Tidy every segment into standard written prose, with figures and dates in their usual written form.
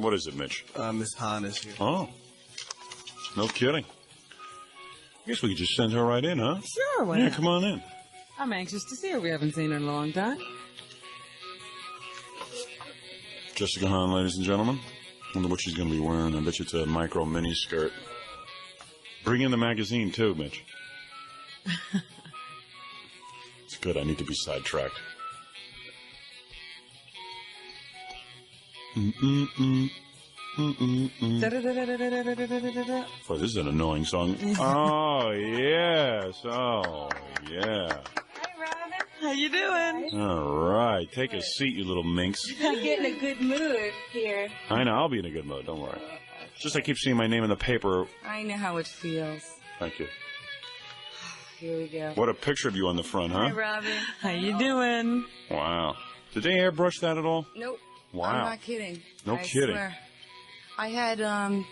What is it, Mitch? Miss Hahn is here. Oh. No kidding. I guess we could just send her right in, huh? Sure, why Yeah, not? come on in. I'm anxious to see her. We haven't seen her in a long time. Jessica Hahn, ladies and gentlemen. Wonder what she's going to be wearing. I bet you it's a micro mini skirt. Bring in the magazine, too, Mitch. It's good. I need to be sidetracked. Boy, this is an annoying song. Oh, yes. Oh, yeah. Hey, Robin. How you doing? All right. Take a seat, you little minx. You're getting a good mood here. I know. I'll be in a good mood. Don't worry. Just I keep seeing my name in the paper. I know how it feels. Thank you. Here we go. What a picture of you on the front, huh? Hi, Robin. How you doing? Wow. Did they airbrush that at all? Nope. Wow. I'm not kidding. No I kidding. Swear. I had, No,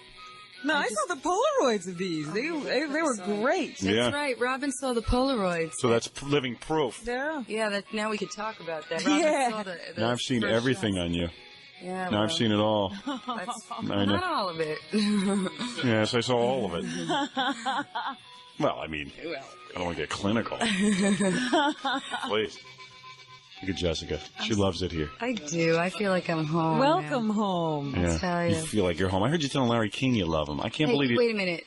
I saw the Polaroids of these. They were great. That's Yeah. right. Robin saw the Polaroids. So that's living proof. Yeah. Yeah, now we could talk about that. Robin Yeah. saw the Now I've seen first everything shots. on you. Yeah, Now I've seen it all. That's I know. not all of it. Yes, I saw all of it. Well, I mean, I don't want to get clinical. Please. Look at Jessica. She loves it here. I do. I feel like I'm home. Welcome home. Yeah. tell You you. feel like you're home. I heard you telling Larry King you love him. I can't Hey, believe you. wait a minute.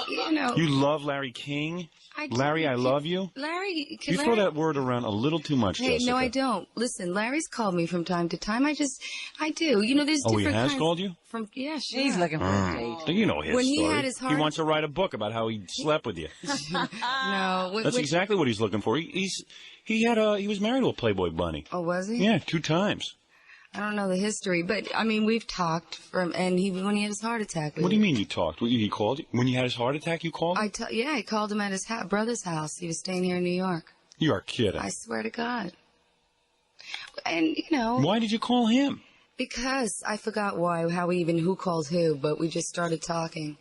You know, You love Larry King? I do. Larry, I love you? Larry, You throw that word around a little too much, Hey, Jessica. no, I don't. Listen, Larry's called me from time to time. I do. You know, there's Oh, he different has kinds. called you? Yeah, sure. He's looking for a date. You know his When he story. had his He heart- wants to write a book about how he slept with you. No. That's exactly what he's looking for. He was married to a Playboy bunny. Oh, was he? Yeah, 2 times. I don't know the history, but I mean, we've talked and when he had his heart attack. What do you mean you talked? He called you? When you had his heart attack, you called him? Yeah, I called him at his brother's house. He was staying here in New York. You are kidding. I swear to God. And, you know. Why did you call him? Because I forgot who called who, but we just started talking.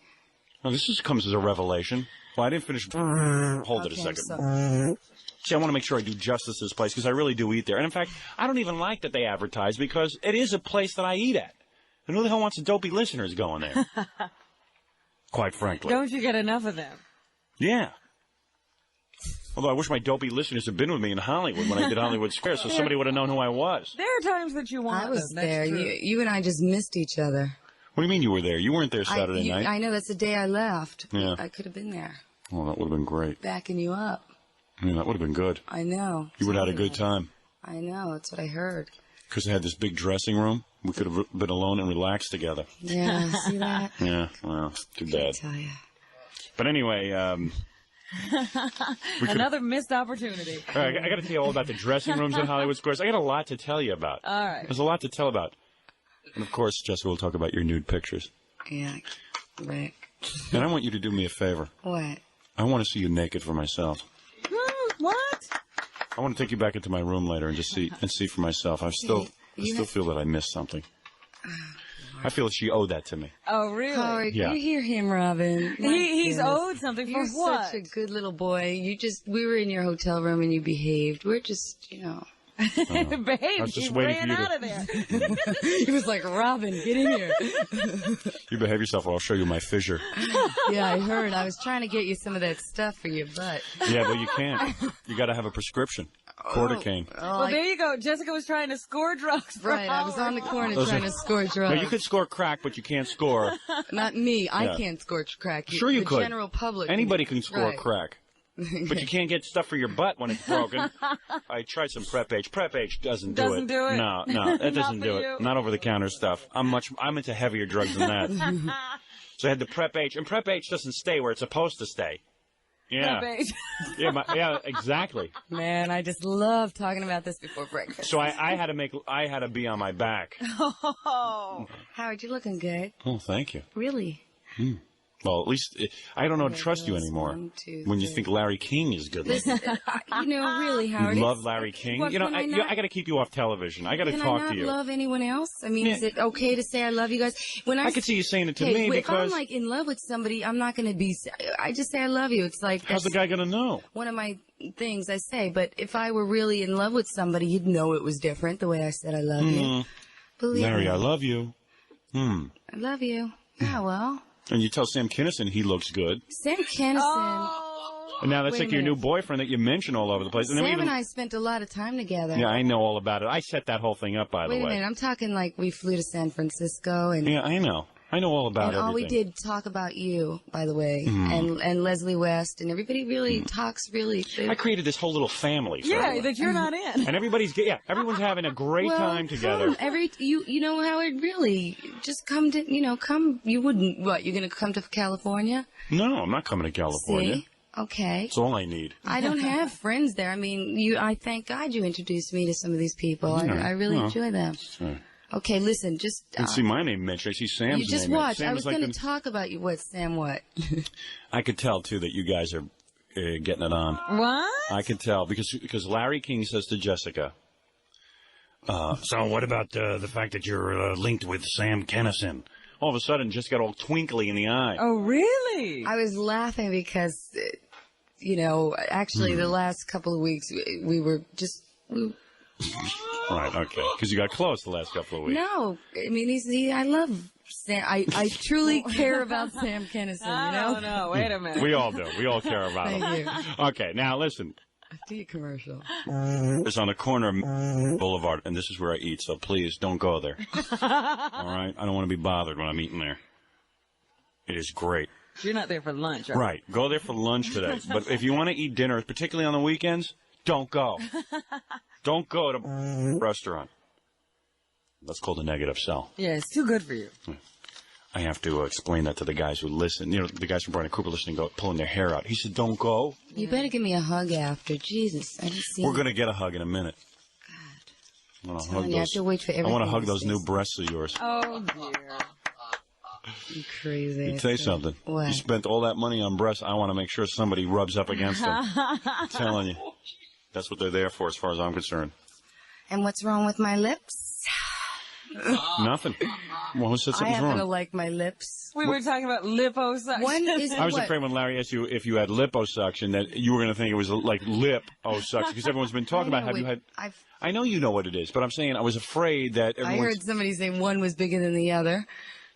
Well, this comes as a revelation. Well, I didn't finish. Hold it a second. See, I want to make sure I do justice to this place because I really do eat there. And in fact, I don't even like that they advertise because it is a place that I eat at. And who the hell wants dopey listeners going there? Quite frankly. Don't you get enough of them? Yeah. Although I wish my dopey listeners had been with me in Hollywood when I did Hollywood Square so somebody would have known who I was. There are times that you want I was them. there. That's true. You and I just missed each other. What do you mean you were there? You weren't there Saturday night. I know, that's the day I left. Yeah. I could have been there. Oh, that would have been great. Backing you up. Yeah, that would have been good. I know. You would have had a good time. I know. That's what I heard. Because they had this big dressing room. We could have been alone and relaxed together. Yeah, see that? Yeah, well, too bad. I tell you. But anyway, Another missed opportunity. I got to tell you all about the dressing rooms in Hollywood Squares. I got a lot to tell you about. All right. There's a lot to tell about. And of course, Jessica will talk about your nude pictures. Yeah, right. And I want you to do me a favor. What? I want to see you naked for myself. What? I want to take you back into my room later and just see for myself. I still feel that I missed something. I feel she owed that to me. Oh, really? Howard, Yeah. you hear him, Robin. He's owed something for You're what? such a good little boy. We were in your hotel room and you behaved. We're just, you know. Babe, I was just he waiting ran for you out of there. He was like, Robin, get in here. You behave yourself or I'll show you my fissure. Yeah, I heard. I was trying to get you some of that stuff for your butt. Yeah, but you can't. You got to have a prescription. Corticaine. Oh, Well, there you go. Jessica was trying to score drugs. For right, I was on the corner trying to score No, drugs. you could score crack, but you can't score. Not me. I Yeah. can't score crack. Sure you the could. general public. Anybody can score Right. crack. But you can't get stuff for your butt when it's broken. I tried some Prep H. Prep H doesn't do it. Doesn't do it? No, that doesn't Not do for it. you. Not over the counter stuff. I'm into heavier drugs than that. So I had the Prep H, and Prep H doesn't stay where it's supposed to stay. Yeah. Babe. Yeah, exactly. Man, I just love talking about this before breakfast. So I had to be on my back. Oh. Howard, you're looking good. Oh, thank you. Really? Well, at least I don't know how to trust you anymore. 1, 2, When you 3. think Larry King is good looking. Listen, you know, really, Howard. You it's- love Larry King. What, You know, can I got to keep you off television. I got to Can talk I not to you. love anyone else? I mean, Yeah. is it okay to say I love you guys? When I could see you saying it to me If I'm because like in love with somebody, I'm not going to be. I just say I love you. It's like how's the that's guy going to know? one of my things I say. But if I were really in love with somebody, you'd know it was different the way I said I love you. Believe Larry, me. I love you. I love you. Yeah, well. And you tell Sam Kinison he looks good. Sam Kinison. Oh. And now that's Wait a like your new minute. boyfriend that you mention all over the place. And then Sam and I spent a lot of time together. Yeah, I know all about it. I set that whole thing up, by the Wait way. a minute, I'm talking like we flew to San Francisco and Yeah, I know. I know all about and all we everything. did talk about you, by the way, and Leslie West, and everybody really talks really. I created this whole little family. For Yeah, everyone. that you're not in. And everyone's having a great time together. You know, Howard, really, just come to, come. You wouldn't. What? You're gonna come to California? No, I'm not coming to California. See? Okay. That's all I need. I don't have friends there. I mean, I thank God you introduced me to some of these people. Yeah, I really enjoy them. Sure. Okay, listen, just. I see my name mentioned. I see Sam's you just name. watch. Sam I is was going to the- talk about you. What, Sam? What? I could tell too that you guys are getting it on. What? I could tell because Larry King says to Jessica. So what about the fact that you're linked with Sam Kinison? All of a sudden, just got all twinkly in the eye. Oh, really? I was laughing because, actually, the last couple of weeks we were just. Right, okay. Because you got close the last couple of weeks. No, I mean I love Sam. I truly care about Sam Kinison. You know. No, wait a minute. We all do. We all care about him. Thank you. Okay, now listen. Do your commercial. It's on the corner of Boulevard, and this is where I eat, so please don't go there. All right? I don't want to be bothered when I'm eating there. It is great. You're not there for lunch, right? Right. Go there for lunch today. But if you want to eat dinner, particularly on the weekends, don't go. Don't go to a restaurant. That's called a negative sell. Yeah, it's too good for you. I have to explain that to the guys who listen. You know, the guys from Brian Cooper listening, pulling their hair out. He said, don't go. You better give me a hug after. Jesus, I just see. We're going to get a hug in a minute. God. I want to Telling hug you, I those. have to wait for I want to everything hug to those say. new breasts of yours. Oh, dear. You crazy. Let me tell you something. What? You spent all that money on breasts. I want to make sure somebody rubs up against them. I'm telling you. That's what they're there for as far as I'm concerned. And what's wrong with my lips? Nothing. Well, who said I something's happen to wrong? like my lips. We were talking about liposuction. When is I was what? afraid when Larry asked you if you had liposuction that you were going to think it was like lip-o-suction because everyone's been talking about have you had... I know you know what it is, but I'm saying I was afraid that I everyone's... heard somebody say one was bigger than the other.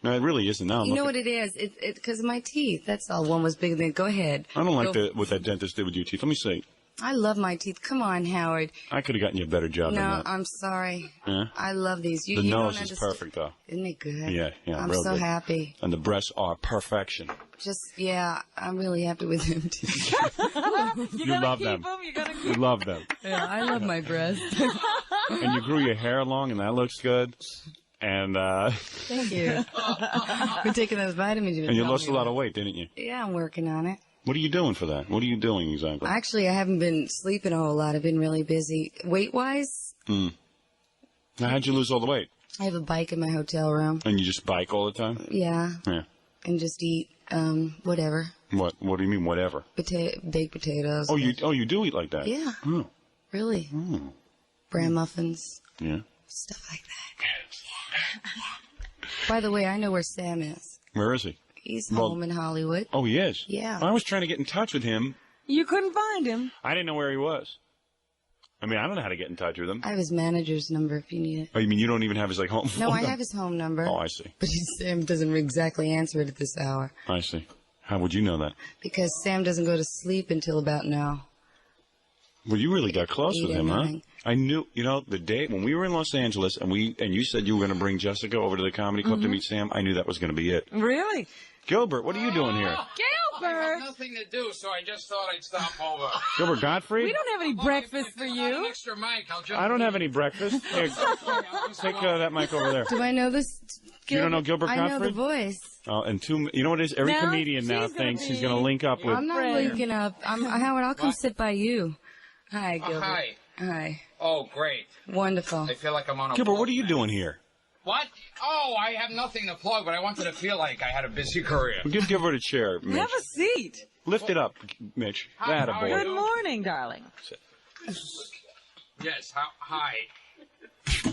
No, it really isn't. Now I'm You know looking- what it is? It's because of my teeth. That's all. One was bigger than. Go ahead. I don't like Go. what that dentist did with your teeth. Let me see. I love my teeth. Come on, Howard. I could have gotten you a better job than No, that. I'm sorry. Yeah? I love these. You The you don't nose is understand. perfect, though. Isn't it good? Yeah, I'm real so good. happy. And the breasts are perfection. I'm really happy with them too. You love them. You're gonna keep You love them. Yeah, I love my breasts. And you grew your hair long, and that looks good. And Thank you. We're taking those vitamins. and you lost a lot of weight, didn't you? Yeah, I'm working on it. What are you doing for that? What are you doing exactly? Actually, I haven't been sleeping a whole lot. I've been really busy. Weight-wise, Now, how'd you lose all the weight? I have a bike in my hotel room. And you just bike all the time? Yeah, Yeah. and just eat whatever. What do you mean, whatever? Baked potatoes. Oh, you do eat like that? Yeah, Oh. really. Bran muffins, Yeah. stuff like that. Yeah. By the way, I know where Sam is. Where is he? He's Well- home in Hollywood. Oh, he is? Yeah. I was trying to get in touch with him. You couldn't find him. I didn't know where he was. I mean, I don't know how to get in touch with him. I have his manager's number if you need it. Oh, you mean you don't even have his, like, home phone No, I number? have his home number. Oh, I see. But Sam doesn't exactly answer it at this hour I see. How would you know that? because Sam doesn't go to sleep until about now. Well, you really got close 8 with or him, huh? 9. I knew, the day when we were in Los Angeles and you said you were going to bring Jessica over to the comedy club to meet Sam, I knew that was going to be it. Really? Gilbert, what are you doing here? I Gilbert! have nothing to do, so I just thought I'd stop over. Gilbert Gottfried? We don't have any breakfast for An you. extra mic. I'll jump I don't have any breakfast. Here, take that mic over there. Do I know this? You don't know Gilbert I know the Gottfried? voice. Oh, and you know what it is? Every Now, comedian now she's gonna thinks he's be- going to link up with... I'm not Fred. linking up. Howard, I'll come sit by you. Hi, Gilbert. Hi. Hi. Oh, great. Wonderful. I feel like I'm on a Gilbert, boat what are you now. doing here? What? Oh, I have nothing to plug, but I wanted to feel like I had a busy career. Well, give Gilbert a chair, Mitch. Have a seat. Lift it up, Mitch. That a how are Good boy. you? morning, darling. Yes, hi.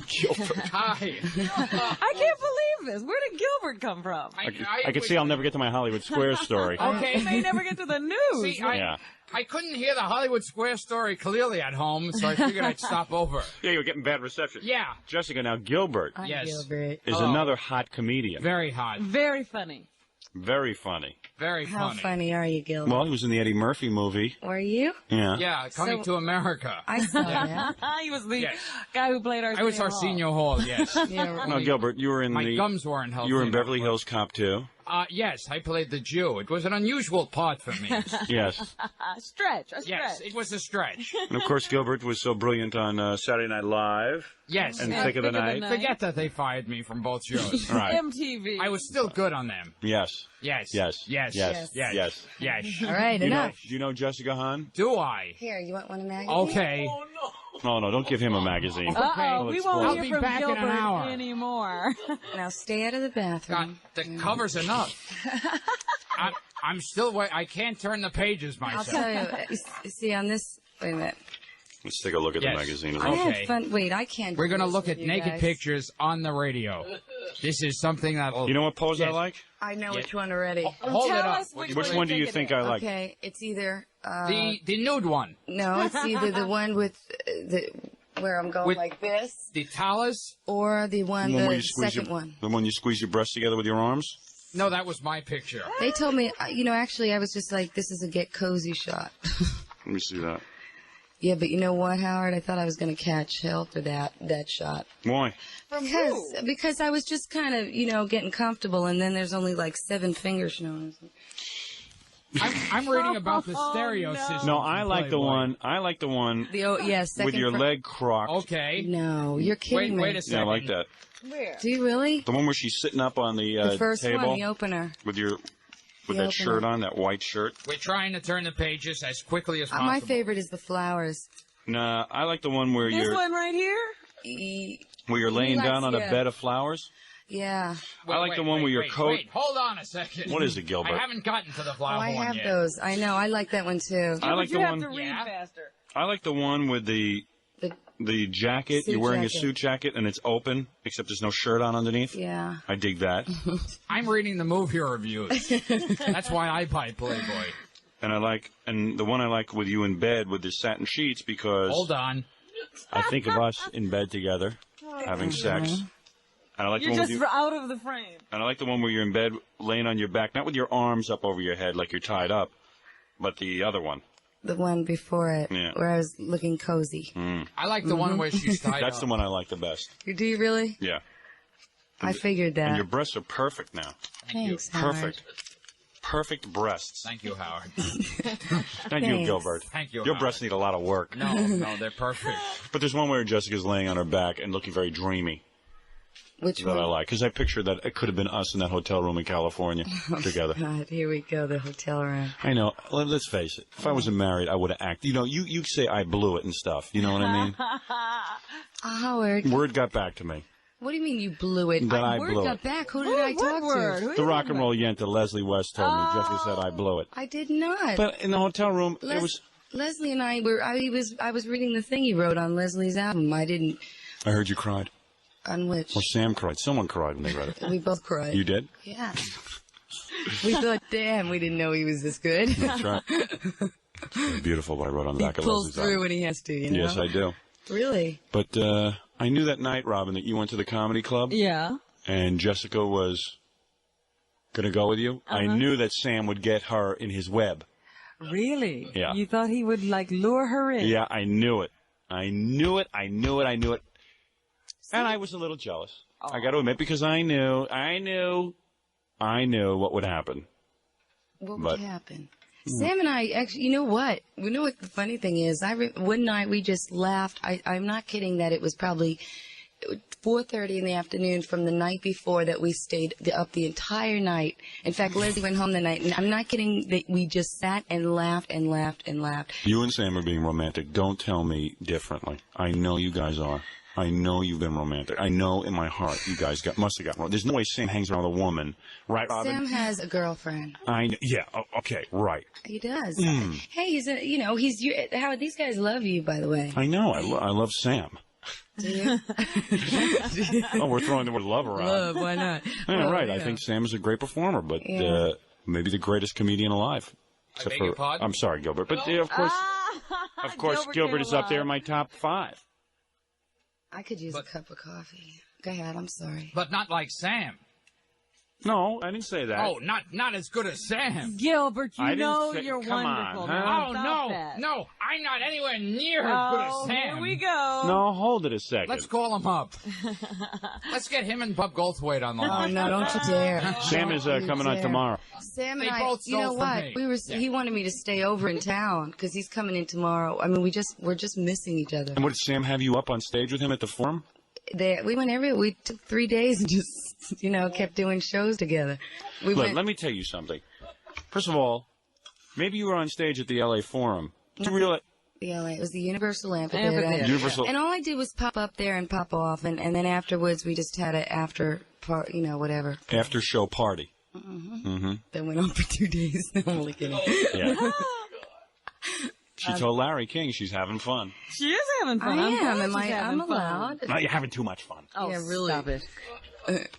Gilbert. Hi. I can't believe this. Where did Gilbert come from? I can see I'll never get to my Hollywood Square story. Okay. He may never get to the news. See, Yeah. I couldn't hear the Hollywood Square story clearly at home, so I figured I'd stop over. Yeah, you're getting bad reception. Yeah. Jessica, now Gilbert Yes. Gilbert. is Hello. another hot comedian. Very hot. Very funny. Very funny. Very How funny. funny are you, Gilbert? Well, he was in the Eddie Murphy movie. Were you? Yeah. Yeah, Coming to America. I saw that. He was the Yes. guy who played I was Arsenio Hall, yes. Yeah, No, Gilbert, you were in My gums weren't healthy. You were in enough. Beverly Hills Cop 2. Yes, I played the Jew. It was an unusual part for me. Yes. a stretch. Yes, it was a stretch. And of course, Gilbert was so brilliant on Saturday Night Live Yes. and Yeah, Thick of the Thick of the Night. Night. Forget that they fired me from both shows. Right. MTV. I was still good on them. Yes. Yes. Yes. Yes. Yes. Yes. Yes. Yes. All right, You know, enough. do you know Jessica Hahn? Do I? Here, you want one of magazine? Okay. Oh, no, don't give him a magazine. Uh-oh, we won't I'll hear be from back in an Gilbert hour. anymore. Now stay out of the God, bathroom. the cover's enough. I'm still wait. I can't turn the pages I'll myself. tell you. See, on this... Wait a minute. Let's take a look at Yes. the magazine. I Okay. had fun. Wait, I can't do We're going to this look with at you naked guys. pictures on the radio. This is something that'll... You know what pose I Yes. like? I know Yes. which one already. Hold Tell it up. us which Which one do you think I like? Okay, it's either... The nude one. No, it's either the one with where I'm going With- like this, The talus. or the one, where the you squeeze second your, one. The one you squeeze your breasts together with your arms? No, that was my picture. They told me, actually, I was just like, this is a get cozy shot. Let me see that. Yeah, but you know what, Howard? I thought I was going to catch hell for that shot. Why? Because I was just kind of, getting comfortable, and then there's only like 7 fingers showing. I'm reading about the stereo system. No, I from like the Playboy. one. I like the one Second with your leg crocked. Okay. No, you're kidding me. Wait a Yeah, second. I like that. Where? Do you really? The one where she's sitting up on the The first table one, the opener. with The that opener. shirt on, that white shirt. We're trying to turn the pages as quickly as possible. My favorite is the flowers. Nah, I like the one where This you're one right here? where you're laying likes- down on a yeah. bed of flowers. Yeah. I like the one where your coat. Wait, hold on a second. What is it, Gilbert? I haven't gotten to the flower I one have yet. those. I know. I like that one too. I like you the have one. to read Yeah. faster. I like the one with the jacket. Suit You're wearing jacket. a suit jacket and it's open, except there's no shirt on underneath. Yeah. I dig that. I'm reading the movie reviews. That's why I buy Playboy. And the one I like with you in bed with the satin sheets because Hold on. I think of us in bed together, having sex. And I like the You're one with just you. out of the frame. And I like the one where you're in bed, laying on your back, not with your arms up over your head like you're tied up, but the other one. The one before it, Yeah. where I was looking cozy. I like the one where she's tied That's up. the one I like the best. Do you really? Yeah. I figured that. And your breasts are perfect now. Thanks, Howard. Perfect. Perfect breasts. Thank you, Howard. Thank you, Thanks. Gilbert. Thank you, Your Howard. breasts need a lot of work. No, they're perfect. But there's one where Jessica's laying on her back and looking very dreamy Which that I one? like. Because I picture that it could have been us in that hotel room in California together. God, here we go, the hotel room. I know. Let's face it. If I wasn't married, I would have acted. You say I blew it and stuff. You know what I mean? Howard, Word got back to me. what do you mean you blew it? That I Word blew got it. back. Who did I What talk word? to? Who The you rock talking and roll yenta Leslie West told me. Jessica said I blew it. I did not. But in the hotel room, it was. Leslie and I were. I was reading the thing he wrote on Leslie's album. I didn't. I heard you cried. On which Or Sam cried. Someone cried when they read it. we both cried. You did? Yeah. We thought, damn, we didn't know he was this good. That's right. It's beautiful what I wrote on the He back of pulls Leslie's through album. when he has to, you know? Yes, I do. Really? But I knew that night, Robin, that you went to the comedy club Yeah. and Jessica was going to go with you. I knew that Sam would get her in his web. Really? Yeah. You thought he would, lure her in? Yeah, I knew it. I knew it. And I was a little jealous. I got to admit, because I knew what would happen. What But- would happen? Sam and I, actually, you know what? You know what the funny thing is? One night we just laughed. I'm not kidding that it was probably 4:30 in the afternoon from the night before that we stayed up the entire night. In fact, Leslie went home the night, and I'm not kidding that we just sat and laughed and laughed and laughed. You and Sam are being romantic. Don't tell me differently. I know you guys are. I know you've been romantic. I know in my heart you guys must have gotten wrong. There's no way Sam hangs around with a woman, right, Robin? Sam has a girlfriend. Yeah. Okay. Right. He does. Hey, he's Howard, these guys love you, by the way. I know. I love Sam. Do you? Oh, we're throwing the word love around. Love, why not? Yeah, Well, right. yeah. I think Sam is a great performer, but Yeah. maybe the greatest comedian alive. I beg your pardon? I'm sorry, Gilbert, but of course, Gilbert is up there in my top 5. I could use a cup of coffee. Go ahead, I'm sorry. But not like Sam. No, I didn't say that. Oh, not as good as Sam. Gilbert, I you didn't know say- you're come on, wonderful. huh? Now Oh, stop no, that. no, I'm not anywhere near as good as Oh, Sam. here we go. No, hold it a second. Let's call him up. Let's get him and Bob Goldthwait on the Oh, line. no, don't you dare. Sam is Don't you coming on dare. tomorrow. Sam They and I, both you know stole from what? me. He wanted me to stay over in town because he's coming in tomorrow. I mean, we're just missing each other. And what did Sam have you up on stage with him at the Forum? We went we took 3 days and just, kept doing shows together. We Look, went, let me tell you something. First of all, maybe you were on stage at the LA Forum. Do you realize? it was the Universal Amphitheater. Universal. And all I did was pop up there and pop off, and then afterwards we just had an after part, whatever. After show party. That went on for 2 days. I'm only kidding. Yeah. She told Larry King she's having fun. She is having fun. I I'm am. glad she's I'm having fun. allowed. No, you're having too much fun. Oh, Yeah, really. stop it.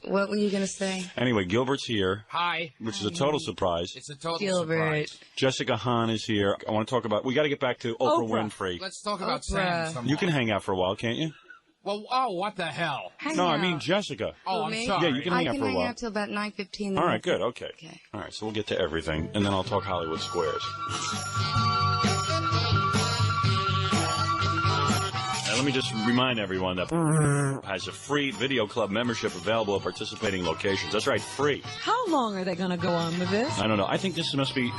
What were you going to say? Anyway, Gilbert's here, Hi. which is a total surprise. It's a total Gilbert. surprise. Jessica Hahn is here. I want to talk about. We got to get back to Oprah Oprah. Winfrey. Let's talk about Oprah. Sam some You more. can hang out for a while, can't you? Well, oh, what the hell? No, I mean Jessica. Oh, I'm me? sorry. Yeah, you can I hang out can for a hang while. out till about 9:15. All right, good. Okay. Okay. All right, so we'll get to everything, and then I'll talk Hollywood Squares. Now, let me just remind everyone that has a free video club membership available at participating locations. That's right, free. How long are they going to go on with this? I don't know. I think this must be...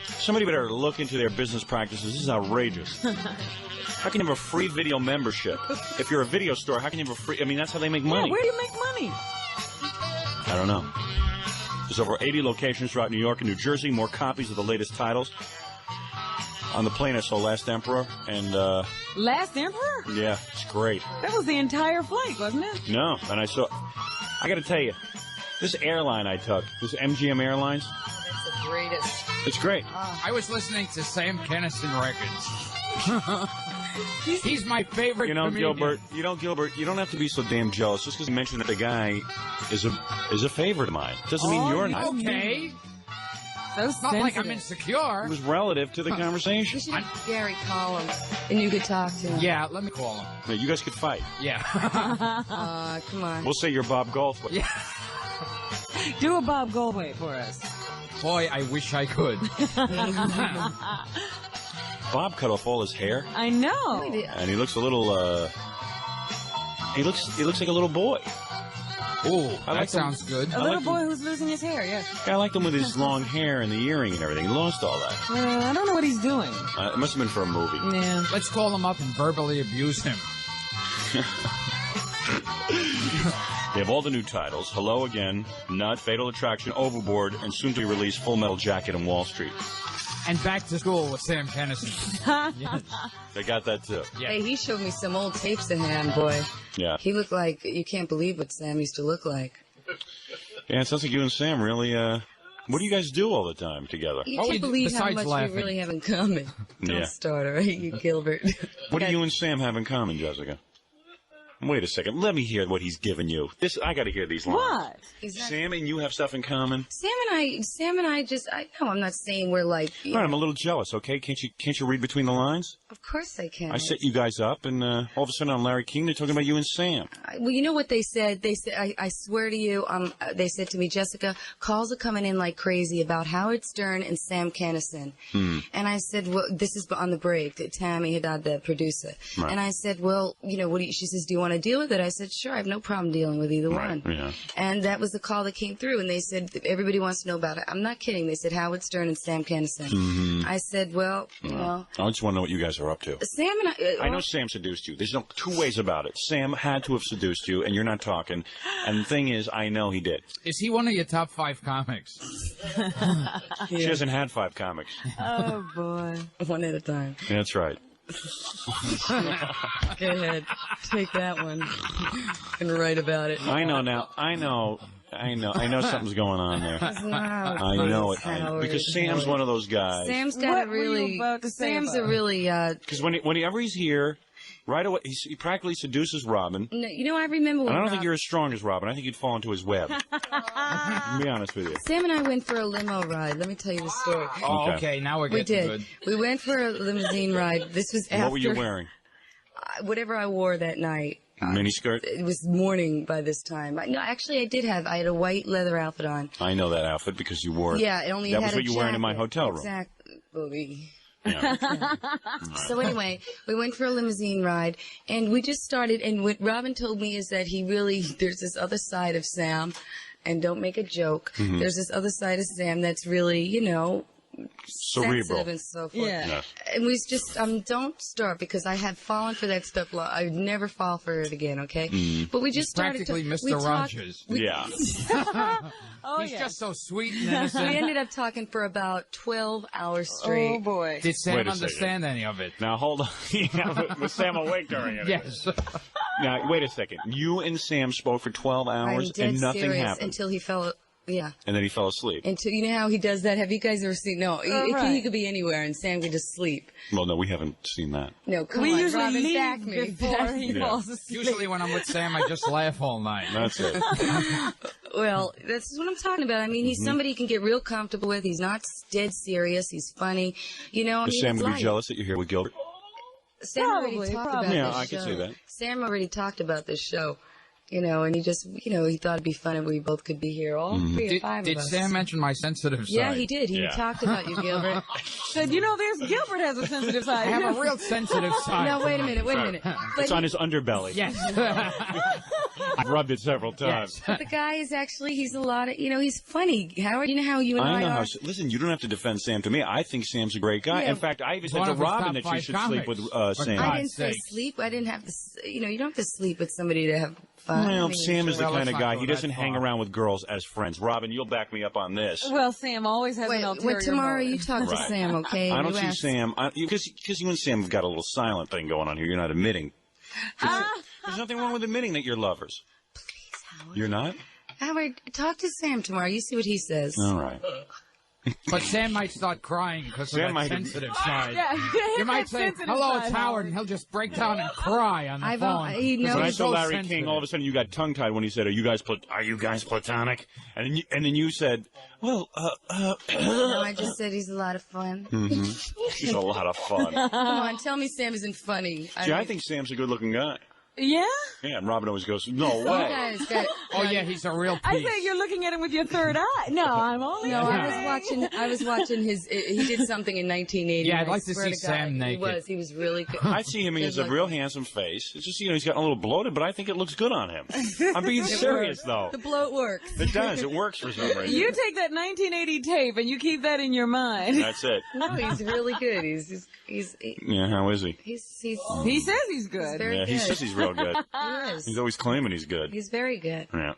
Somebody better look into their business practices. This is outrageous. How can you have a free video membership? If you're a video store, how can you have a free... I mean, that's how they make money. Yeah, where do you make money? I don't know. There's over 80 locations throughout New York and New Jersey. More copies of the latest titles. On the plane, I saw Last Emperor, and, Last Emperor? yeah, it's great. That was the entire flight, wasn't it? No, and I got to tell you, this airline I took, this MGM Airlines, That's the greatest. it's great. I was listening to Sam Kinison records. He's my favorite comedian. Gilbert, you don't have to be so damn jealous. Just because you mentioned that the guy is a favorite of mine doesn't mean you're not. Okay. So It's not like I'm sensitive. insecure. It was relative to the conversation. You should have Gary call him, and you could talk to him. Yeah, let me call him. Yeah, you guys could fight. Yeah. Come on. We'll say you're Bob Goldthwait. Yeah. Do a Bob Goldthwait for us. Boy, I wish I could. Bob cut off all his hair, I know. and he looks a little. He looks like a little boy. Ooh, I that like sounds good. A little boy who's losing his hair, yes. I liked him with his long hair and the earring and everything. He lost all that. I don't know what he's doing. It must have been for a movie. Yeah. Let's call him up and verbally abuse him. They have all the new titles: Hello Again, Nut, Fatal Attraction, Overboard, and soon to be released Full Metal Jacket and Wall Street. And back to school with Sam Kinison. Yes. They got that too. Yeah. Hey, he showed me some old tapes of him, boy. Yeah. He looked like, you can't believe what Sam used to look like. Yeah, it sounds like you and Sam really, what do you guys do all the time together? You Oh, can't believe how besides much laughing. we really have in common. Don't Yeah. start, all right, you Gilbert. What do you and Sam have in common, Jessica? Wait a second. Let me hear what he's given you. I got to hear these lines. What? Is that- Sam and you have stuff in common? Sam and I just, I know I'm not saying we're like, All right, I'm a little jealous, okay? Can't you read between the lines? of course I can. I set you guys up, and all of a sudden on Larry King, they're talking about you and Sam. Well, you know what they said? They said, I swear to you, they said to me, Jessica, calls are coming in like crazy about Howard Stern and Sam Kinison. And I said, well, this is on the break, Tammy Haddad, the producer. Right. And I said, well, she says, do you want to deal with it? I said, sure, I have no problem dealing with either one. Yeah. And that was the call that came through, and they said, everybody wants to know about it. I'm not kidding. They said Howard Stern and Sam Kinison. I said, well, I just want to know what you guys are up to. Sam and I know Sam seduced you. There's no two ways about it. Sam had to have seduced you, and you're not talking. And the thing is, I know he did. Is he one of your top 5 comics? She hasn't had 5 comics. Oh, boy. one at a time. That's right. Go ahead. Take that one and write about it. I know now. I know something's going on there. I know it. Because Sam's one of those guys. Sam's got What a were you really. about to say Sam's about a really. Because whenever he's here, Right away, he practically seduces Robin. No, you know, I remember when And I don't think you're as strong as Robin. I think you'd fall into his web. To be honest with you. Sam and I went for a limo ride. Let me tell you the story. Oh, okay. Now we're We getting did. good. We went for a limousine ride. This was after... What were you wearing? Whatever I wore that night. Miniskirt? It was morning by this time. No, actually, I had a white leather outfit on. I know that outfit because you wore it. Yeah, it only that had was what you were wearing in my jacket. hotel room. Exactly. Yeah. So anyway, we went for a limousine ride, and we just started, and what Robin told me is that there's this other side of Sam, and don't make a joke, there's this other side of Sam that's really, you know, Cerebral. sensitive and so forth. Yeah. Yes. And we just, don't start, because I have fallen for that stuff. I would never fall for it again, okay? But we just started Practically Mr. Rogers. Yeah. He's just so sweet and We innocent. ended up talking for about 12 hours straight. Oh, boy. Did Sam Wait a understand any of it? Now, hold on. Yeah, was Sam awake during it? Yes. Now, wait a second. You and Sam spoke for 12 I'm hours dead and nothing serious happened. until he fell. Yeah. And then he fell asleep. Until, you know how he does that? Have you guys ever seen? No, right. he could be anywhere and Sam could just sleep. Well, no, we haven't seen that. No, come We on, usually Robin, back leave me. before he Yeah. falls asleep. Usually when I'm with Sam, I just laugh all night. That's it. Well, that's what I'm talking about. I mean, he's somebody you can get real comfortable with. He's not dead serious. He's funny. You know, Is Sam going to be jealous that you're here with Gilbert? Sam already Probably, talked probably. about Yeah, this I show. can see that. Sam already talked about this show. You know, and he just, you know, he thought it'd be fun if we both could be here, all 3 or 5 Did of us. Sam mention my sensitive side? Yeah, he did. He Yeah. talked about you, Gilbert. Said, you know, Gilbert has a sensitive side. I have a real sensitive side. No, wait a minute. But It's on his underbelly. Yes. I've rubbed it several times. the guy is actually, he's a lot of, you know, he's funny. Howard, you know how you and I know are? how. Listen, you don't have to defend Sam to me. I think Sam's a great guy. Yeah. In fact, I even said One to of his Robin top that she 5 should sleep with comics. Sam. I God's didn't say sakes. sleep. I didn't have to, you know, you don't have to sleep with somebody to have fun. Well, I mean, Sam is the Well, kind let's of not guy, go he that doesn't hang far. around with girls as friends. Robin, you'll back me up on this. Well, Sam always has an Wait, ulterior tomorrow you motive. talk to Right. Sam, okay? I don't You see ask- Sam, because you and Sam have got a little silent thing going on here. You're not admitting. There's nothing wrong with admitting that you're lovers. Howard. You're not? Howard, talk to Sam tomorrow. You see what he says. All right. But Sam might start crying because of Sam that might- sensitive side. Yeah, You might say, sensitive hello, side, it's Howard, and he'll just break down and cry on the I've phone. he knows. When I he's saw so Larry sensitive. King, all of a sudden you got tongue-tied when he said, are you guys platonic? And then you said, well, No, I just said he's a lot of fun. he's a lot of fun. Come on, tell me Sam isn't funny. See, I think Sam's a good-looking guy. Yeah? Yeah, and Robin always goes, no You way. guys got. Oh, yeah, he's a real I piece. say you're looking at him with your third eye. No, I'm only. No, I was watching his. He did something in 1980. Yeah, I'd and I like to swear see God, Sam naked. He was really good. I see him, he has a real handsome face. It's just, he's gotten a little bloated, but I think it looks good on him. I'm being serious, though. The bloat works. It does. It works for some reason. You take that 1980 tape and you keep that in your mind. That's it. No, he's really good. Yeah, how is he? He's He says he's good. very Yeah, good. he says he's real good. He is. He's always claiming he's good. He's very good. Yeah.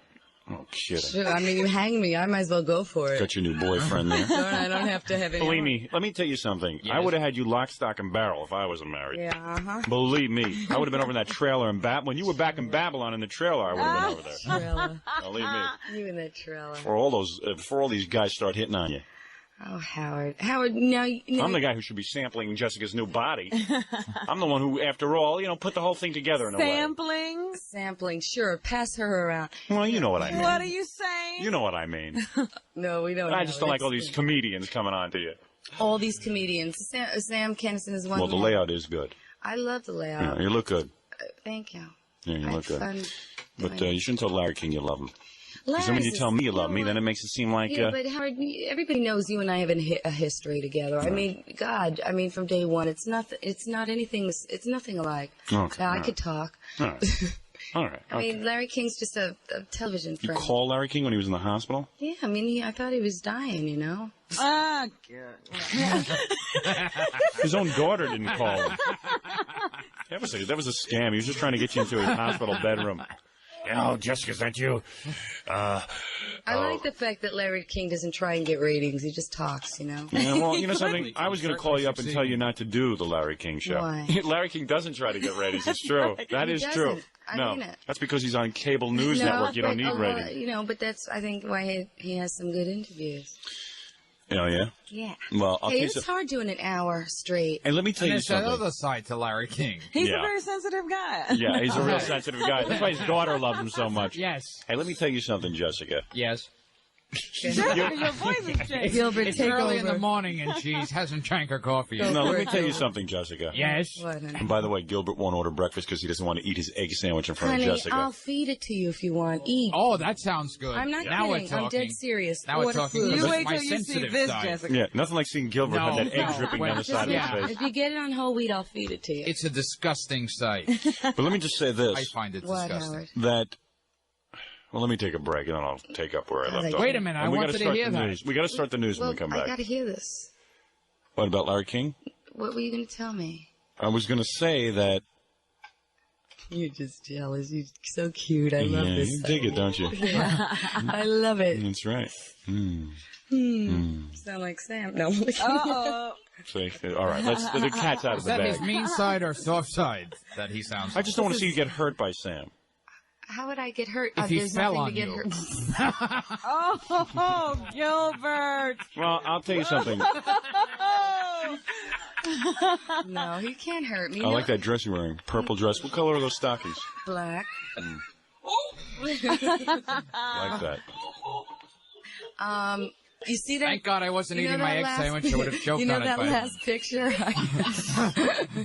Oh, kidding. Sure, I mean, you hang me. I might as well go for it. Got your new boyfriend there. I don't have to have any. Believe me, let me tell you something. I would have had you lock, stock, and barrel if I wasn't married. Yeah, uh-huh. Believe me, I would have been over in that trailer in when you were back in Babylon in the trailer. I would have been over there. Trella. Believe me. You and that trailer. Before all these guys start hitting on you. Oh, Howard. Howard, now... I'm the guy who should be sampling Jessica's new body. I'm the one who, after all, put the whole thing together in a way. Sampling. Sampling, sure. Pass her around. Well, you know what I mean. What are you saying? You know what I mean. No, we don't. I just don't like all these comedians coming on to you. All these comedians. Sam Kennison is one Well, of the them. layout is good. I love the layout. Yeah, you look good. Thank you. Yeah, you I look good. had fun But doing it. you shouldn't tell Larry King you love him. Because then when you Larry's tell me you love know me, then what? it makes it seem like... Yeah, but Howard, everybody knows you and I have a history together. I mean, God, from day one, it's not anything, it's nothing alike. Okay, Now, I all right. could talk. All right. All right. I mean, Larry King's just a television You friend. call Larry King when he was in the hospital? Yeah, I mean, I thought he was dying, Ah, good. His own daughter didn't call him. That was a scam. He was just trying to get you into his hospital bedroom. Jessica, is that you? I like the fact that Larry King doesn't try and get ratings. He just talks, Yeah, well, you know something? I was going to call you up and tell you not to do the Larry King show. Why? Larry King doesn't try to get ratings. It's true. That is true. doesn't. I No, mean it. that's because he's on cable news network. You don't need ratings. But that's, I think, why he has some good interviews. Oh, yeah? Yeah. Well, I'll Hey, tell you it's something. hard doing an hour straight. And let me tell And you there's that something. other side to Larry King. He's Yeah. a very sensitive guy. Yeah, he's a real sensitive guy. That's why his daughter loves him so much. Yes. Hey, let me tell you something, Jessica. Yes. Jessica, your voice is changing. Gilbert, It's take early in the over. morning and she hasn't drank her coffee yet. No, let me tell you something, Jessica. Yes. What, honey? And by the way, Gilbert won't order breakfast because he doesn't want to eat his egg sandwich in front Honey, of Jessica. I'll feed it to you if you want. Eat. Oh, that sounds good. I'm not now kidding. We're I'm talking. dead serious. Now we're Order talking. food. This You is wait my till you see sensitive this, side. Jessica. Yeah, nothing like seeing Gilbert have that egg No. dripping down the Just- side of yeah. his face. If you get it on whole wheat, I'll feed it to you. It's a disgusting sight. But let me just say I this, find it What, disgusting. Howard? that... Well, let me take a break, and then I'll take up where I left off. Wait a minute, I And we wanted gotta to start hear the that. news. We got to start the news when Well, we come I back. got to hear this. What, about Larry King? What were you going to tell me? I was going to say that... You're just jealous. You're so cute. I love Yeah, this. you dig it, don't you? I love it. That's right. Sound like Sam. No. Uh-oh. See? All right, the cat's out of Is the that bag. his mean side or soft side that he sounds I just don't want to see you get hurt by Sam. How would I get hurt? If he There's fell nothing on to get you. hurt. Oh, Gilbert. Well, I'll tell you something. No, he can't hurt me. I like that dress you're wearing. Purple dress. What color are those stockings? Black. I like that. You see that? Thank God I wasn't you know eating my that egg last- sandwich. I would have choked You know on it. that by last picture?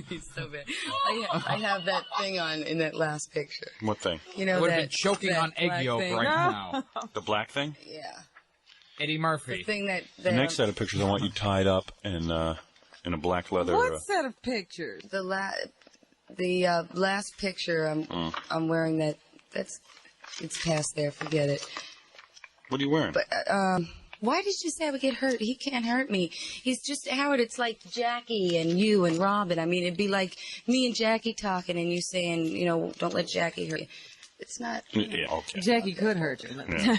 He's so bad. I have that thing on in that last picture. What thing? You know I would have that been choking that on egg black yolk thing? right now. The black thing? Yeah, Eddie the Murphy. thing that. The next set of pictures, I want you tied up in a black leather. What set of pictures? The last picture I'm wearing that. It's past there. Forget it. What are you wearing? But why did you say I would get hurt? He can't hurt me. He's just Howard. It's like Jackie and you and Robin. I mean, it'd be like me and Jackie talking and you saying, you know, don't let Jackie hurt you. It's not. Yeah, okay. Jackie could hurt you. Yeah.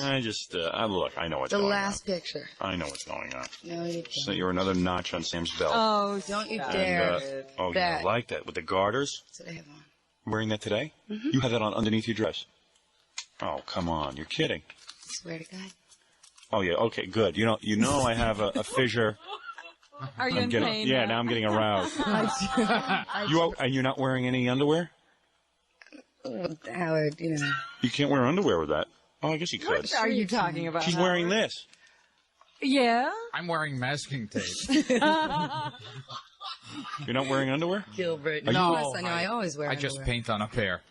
I just, look, I know what's The going last picture. on. I know what's going on. No, you So don't. you're another notch on Sam's belt. Oh, Don't you stop dare. it. Oh, yeah, I that. like that. With the garters? That's what I have on. Wearing that today? Mm-hmm. You have that on underneath your dress. Oh, come on. You're kidding. Swear to God. Oh, yeah. Okay, good. You know I have a fissure. Are you I'm in getting, pain? yeah, now? now I'm getting aroused. And you're not wearing any underwear? Howard, you know. You can't wear underwear with that. Oh, I guess you could. What are you talking about? She's Howard? wearing this. Yeah. I'm wearing masking tape. You're not wearing underwear? Gilbert. No, Yes, I know. I always wear I just underwear. paint on a pair.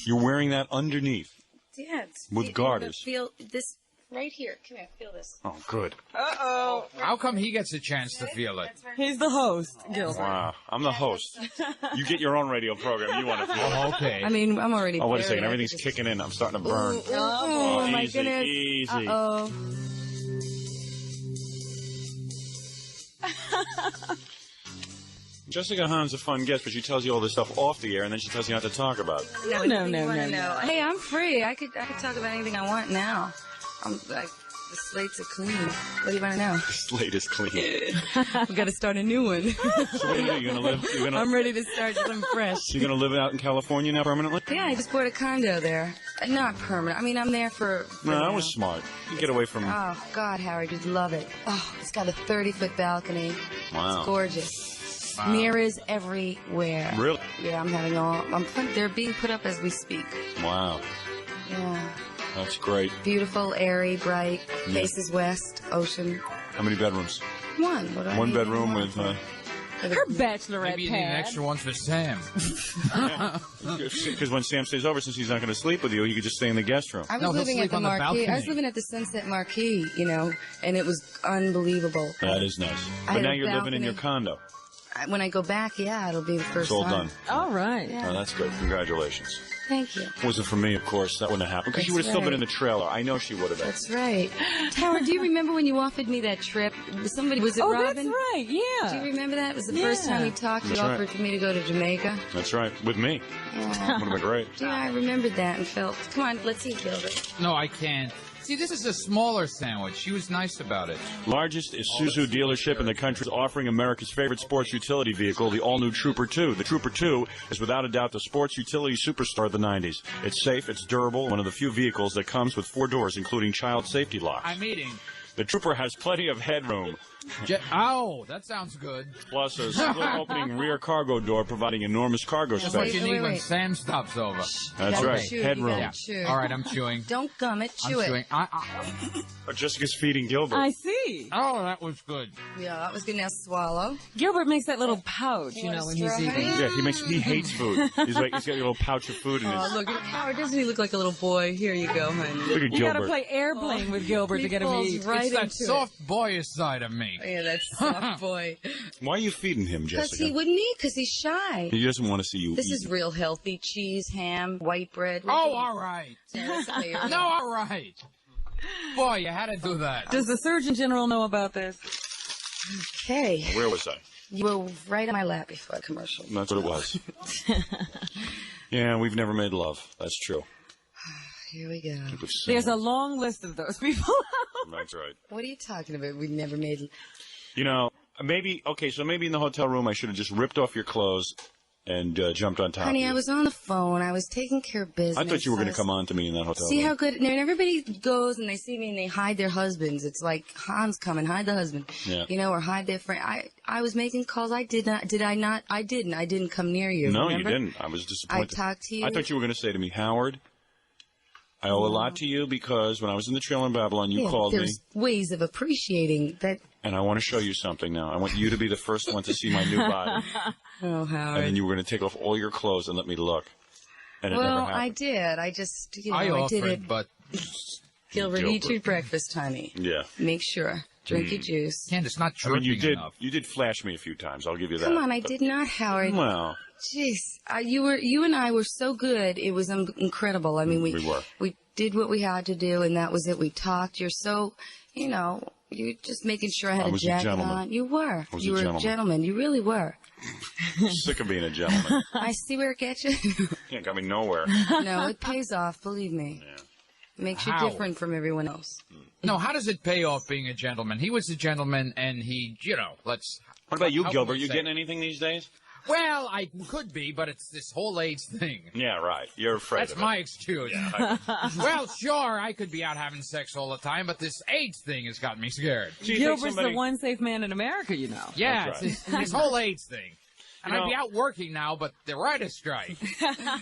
You're wearing that underneath. Yeah, it's With garters. Feel this right here. Come here. Feel this. Oh, good. Uh-oh. How come he gets a chance to feel it? He's the host, Gilbert. Wow. I'm the host. You get your own radio program. You want to feel it. Oh, okay. I mean, I'm already. Oh, wait a buried. second. I Everything's could just- kicking in. I'm starting to burn. Oh, my easy, goodness. easy. Uh-oh. Jessica Hahn's a fun guest, but she tells you all this stuff off the air, and then she tells you not to talk about it. No, anything no, you no, wanna no, know. no. Hey, I'm free. I could talk about anything I want now. I'm like, the slates are clean. What do you want to know? Slate is clean. I've got to start a new one. So what do you do? You're gonna live? I'm ready to start some fresh. You're gonna live out in California now permanently? Yeah, I just bought a condo there. Not permanent. I mean, I'm there for No, that now. was smart. You get away from. Oh, God, Howard, you'd love it. Oh, it's got a 30-foot balcony. Wow. It's gorgeous. Mirrors everywhere. Really? Yeah, they're being put up as we speak. Wow. Yeah. That's great. Beautiful, airy, bright, faces west, ocean. How many bedrooms? One. What do I One need? bedroom with. Her bachelorette Maybe you need an pad. extra one for Sam. Because when Sam stays over, since he's not going to sleep with you, you could just stay in the guest room. I was No, he'll living at sleep the on the Marquee. I was balcony. living at the Sunset Marquee, you know, and it was unbelievable. That is nice. I But had now a you're living in your balcony. condo. When I go back, yeah, it'll be the first It's all time. done. All right. Yeah. Oh, that's good. Congratulations. Thank you. Wasn't for me, of course. That wouldn't have happened. Because she would have That's still been right. in the trailer. I know she would have been. That's right. Howard, do you remember when you offered me that trip? Was it Oh, Robin? that's right. Yeah. Do you remember that? It was the first Yeah. time we talked. You That's right. offered for me to go to Jamaica. That's right. With me. Yeah. Would have been great. Yeah, I remembered that and felt. Come on, let's eat, Gilbert. No, I can't. See, this is a smaller sandwich. She was nice about it. Largest Isuzu dealership in the country is offering America's favorite sports utility vehicle, the all-new Trooper 2. The Trooper 2 is without a doubt the sports utility superstar of the 90s. It's safe, it's durable, one of the few vehicles that comes with 4 doors, including child safety locks. I'm eating. The trooper has plenty of headroom. Oh, that sounds good. Plus a split-opening rear cargo door providing enormous cargo That's what space. you need when Sam stops over. That's right. Chew, Headroom. you chew. All right, I'm chewing. Don't gum it, chew I'm it. chewing. Jessica's feeding Gilbert. I see. Oh, that was good. Yeah, that was good. Now swallow. Gilbert makes that little pouch, you know, when he's eating. Yeah, he hates food. He's got a little pouch of food in his. Oh, look at Howard. Doesn't he look like a little boy? Here you go, honey. Look at You gotta Gilbert. play airplane with Gilbert to get him to falls eat. right It's that into soft boyish side of me. it. Yeah, that's soft boy. Why are you feeding him, Because Jessica? he wouldn't eat, because he's shy. He doesn't want to see you This eat. is real healthy. Cheese, ham, white bread. Oh, all right. No. No, all right. Boy, you had to do that. Does the Surgeon General know about this? Okay. Where was I? You were right on my lap before the commercial. That's what it was. Yeah, we've never made love. That's true. Here we go. There's a long list of those people. That's right. What are you talking about? We never made. You know, maybe in the hotel room I should have just ripped off your clothes and jumped on top of Honey, you. I was on the phone. I was taking care of business. I thought you were going to come on to me in that hotel See room. how good? And everybody goes and they see me and they hide their husbands. It's like Hahn's coming, hide the husband. Yeah. You know, or hide their friend. I was making calls. I did not. Did I not? I didn't. I didn't come near you. No, remember? you didn't. I was disappointed. I talked to you. I thought you were going to say to me, Howard, I owe a lot to you because when I was in the trailer in Babylon, you called me. There's ways of appreciating that. And I want to show you something now. I want you to be the first one to see my new body. Oh, Howard. And then you were going to take off all your clothes and let me look. And it never Well, happened. I did. I just, I I offered, did it. but Gilbert, eat your breakfast, honey. Yeah. Make sure. Drink your juice. Candace, not I mean, dripping enough. you did flash me a few times. I'll give you that. Come on, I did not, Howard. Well, Jeez, you and I were so good. It was incredible. I mean, we were. We did what we had to do, and that was it. We talked. You're so, you're just making sure I had I a was a jacket gentleman. on. You were. I was You a were gentleman. a gentleman. You really were. sick of being a gentleman. I see where it gets you. Can't got me nowhere. No, it pays off. Believe me. Yeah. Makes you How? different from everyone else. No, how does it pay off being a gentleman? He was a gentleman, and he, let's... What about you, how Gilbert? can we You say? getting anything these days? Well, I could be, but it's this whole AIDS thing. Yeah, right. You're afraid That's of my excuse. it. Well, sure, I could be out having sex all the time, but this AIDS thing has got me scared. Do you think Gilbert's somebody- the one safe man in America, you know. Yeah, That's it's this whole AIDS thing. And You I'd be know- out working now, but the writer's strike.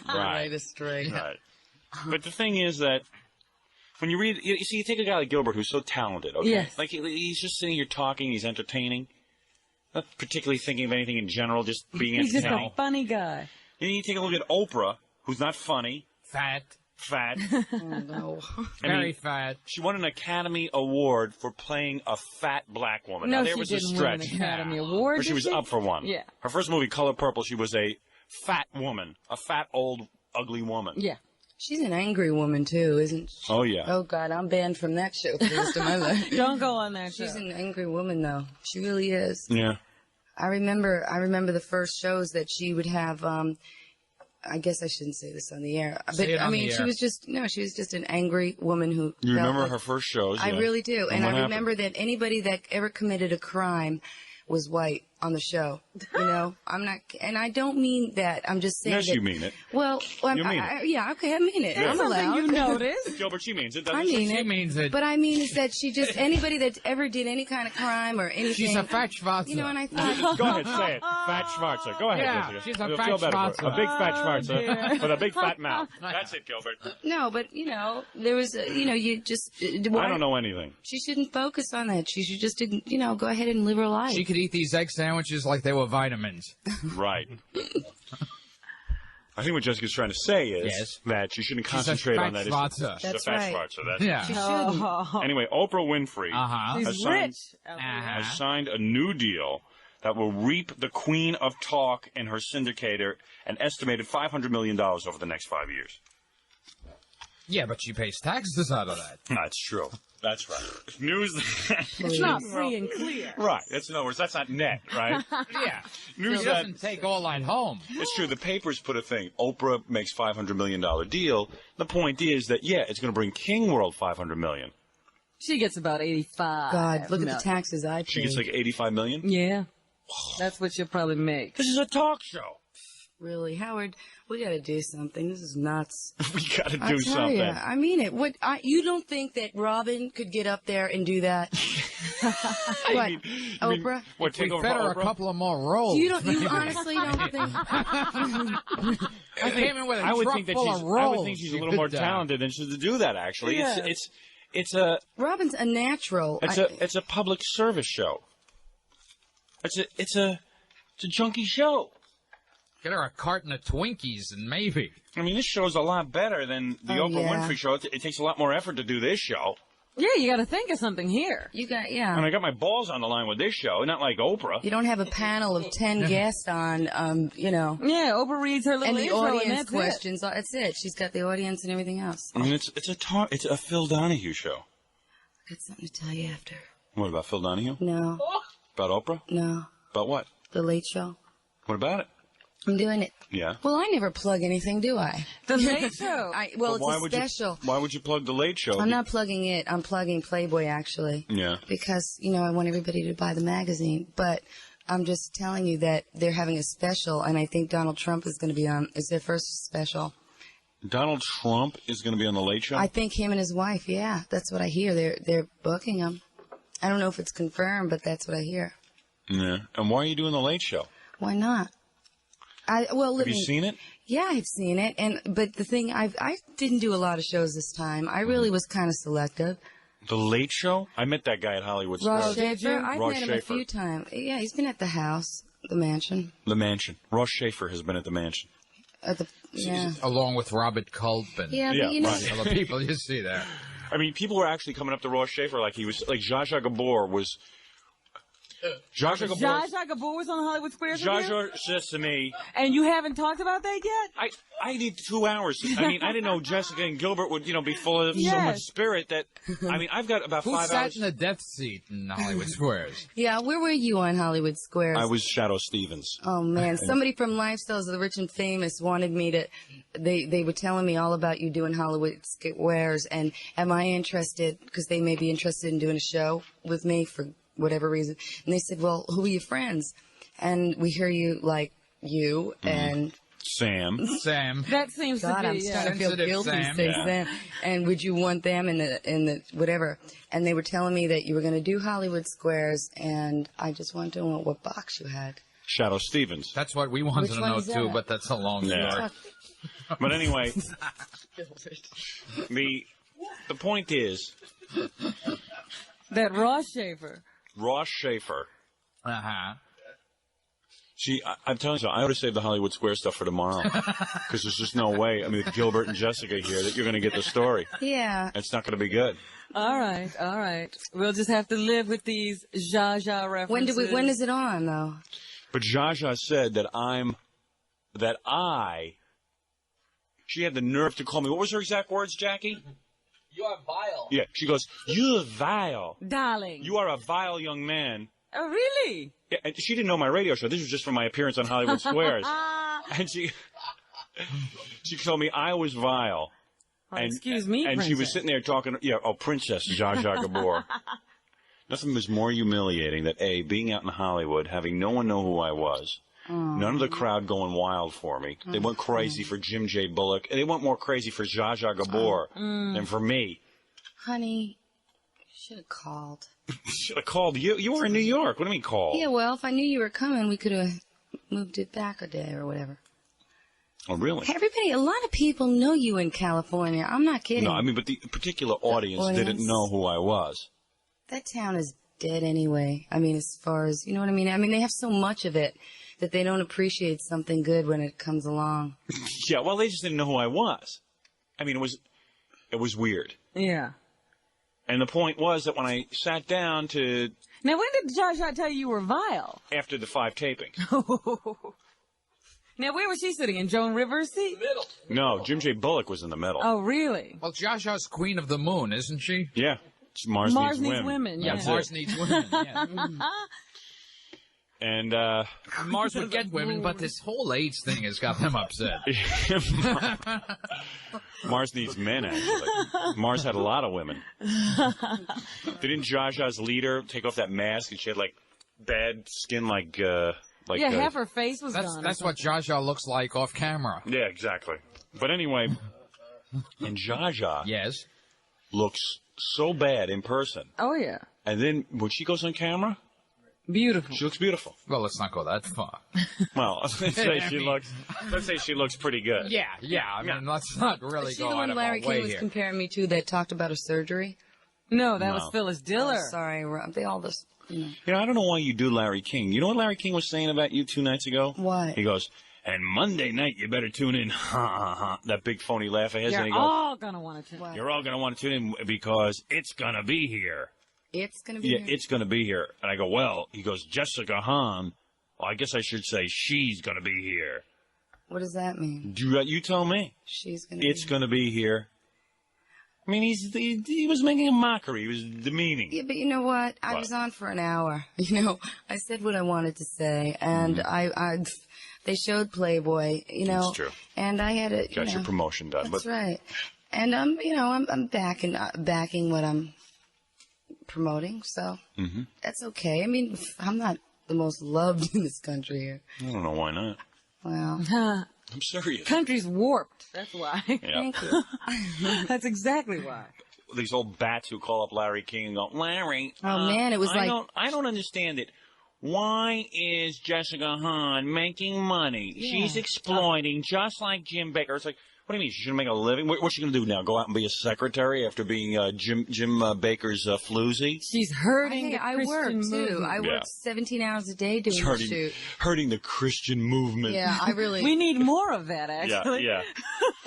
Right. straight. Right. But the thing is that when you read, you see, you take a guy like Gilbert who's so talented, okay? Yes. Like he's just sitting here talking, he's entertaining, not particularly thinking of anything in general, just being He's just entertaining. a funny guy. And then you take a look at Oprah, who's not funny, Fat. fat. Oh, no. Very fat. She won an Academy Award for playing a fat black woman. No, now, there she was didn't a win an stretch. Academy Award. But she did was up for one. Yeah. Her first movie, Color Purple, she was a fat woman, a fat, old, ugly woman. Yeah. She's an angry woman, too, isn't she? Oh, yeah. Oh, God, I'm banned from that show for the rest of my life. Don't go on that show. She's an angry woman, though. She really is. Yeah. I remember the first shows that she would have. I guess I shouldn't say this on the air, but Say it I on mean, the she air. was just an angry woman who. You felt remember like- her first shows? I yeah. really do, and what I remember happened? that anybody that ever committed a crime was white on the show. You know, I'm not, and I don't mean that. I'm just saying. Yes, that, you mean it. Well, You mean it. yeah, okay, I mean it. Yeah. I'm Something allowed. you noticed. Gilbert, she means it, doesn't I she? mean She it. means it. But I mean is that she just anybody that ever did any kind of crime or anything. She's a fat schwarzer. You know, and I thought. Go ahead, say it. Fat Schwarzer. Go ahead, Yeah, Jessica. she's a You'll fat feel better for it. Schwarzer. A big fat Oh, Schwarzer dear. with a big fat mouth. That's it, Gilbert. No, but there was, you just. I don't know anything. She shouldn't focus on that. She should just, go ahead and live her life. She could eat these egg sandwiches like they were vitamins. Right. I think what Jessica's trying to say is Yes. that she shouldn't She's a concentrate fat on that schwarzer. issue. She's a That's fat right. Schwarzer. That's Yeah. She shouldn't. Oh, Anyway, Oprah Winfrey Uh-huh. he's has signed, rich. has signed a new deal that will reap the queen of talk and her syndicator an estimated $500 million over the next 5 years. Yeah, but she pays taxes out of that. That's true. That's right. News. It's not free and clear. Right. That's in other words, that's not net, right? Yeah. News She that doesn't take all that home. it's true. The papers put a thing. Oprah makes $500 million deal. The point is that it's going to bring King World $500 million. She gets about 85. God, look at million. the taxes I pay. She gets like $85 million. Yeah. That's what she'll probably make. This is a talk show. Really, Howard, we got to do something. This is nuts. We got to I do tell something. ya, I mean it. You don't think that Robin could get up there and do that? What, Oprah? What, take We over fed her a Oprah? couple of more rolls. You honestly don't think? I came in with a I would truck think that full she's. of rolls. I would think she's a little more talented than she's to do that. Actually, Yeah. it's a Robin's a natural. it's a public service show. It's a junkie show. Get her a carton of Twinkies and maybe. I mean, this show's a lot better than the Oprah yeah. Winfrey show. It takes a lot more effort to do this show. Yeah, you got to think of something here. You got And I got my balls on the line with this show, not like Oprah. You don't have a panel of 10 guests on, Yeah, Oprah reads her little and the intro, and audience that's questions. That's it. She's got the audience and everything else. I mean, it's a Phil Donahue show. I got something to tell you after. What about Phil Donahue? No, About Oprah? no, About what? The Late Show. What about it? I'm doing it. Yeah. Well, I never plug anything, do I? The Late Show. Well, it's a special. Why would you plug the Late Show? I'm not plugging it. I'm plugging Playboy, actually. Yeah. Because, I want everybody to buy the magazine. But I'm just telling you that they're having a special, and I think Donald Trump is going to be on. It's their first special. Donald Trump is going to be on the Late Show? I think him and his wife, yeah. That's what I hear. They're booking him. I don't know if it's confirmed, but that's what I hear. Yeah. And why are you doing the Late Show? Why not? Have you seen it? Yeah, I've seen it, but the thing I didn't do a lot of shows this time. I really was kind of selective. The Late Show? I met that guy at Hollywood Ross Square. Schaefer, I've Ross met him Schaefer. a few times. Yeah, he's been at the house, the mansion, The Mansion. Ross Schaefer has been at the Mansion. yeah. Along with Robert Culp and Yeah, Yeah, but you know, right. other people you see there. I mean, people were actually coming up to Ross Schaefer like he was, like Zsa Zsa Gabor was. Zsa Zsa Gabor. Zsa Zsa Gabor was on Hollywood Squares with Zsa you? Zsa says to me, And you haven't talked about that yet? I need 2 hours. I mean, I didn't know Jessica and Gilbert would, be full of so Yes. much spirit that, I mean, I've got about Who 5 sat hours. in the death seat in Hollywood Squares? yeah. Where were you on Hollywood Squares? I was Shadow Stevens. Oh man, somebody from Lifestyles of the Rich and Famous wanted me to. They were telling me all about you doing Hollywood Squares, and am I interested? Because they may be interested in doing a show with me for whatever reason. And they said, "Well, who are your friends?" And we hear you like you and Sam. That seems God, to I'm be, starting to feel Sensitive guilty Sam. saying Yeah. Sam. And would you want them in the whatever? And they were telling me that you were going to do Hollywood Squares, and I just wanted to know what box you had. Shadow Stevens. That's what we wanted Which to one know is too, that? but that's a long Yeah. story. But anyway, the point is, that Ross Schaefer. Ross Schaefer. Uh-huh. I'm telling you, I ought to save the Hollywood Square stuff for tomorrow. Because there's just no way, I mean, with Gilbert and Jessica here, that you're going to get the story. Yeah. It's not going to be good. All right. We'll just have to live with these Zsa Zsa references. When is it on though? But Zsa Zsa said that she had the nerve to call me. What was her exact words, Jackie? You are vile. Yeah, she goes, "You're vile. Darling. You are a vile young man." Oh, really? Yeah, and she didn't know my radio show. This was just from my appearance on Hollywood Squares. And she told me I was vile. Oh, excuse me, And she was princess. sitting there talking, Princess Zsa Zsa Gabor. Nothing was more humiliating than being out in Hollywood, having no one know who I was. None of the crowd going wild for me. They went crazy for Jim J. Bullock. And they went more crazy for Zsa Zsa Gabor than for me. Honey, you should have called. Should have called you. You were in New York. What do you mean call? Yeah, well, if I knew you were coming, we could have moved it back a day or whatever. Oh, really? A lot of people know you in California. I'm not kidding. No, I mean, but the particular audience didn't know who I was. That town is dead anyway. I mean, as far as, you know what I mean? I mean, they have so much of it that they don't appreciate something good when it comes along. Yeah, well, they just didn't know who I was. I mean, it was weird. Yeah. And the point was that when I sat down to, Now, when did Zsa Zsa tell you were vile? after the 5 tapings. Now, where was she sitting? In Joan Rivers' seat? Middle. No, Jim J. Bullock was in the middle. Oh, really? Well, Zsa Zsa's Queen of the Moon, isn't she? Yeah. It's Mars Mars Needs Needs Women, yeah. That's Mars it. needs women. Yeah. And, Mars would get women, but this whole AIDS thing has got them upset. Mars needs men, actually. Mars had a lot of women. Didn't Zsa Zsa's leader take off that mask and she had, like, bad skin like Like, yeah, half her face was That's gone. that's what Zsa Zsa looks like off camera. Yeah, exactly. But anyway, and Zsa Zsa Yes. looks so bad in person. Oh, yeah. And then when she goes on camera, Beautiful. she looks beautiful. Well, let's not go that far. Well, let's say she looks pretty good. Yeah. I mean, let's not really Is she go the out one of Larry our way King was here. comparing me to that talked about her surgery? No, that No. was Phyllis Diller. Oh, sorry, Rob. They all just, You know, I don't know why you do Larry King. You know what Larry King was saying about you 2 nights ago? What? He goes, and Monday night you better tune in. Ha ha ha. That big phony laugh of his. And You're he goes, all going to want to. What? you're all going to want to tune in because it's going to be here. It's going to be Yeah, here? it's going to be here. And I go, well, he goes, Jessica Hahn. Well, I guess I should say she's going to be here. What does that mean? You tell me. She's going to It's going to be here. I mean, he was making a mockery. He was demeaning. Yeah, but you know what? I What? was on for an hour. You know, I said what I wanted to say, and they showed Playboy. You know, That's true. And I had a Got your promotion done. That's But right. And I'm backing what I'm promoting, so that's okay. I mean, I'm not the most loved in this country here. I don't know why not. Well, I'm serious. Country's warped. That's why. Yeah. thank you. That's exactly why. These old bats who call up Larry King and go, Larry. Oh, man, it was I like- I don't understand it. Why is Jessica Hahn making money? Yeah. She's exploiting just like Jim Baker. It's like, what do you mean? She's going to make a living? What's she going to do now? Go out and be a secretary after being Jim Baker's floozy? She's hurting the I Christian work, too. movement. I work 17 hours a day doing the shoot. Hurting the Christian movement. Yeah, I really... We need more of that, Yeah, actually. yeah.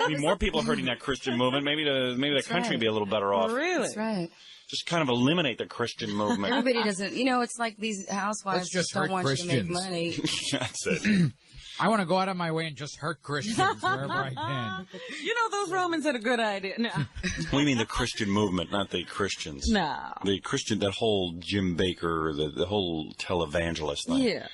I mean, more people hurting that Christian movement. Maybe the country would be a little better off. Really? That's right. Just kind of eliminate the Christian movement. Everybody doesn't... You know, it's like these housewives Let's just don't hurt want you to make Christians. money. That's it. I want to go out of my way and just hurt Christians wherever I can. You know, those Romans had a good idea. No. What do you mean the Christian movement, not the Christians? No. The Christian, that whole Jim Baker, the whole televangelist thing. Yeah.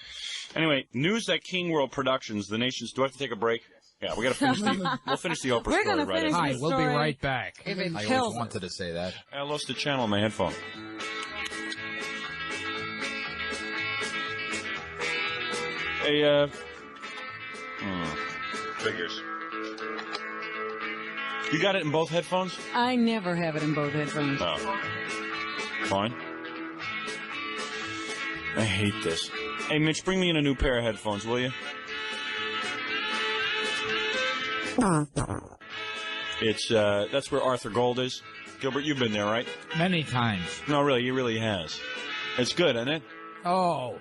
Anyway, news that King World Productions, the nation's... Do I have to take a break? Yeah, we got to finish we'll finish the Oprah We're story gonna right finish after. Hi, this we'll be story right back. if it I kills always her. wanted to say that. I lost the channel on my headphone. Hey, figures. You got it in both headphones? I never have it in both headphones. No. Fine. I hate this. Hey, Mitch, bring me in a new pair of headphones, will you? It's, that's where Arthur Gold is. Gilbert, you've been there, right? Many times. No, really, he really has. It's good, isn't it? Oh.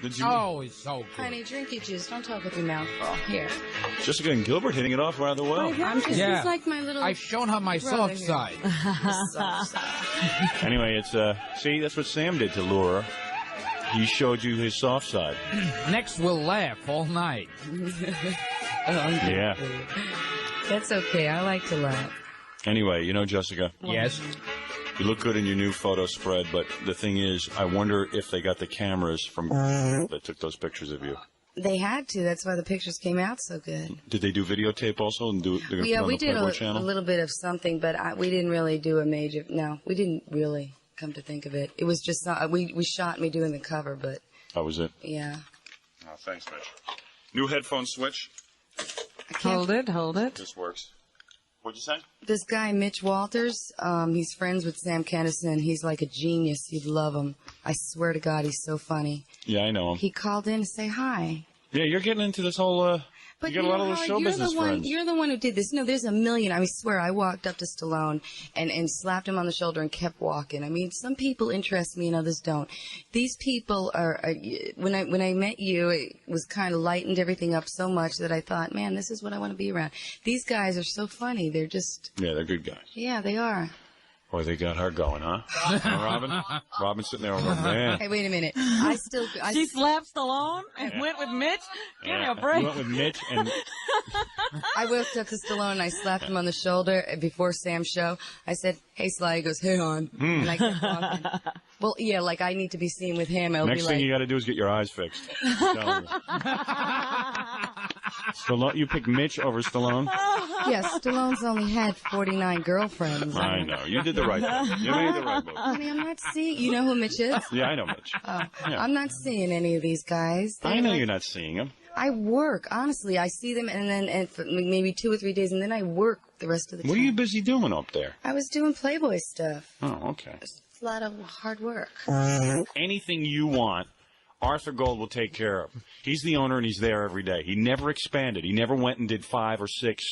Did you? Oh, it's so good. Honey, drink your juice. Don't talk with your mouth full. Here. Jessica and Gilbert hitting it off rather well. I'm just, Yeah. he's like my little... I've shown her my brother soft here. side. Anyway, it's, see, that's what Sam did to Laura. He showed you his soft side. Next, we'll laugh all night. Yeah. That's okay. I like to laugh. Anyway, you know, Jessica, Yes? you look good in your new photo spread, but the thing is, I wonder if they got the cameras from that took those pictures of you. They had to. That's why the pictures came out so good. Did they do videotape also and do it? They're gonna Yeah, put it on we the did Playboy a channel? little bit of something, but we didn't really do a major... No, we didn't really, come to think of it. It was just... we shot me doing the cover, but That was it. yeah. Oh, thanks, Mitch. New headphone switch. I can't... Hold it. This works. What'd you say? This guy, Mitch Walters, he's friends with Sam Kinison. He's like a genius. You'd love him. I swear to God, he's so funny. Yeah, I know him. He called in to say hi. Yeah, you're getting into this whole, But you got a lot of those Howard, show business friends. You're the one who did this. No, there's a million. I swear, I walked up to Stallone and slapped him on the shoulder and kept walking. I mean, some people interest me and others don't. These people are when I met you, it was kind of lightened everything up so much that I thought, man, this is what I want to be around. These guys are so funny. They're just, Yeah, they're good guys. yeah, they are. Boy, they got her going, huh? Huh, Robin? Robin's sitting there over man. Hey, wait a minute. She slapped Stallone and went with Mitch? Give me a break. You went with Mitch and I walked up to Stallone and I slapped him on the shoulder before Sam's show. I said, hey, Sly. He goes, hey, Hahn. And I kept walking. Well, yeah, like I need to be seen with him. It'll next be thing like, you got to do is get your eyes fixed. I'm telling you. Stallone, you picked Mitch over Stallone? Yes, Stallone's only had 49 girlfriends. I know. You did the right thing. You made the right move. I mean, I'm not seeing... You know who Mitch is? Yeah, I know Mitch. Oh, Yeah. I'm not seeing any of these guys. I know you're not seeing him. I work, honestly. I see them and for maybe 2 or 3 days, and then I work the rest of the time. What are you busy doing up there? I was doing Playboy stuff. Oh, okay. It's a lot of hard work. Anything you want, Arthur Gold will take care of. He's the owner, and he's there every day. He never expanded. He never went and did 5 or 6.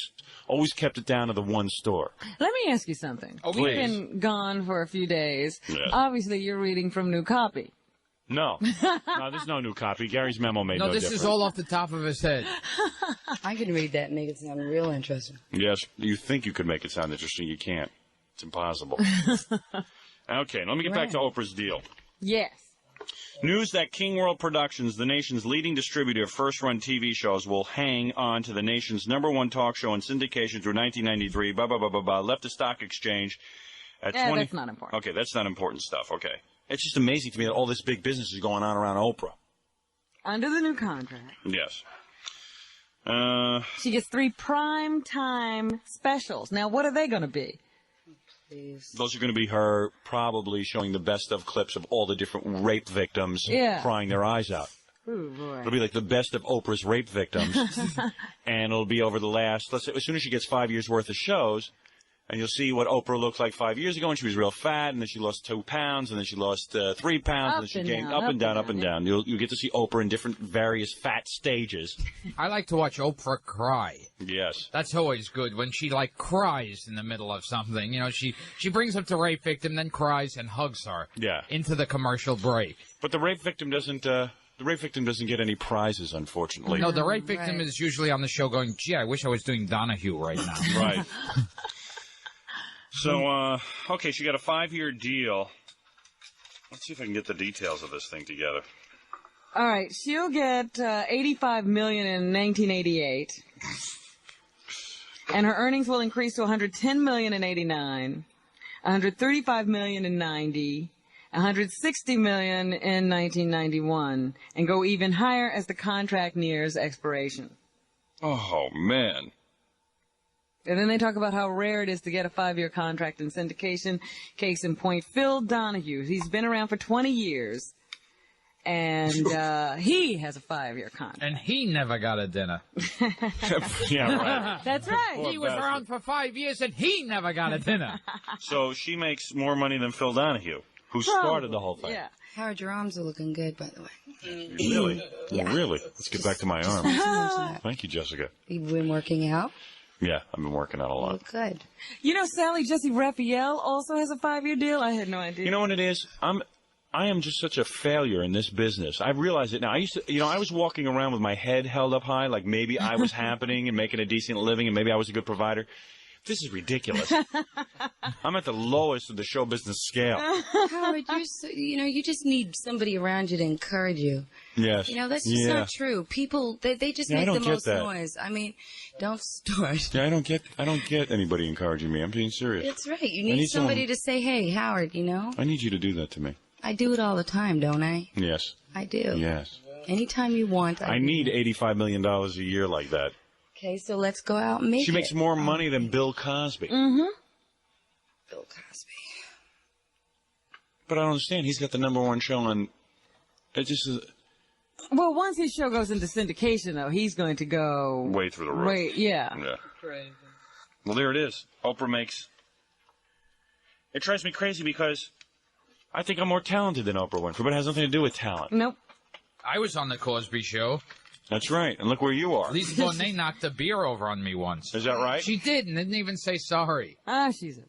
Always kept it down to the one store. Let me ask you something. Oh, You've please. been gone for a few days. Yeah. Obviously, you're reading from new copy. No. No, there's no new copy. Gary's memo made no No, this difference. is all off the top of his head. I can read that and make it sound real interesting. Yes, you think you could make it sound interesting. You can't. It's impossible. Okay, let me get back to Oprah's deal. Yes. News that King World Productions, the nation's leading distributor of first-run TV shows, will hang on to the nation's #1 talk show in syndication through 1993. Left the stock exchange at 20. That's not important. Okay, that's not important stuff. Okay. It's just amazing to me that all this big business is going on around Oprah. Under the new contract. Yes. She gets 3 prime time specials. Now, what are they going to be? Please. Those are going to be her probably showing the best of clips of all the different rape victims crying their eyes out. Ooh, boy. It'll be like the best of Oprah's rape victims. And it'll be over the last, let's say, as soon as she gets 5 years worth of shows, and you'll see what Oprah looked like 5 years ago, and she was real fat, and then she lost 2 pounds, and then she lost 3 pounds, and then she gained up and down. You'll get to see Oprah in different various fat stages. I like to watch Oprah cry. Yes. That's always good when she, like, cries in the middle of something. You know, she brings up the rape victim, then cries and hugs her. Yeah. Into the commercial break. But the rape victim doesn't get any prizes, unfortunately. No, the rape victim is usually on the show going, gee, I wish I was doing Donahue right now. Right. So, okay, she got a 5-year deal. Let's see if I can get the details of this thing together. All right, she'll get $85 million in 1988, and her earnings will increase to $110 million in '89, $135 million in '90, $160 million in 1991, and go even higher as the contract nears expiration. Oh, man. And then they talk about how rare it is to get a 5-year contract in syndication. Case in point, Phil Donahue. He's been around for 20 years, and he has a 5-year contract. And he never got a dinner. Yeah, right. That's right. He was around for 5 years, and he never got a dinner. So she makes more money than Phil Donahue, who started the whole thing. Yeah. Howard, your arms are looking good, by the way. Really? Yeah. Really? Let's get back to my arm. Thank you, Jessica. You've been working out? Yeah, I've been working out a lot. Oh, good. You know, Sally Jesse Raphael also has a 5-year deal? I had no idea. You know what it is? I am just such a failure in this business. I realize it now. I used to, I was walking around with my head held up high, like maybe I was happening and making a decent living, and maybe I was a good provider. This is ridiculous. I'm at the lowest of the show business scale. Howard, you just need somebody around you to encourage you. Yes. That's just not true. People, they just make the most noise. I mean, don't start. Yeah, I don't get anybody encouraging me. I'm being serious. That's right. You need somebody to say, hey, Howard, I need you to do that to me. I do it all the time, don't I? Yes. I do. Yes. Anytime you want. I need $85 million a year like that. Okay, so let's go out and make it. She makes more money than Bill Cosby. Mm-hmm. Bill Cosby. But I don't understand. He's got the #1 show on. It just is. Well, once his show goes into syndication, though, he's going to go way through the roof. Yeah. Crazy. Well, there it is. Oprah makes. It drives me crazy because I think I'm more talented than Oprah Winfrey, but it has nothing to do with talent. Nope. I was on the Cosby Show. That's right. And look where you are. Lisa Bonet knocked a beer over on me once. Is that right? She did, and didn't even say sorry. Ah, she's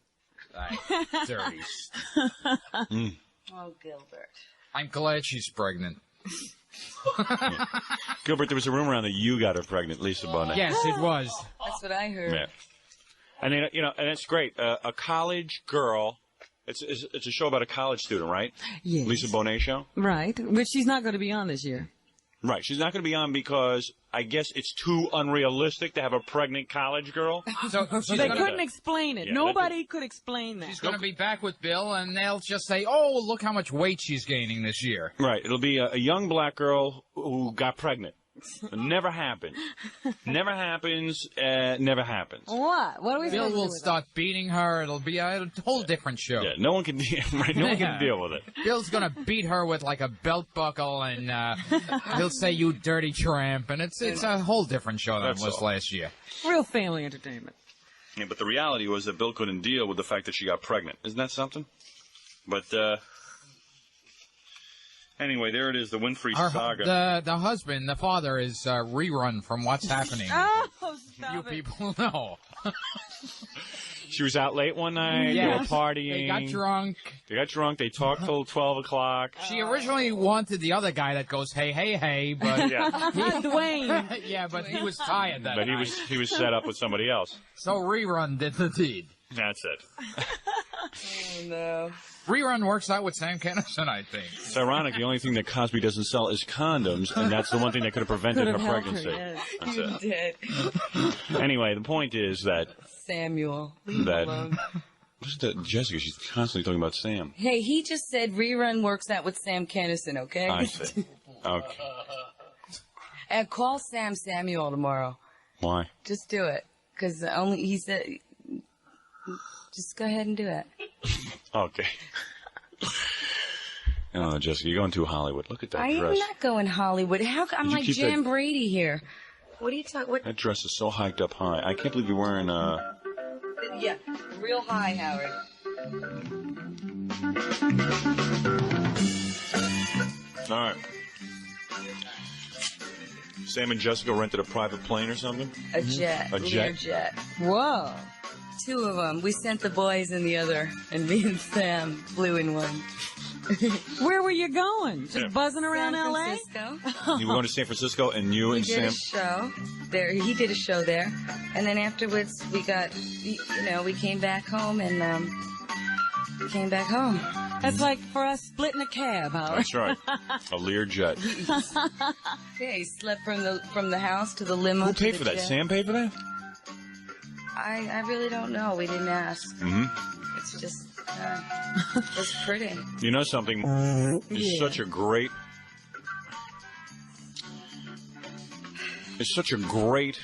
Dirty. Oh, Gilbert. I'm glad she's pregnant. Yeah. Gilbert, there was a rumor around that you got her pregnant, Lisa Bonet. Yes, it was. That's what I heard. Yeah. And then, and it's great. A college girl. It's a show about a college student, right? Yes. Lisa Bonet show. Right, which she's not going to be on this year. Right. She's not going to be on because I guess it's too unrealistic to have a pregnant college girl. So they couldn't explain it. Yeah, nobody could explain that. She's going to be back with Bill, and they'll just say, oh, look how much weight she's gaining this year. Right. It'll be a young black girl who got pregnant. Never happens. Never happens. Never happens. What? What are we Bill supposed to do will with start beating her. It'll be a whole different show. Yeah, no one can right. No one can deal with it. Bill's gonna beat her with like a belt buckle, and he'll say "you dirty tramp," and it's a whole different show than it was last year. Real family entertainment. Yeah, but the reality was that Bill couldn't deal with the fact that she got pregnant. Isn't that something? But anyway, there it is, the Winfrey saga. The husband, the father, is rerun from What's Happening. Oh, stop You people know. She was out late one night. Yes. They were partying. They got drunk. They talked till 12 o'clock. She originally wanted the other guy that goes, hey, hey, hey, but Yeah. Dwayne. yeah, but he was tired that But night. he was set up with somebody else. So rerun did the deed. That's it. Oh, no. Rerun works out with Sam Kinison, I think. It's ironic. The only thing that Cosby doesn't sell is condoms, and that's the one thing that could have prevented her pregnancy. That's You it. did. Anyway, the point is that Samuel. Leave that alone. listen to Jessica. She's constantly talking about Sam. Hey, he just said rerun works out with Sam Kinison, okay? I see. Okay. And call Sam Samuel tomorrow. Why? Just do it. Because only he said... Just go ahead and do it. Okay. Oh, Jessica, you're going too Hollywood. Look at that I dress. am not going Hollywood. I'm you like keep Jan that- Brady here. What are you talking? What? That dress is so hiked up high. I can't believe you're wearing Yeah, real high, Howard. All right. Sam and Jessica rented a private plane or something? A jet. A jet? Learjet. Whoa. 2 of them. We sent the boys in the other, and me and Sam flew in one. Where were you going? Just Yeah. buzzing around San L.A.? Francisco. You were going to San Francisco, and you We and did Sam. a show there. He did a show there, and then afterwards we got, we came back home and came back home. That's like for us splitting a cab, Howard. That's right. A Learjet. Yeah, he slept from the house to the limo. Who to paid the for that? jet. Sam paid for that? I really don't know. We didn't ask. Mm-hmm. It's just it was pretty. You know something? It's such a great. It's such a great.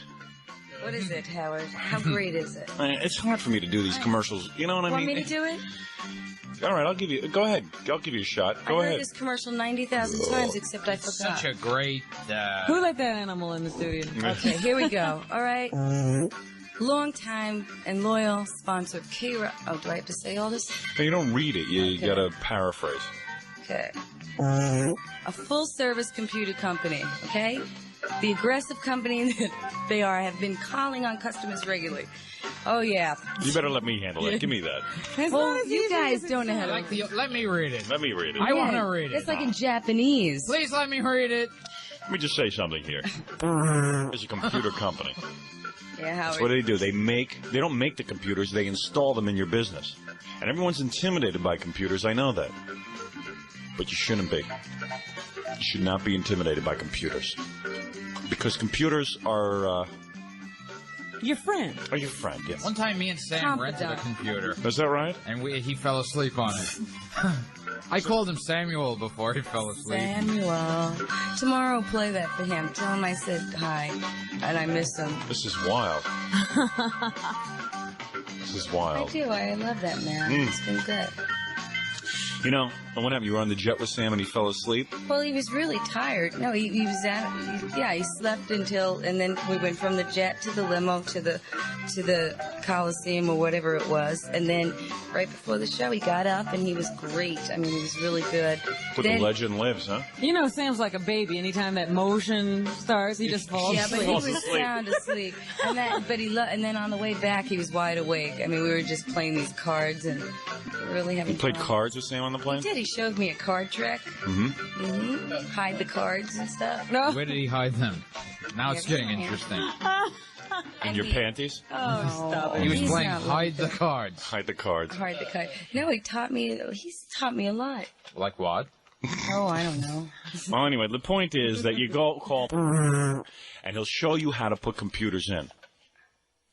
What is it, Howard? How great is it? It's hard for me to do these commercials. You know what I Want mean? me to do it? All right, I'll give you. Go ahead. I'll give you a shot. Go I heard ahead. this commercial 90,000 times, except I forgot. Such a great... Who let that animal in the studio? Okay, here we go. All right. Long time and loyal sponsor, K-Rock. Oh, do I have to say all this? No, you don't read it. You Okay. gotta paraphrase. Okay. A full-service computer company, okay? The aggressive company that they are have been calling on customers regularly. Oh, yeah. You better let me handle it. Give me that. It's Well, not as you easy guys as it don't know how sounds. to... Let me read it. Let me read it. I want to read it. It's like in Japanese. Please let me read it. Let me just say something here. It's a computer company. Yeah, Howard. That's what they do. They don't make the computers. They install them in your business. And everyone's intimidated by computers. I know that. But you shouldn't be. You should not be intimidated by computers. Because computers are Your friend. your friend, yes. One time me and Sam rented a Confidant. computer, Is that right? and he fell asleep on it. I called him Samuel before he fell asleep. Samuel. Tomorrow, play that for him. Tell him I said hi, and I miss him. This is wild. This is I wild. do. I love that man. It's been good. You know, what happened? You were on the jet with Sam and he fell asleep? Well, he was really tired. No, he was he slept until, and then we went from the jet to the limo to the Coliseum or whatever it was, and then right before the show he got up and he was great. I mean, he was really good. Where the legend lives, huh? You know, Sam's like a baby. Anytime that motion starts, he just falls Yeah, but he asleep. was sound asleep, and then on the way back he was wide awake. I mean, we were just playing these cards and really having You played fun. cards with Sam on the plane? He did. He showed me a card trick. Hide the cards and stuff. No. Where did he hide them? Now it's getting interesting. In your panties? Oh, stop it. He was He's playing not hide the cards. Hide the cards. Hide the card. No, he's taught me a lot. Like what? Oh, I don't know. Well, anyway, the point is that you go call and he'll show you how to put computers in.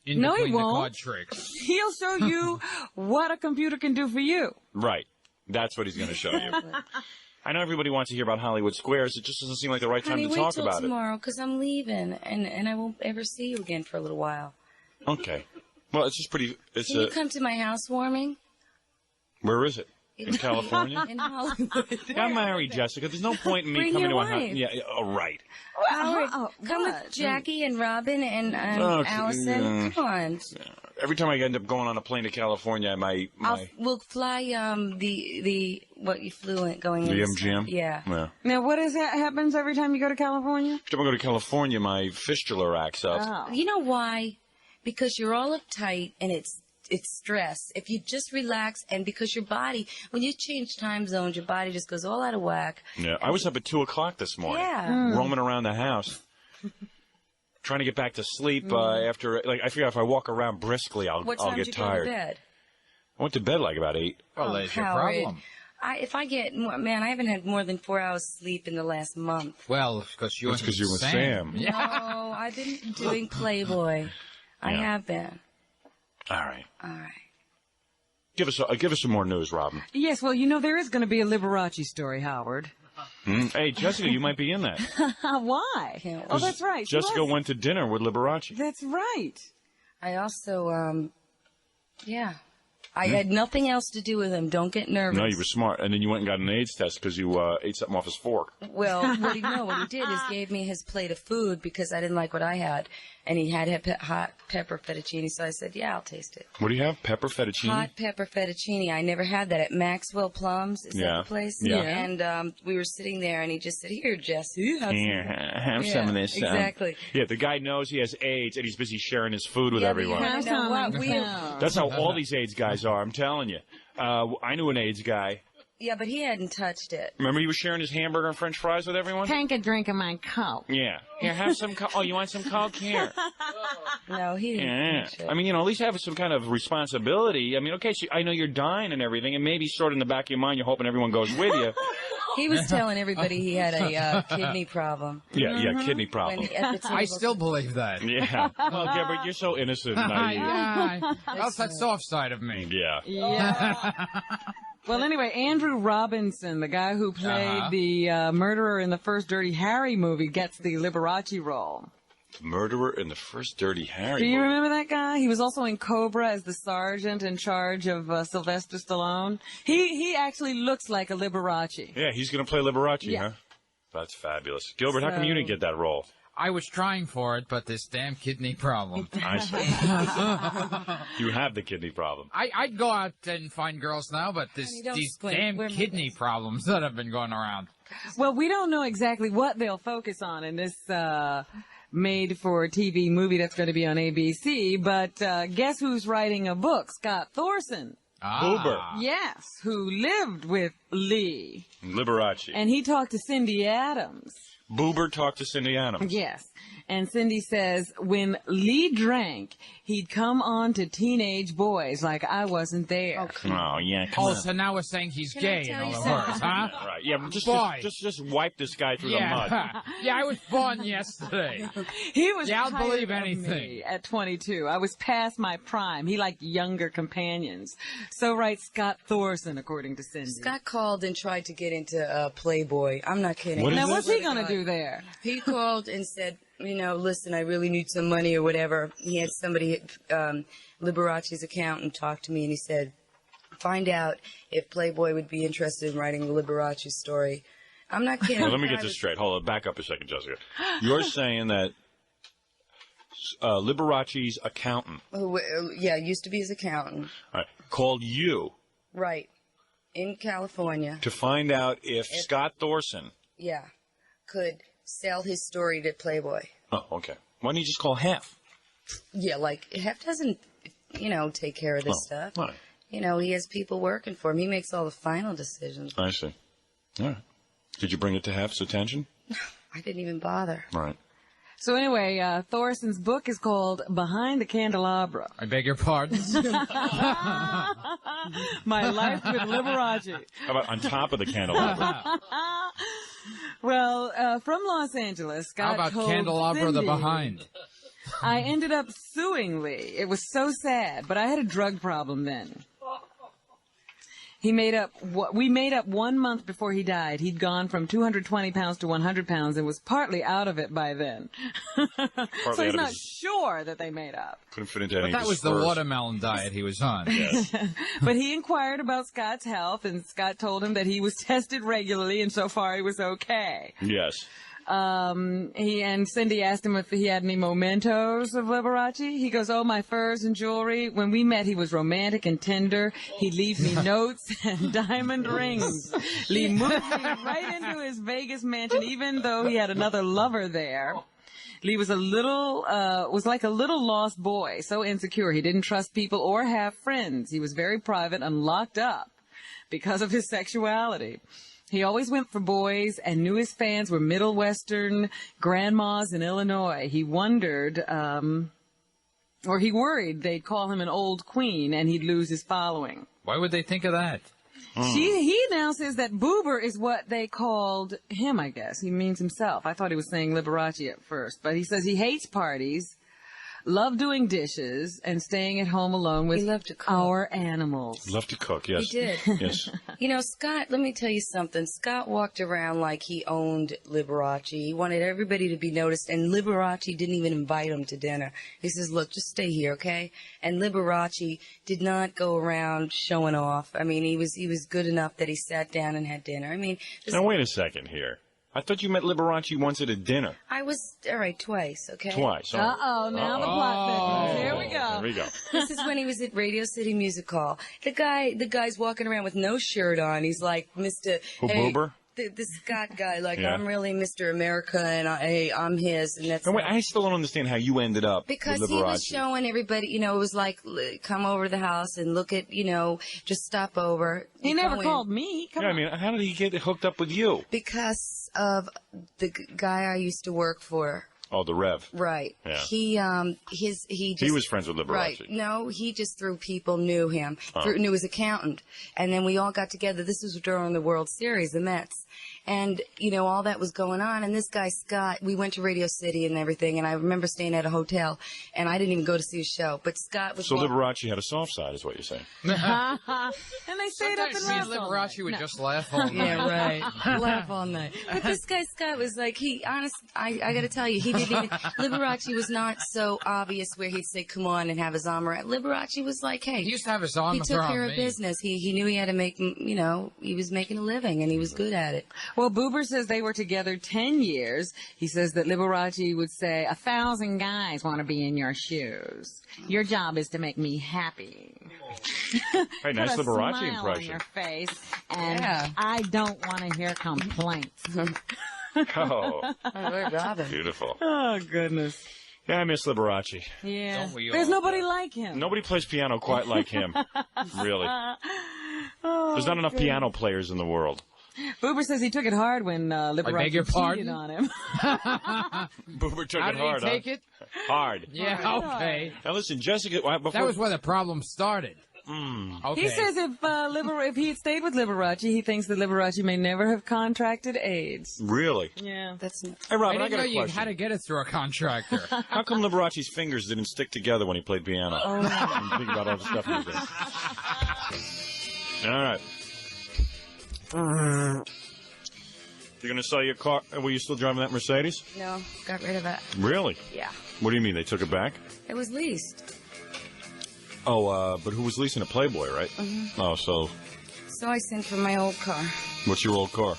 In No, he between the won't. card tricks. He'll show you what a computer can do for you. Right. That's what he's going to show you. I know everybody wants to hear about Hollywood Squares. It just doesn't seem like the right time to talk about it. Wait till tomorrow, because I'm leaving, and I won't ever see you again for a little while. Okay. Well, it's just pretty... Can you come to my housewarming? Where is it? In California? In Hollywood. I'm married, Jessica. There's no point in me coming to a house. Yeah, right. Howard, come with Jackie and Robin and Allison. Come on. Every time I end up going on a plane to California, we'll fly what you flew in going in. The MGM? Yeah. Now, what is that happens every time you go to California? Every time I go to California, my fistula acts up. Oh. You know why? Because you're all uptight and it's stress. If you just relax, and because your body, when you change time zones, your body just goes all out of whack. Yeah, I was up at 2 o'clock this morning. Yeah. Roaming around the house. Trying to get back to sleep after, I figure if I walk around briskly, I'll get tired. What time did you go to bed? I went to bed like about 8. Well, there's your problem. If I get, I haven't had more than 4 hours sleep in the last month. Well, because you were with Sam. Yeah. No, I've been doing Playboy. I have been. All right. All right. Give us some more news, Robin. Yes, well, there is going to be a Liberace story, Howard. Hey, Jessica, you might be in that. Why? Oh, that's right. Jessica went to dinner with Liberace. That's right. I also, I had nothing else to do with him. Don't get nervous. No, you were smart. And then you went and got an AIDS test because you ate something off his fork. Well, what he did is gave me his plate of food because I didn't like what I had. And he had hot pepper fettuccine, so I said, yeah, I'll taste it. What do you have? Pepper fettuccine? Hot pepper fettuccine. I never had that at Maxwell Plums. Is that the place? Yeah. And we were sitting there, and he just said, here, Jesse, have some of this. Exactly. Yeah, the guy knows he has AIDS, and he's busy sharing his food with everyone. That's how all these AIDS guys are, I'm telling you. I knew an AIDS guy. Yeah, but he hadn't touched it. Remember he was sharing his hamburger and french fries with everyone? Take a drink of my Coke. Yeah. Here, have some Coke. Oh, you want some Coke? Here. No, he didn't. Yeah. I mean, at least have some kind of responsibility. I mean, okay, so I know you're dying and everything, and maybe sort of in the back of your mind you're hoping everyone goes with you. He was telling everybody he had a kidney problem. Yeah, kidney problem. I still believe that. Yeah. Well, Gilbert, you're so innocent and naive. That's that soft side of me. Yeah. Well, anyway, Andrew Robinson, the guy who played the murderer in the first Dirty Harry movie, gets the Liberace role. The murderer in the first Dirty Harry Do you movie. remember that guy? He was also in Cobra as the sergeant in charge of Sylvester Stallone. He actually looks like a Liberace. Yeah, he's going to play Liberace, huh? Yeah. That's fabulous. Gilbert, how come you didn't get that role? I was trying for it, but this damn kidney problem. I see. You have the kidney problem. I'd go out and find girls now, but these damn kidney problems that have been going around. Well, we don't know exactly what they'll focus on in this made-for-TV movie that's going to be on ABC, but guess who's writing a book? Scott Thorson. Boober. Yes, who lived with Lee. Liberace. And he talked to Cindy Adams. Boober talked to Cindy Adams. Yes. And Cindy says, when Lee drank, he'd come on to teenage boys like I wasn't there. Oh, yeah, come on. So now we're saying he's gay, in other words, huh? Right, yeah, just wipe this guy through the mud. Yeah, I was born yesterday. He was I'll tired believe of anything. me at 22. I was past my prime. He liked younger companions. So writes Scott Thorson, according to Cindy. Scott called and tried to get into Playboy. I'm not kidding. What's he going to do there? He called and said, listen, I really need some money or whatever. He had somebody, Liberace's accountant, talk to me, and he said, find out if Playboy would be interested in writing the Liberace story. I'm not kidding. Well, let me get this straight. Hold on. Back up a second, Jessica. You're saying that Liberace's accountant. Used to be his accountant. Right, called you. Right. In California. To find out if Scott Thorson. Yeah. Could sell his story to Playboy. Oh, okay. Why don't you just call Hef? Yeah, Hef doesn't, take care of this stuff. Right. He has people working for him. He makes all the final decisions. I see. All right. Did you bring it to Hef's attention? I didn't even bother. Right. So anyway, Thorson's book is called Behind the Candelabra. I beg your pardon? My Life with Liberace. How about On Top of the Candelabra? Well, from Los Angeles, Scott How about told Candelabra Cindy, the Behind? I ended up suing Lee. It was so sad, but I had a drug problem then. we made up 1 month before he died. He'd gone from 220 pounds to 100 pounds and was partly out of it by then. So he's not sure that they made up. Couldn't fit into any But that was the watermelon diet he was on. Yes. But he inquired about Scott's health, and Scott told him that he was tested regularly, and so far he was okay. Yes. And Cindy asked him if he had any mementos of Liberace. He goes, "Oh, my furs and jewelry. When we met, he was romantic and tender. He'd leave me notes and diamond rings. Lee moved me right into his Vegas mansion, even though he had another lover there. Lee was like a little lost boy, so insecure. He didn't trust people or have friends. He was very private and locked up because of his sexuality. He always went for boys and knew his fans were Middle Western grandmas in Illinois. He wondered, or he worried they'd call him an old queen and he'd lose his following." Why would they think of that? He now says that Boober is what they called him, I guess. He means himself. I thought he was saying Liberace at first. But he says he hates parties, loved doing dishes, and staying at home alone with our animals. Loved to cook, yes. He did. Yes. You know, Scott, let me tell you something. Scott walked around like he owned Liberace. He wanted everybody to be noticed, and Liberace didn't even invite him to dinner. He says, "Look, just stay here, okay?" And Liberace did not go around showing off. I mean, he was good enough that he sat down and had dinner. I mean... Now, wait a second here. I thought you met Liberace once at a dinner. I was, all right, twice, okay? Twice. Uh-oh, now the plot thickens. Here we go. There we go. This is when he was at Radio City Music Hall. The guy's walking around with no shirt on. He's like Mr. Boober? The Scott guy, like, Yeah. I'm really Mr. America, and I'm his, and that's... And wait, I still don't understand how you ended up Because with he Liberace. was showing everybody, you know, it was like, come over to the house and look at, you know, just stop over. He You never go in. called me. Come Yeah, I on. mean, how did he get hooked up with you? Because of the guy I used to work for. Oh, the Rev. Right. Yeah. He was friends with Liberace. Right. No, he just through people knew him, knew his accountant. And then we all got together. This was during the World Series, the Mets. And, you know, all that was going on. And this guy, Scott, we went to Radio City and everything. And I remember staying at a hotel. And I didn't even go to see his show. But Scott was... So Liberace had a soft side, is what you're saying. And they stayed up and Sometimes laughed me and all Liberace night. would just laugh all night. Yeah, right. Laugh all night. But this guy, Scott, was like, I got to tell you, he didn't even... Liberace was not so obvious where he'd say, come on, and have his arm around. Liberace was like, hey... He used to have his arm He took around care me. of business. He knew he had to make, you know, he was making a living, and he was good at it. Well, Boober says they were together 10 years. He says that Liberace would say, 1,000 guys want to be in your shoes. Your job is to make me happy. Hey, nice Put a Liberace smile impression. on your face, and Yeah. I don't want to hear complaints. Oh, Robin. beautiful. Oh, goodness. Yeah, I miss Liberace. Yeah. Don't we There's all? nobody like him. Nobody plays piano quite like him. Really. There's not enough piano players in the world. Boober says he took it hard when beg Liberace your cheated pardon? on him. Boober took How it did hard, he take it? Hard. Yeah, okay. Now listen, Jessica, before... That was where the problem started. Okay. He says if he had stayed with Liberace, he thinks that Liberace may never have contracted AIDS. Really? Yeah. That's not... Hey, I Robin, I didn't got know a you question. had to get it through a contractor. How come Liberace's fingers didn't stick together when he played piano? Oh, I'm thinking about all the stuff he was doing. All right. You're going to sell your car? Were you still driving that Mercedes? No, got rid of it. Really? Yeah. What do you mean? They took it back? It was leased. Oh, but who was leasing a Playboy, right? Mm-hmm. Oh, so So I sent for my old car. what's your old car?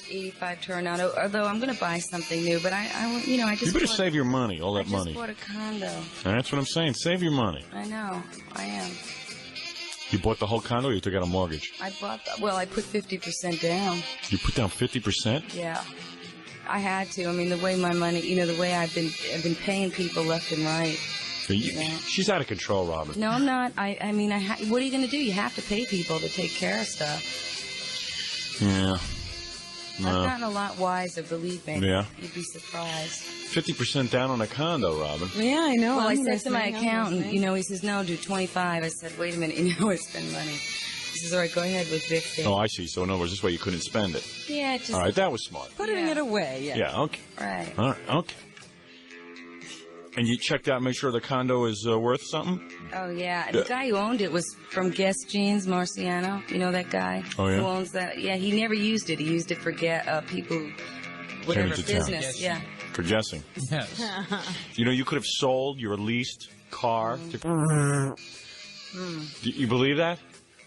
85 Tornado. Although I'm going to buy something new, but I you know, I just You better bought, save your money, all I that just money. bought a condo. That's what I'm saying. Save your money. I know. I am. You bought the whole condo or you took out a mortgage? I put 50% down. You put down 50%? Yeah. I had to. I mean, the way my money, you know, the way I've been paying people left and right. Yeah. She's out of control, Robin. No, I'm not. I mean, what are you going to do? You have to pay people to take care of stuff. Yeah. No. I've gotten a lot wiser, believe me. Yeah. You'd be surprised. 50% down on a condo, Robin. Yeah, I know. Well, I I'm said to my listening, I'm accountant, listening. you know, he says, no, do 25. I said, wait a minute, you know, I spend money. He says, all right, go ahead with 50. Oh, I see. So in other words, this way you couldn't spend it. Yeah, just... All right, that was smart. Putting Yeah. it away, yeah. Yeah, okay. Right. All right, okay. And you checked out, make sure the condo is worth something? Oh, yeah. The guy who owned it was from Guess Jeans, Marciano. You know that guy? Oh, yeah? Who owns that? Yeah, he never used it. He used it for people, whatever into business. town. Yeah. For guessing. Yes. You know, you could have sold your leased car to... You believe that?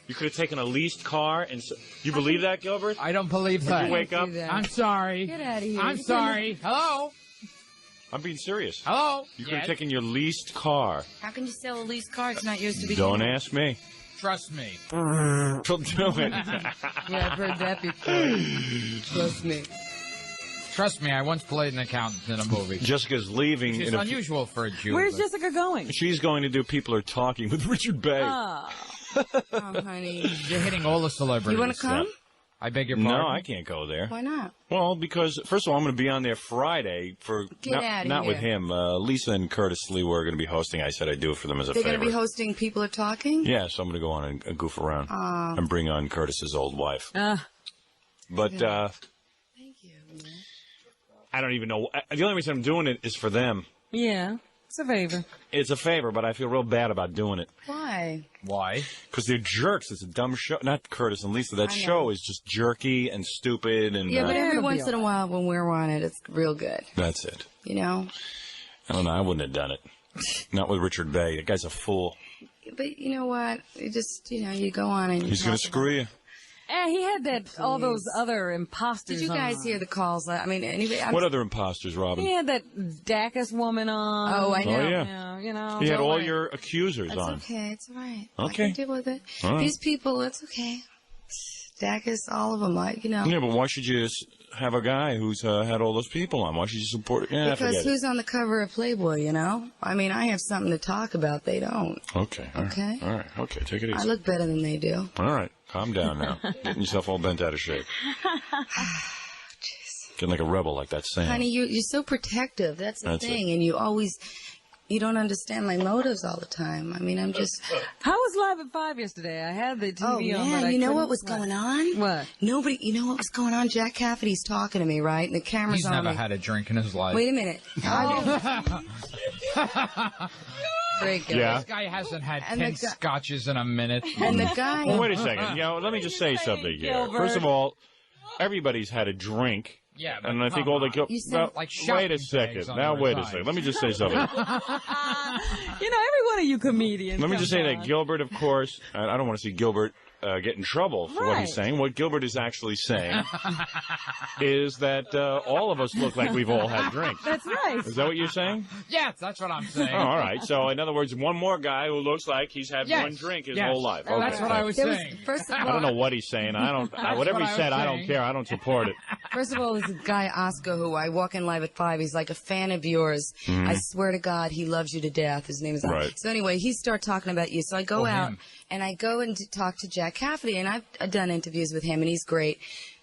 You could have taken a leased car and... You believe that, Gilbert? I don't believe When that. you wake up? I'm sorry. Get out of here. I'm sorry. Hello? I'm being serious. Hello? You could have taken your leased car. How can you sell a leased car? It's not yours to be. Don't ask me. Trust me. She'll do it. Yeah, I've heard that before. Trust me. Trust me, I once played an accountant in a movie. Jessica's leaving. Which is unusual for a Jew. Where's but- Jessica going? She's going to do People Are Talking with Richard Bay. Oh. Oh, honey. You're hitting all the celebrities. You want to come? I beg your pardon? No, I can't go there. Why not? Well, because, first of all, I'm going to be on there Friday for... Get outta not here. with him. Lisa and Curtis Lee were going to be hosting. I said I'd do it for them as a They're favor. going to be hosting People Are Talking? Yeah, so I'm going to go on and goof around and bring on Curtis's old wife. But Thank you. I don't even know. The only reason I'm doing it is for them. Yeah, it's a favor. It's a favor, but I feel real bad about doing it. Why? Why? Because they're jerks. It's a dumb show. Not Curtis and Lisa. That I know. show is just jerky and stupid. And Yeah, but every It'll be once in a all while when we're on it, it's real good. that's it. You know? I don't know. I wouldn't have done it. Not with Richard Bay. That guy's a fool. But you know what? You just, you go on and you He's going to talk screw you. He had that all those other imposters. Did you guys on. hear the calls? I mean, anyway. What other imposters, Robin? He had that Dacus woman on. Oh, I know. Oh, yeah. Yeah, you know. He had don't all worry. your accusers It's on. okay. It's all right. Okay. I can deal with it. All right. These people, it's okay. Dacus, all of them, Yeah, but why should you have a guy who's had all those people on? Why should you support? Yeah, Because forget who's on the cover of Playboy, you know? I mean, I have something to talk about. They don't. it. Okay. All right. Okay. All right. Okay. Take it I easy. look better than they do. All right. Calm down now. Getting yourself all bent out of shape. Getting like a rebel like that Sam. Honey, you're so protective. That's the That's thing. And you don't understand my motives all the time. I mean, I'm just... How was Live at 5 yesterday? I had the TV Oh, on. man, but I you know couldn't- what was going on? What? Nobody, you know what was going on? Jack Cafferty's talking to me, right? And the camera's He's on never me. had a drink in his life. Wait a minute. Break it. Yeah. This guy hasn't had And 10 the guy- scotches in a minute. And the guy... Well, wait a second. You know, let me just say something here. Gilbert. First of all, everybody's had a drink. Yeah, but And I think come all the... on. You said, Well, like, wait a shopping second. bags on Now, the wait a side. second. Let me just say something. You know, every one of you comedians. Let me just say comes that on. Gilbert, of course, I don't want to see Gilbert get in trouble for what he's Right. saying. What Gilbert is actually saying is that all of us look like we've all had drinks. That's right. Is that what you're saying? Yes, that's what I'm saying. Oh, all right. So, in other words, one more guy who looks like he's had Yes. one drink his Yes. whole life. That's Okay. what I was There was, saying. first of I don't all, know what he's saying. Whatever what he I said, was I don't saying. care. I don't support it. First of all, this guy Oscar, who I walk in Live at 5, he's like a fan of yours. I swear to God, he loves you to death. His name is. Right. So anyway, he started talking about you. So I go out him. and I go and talk to Jack Cafferty, and I've done interviews with him, and he's great.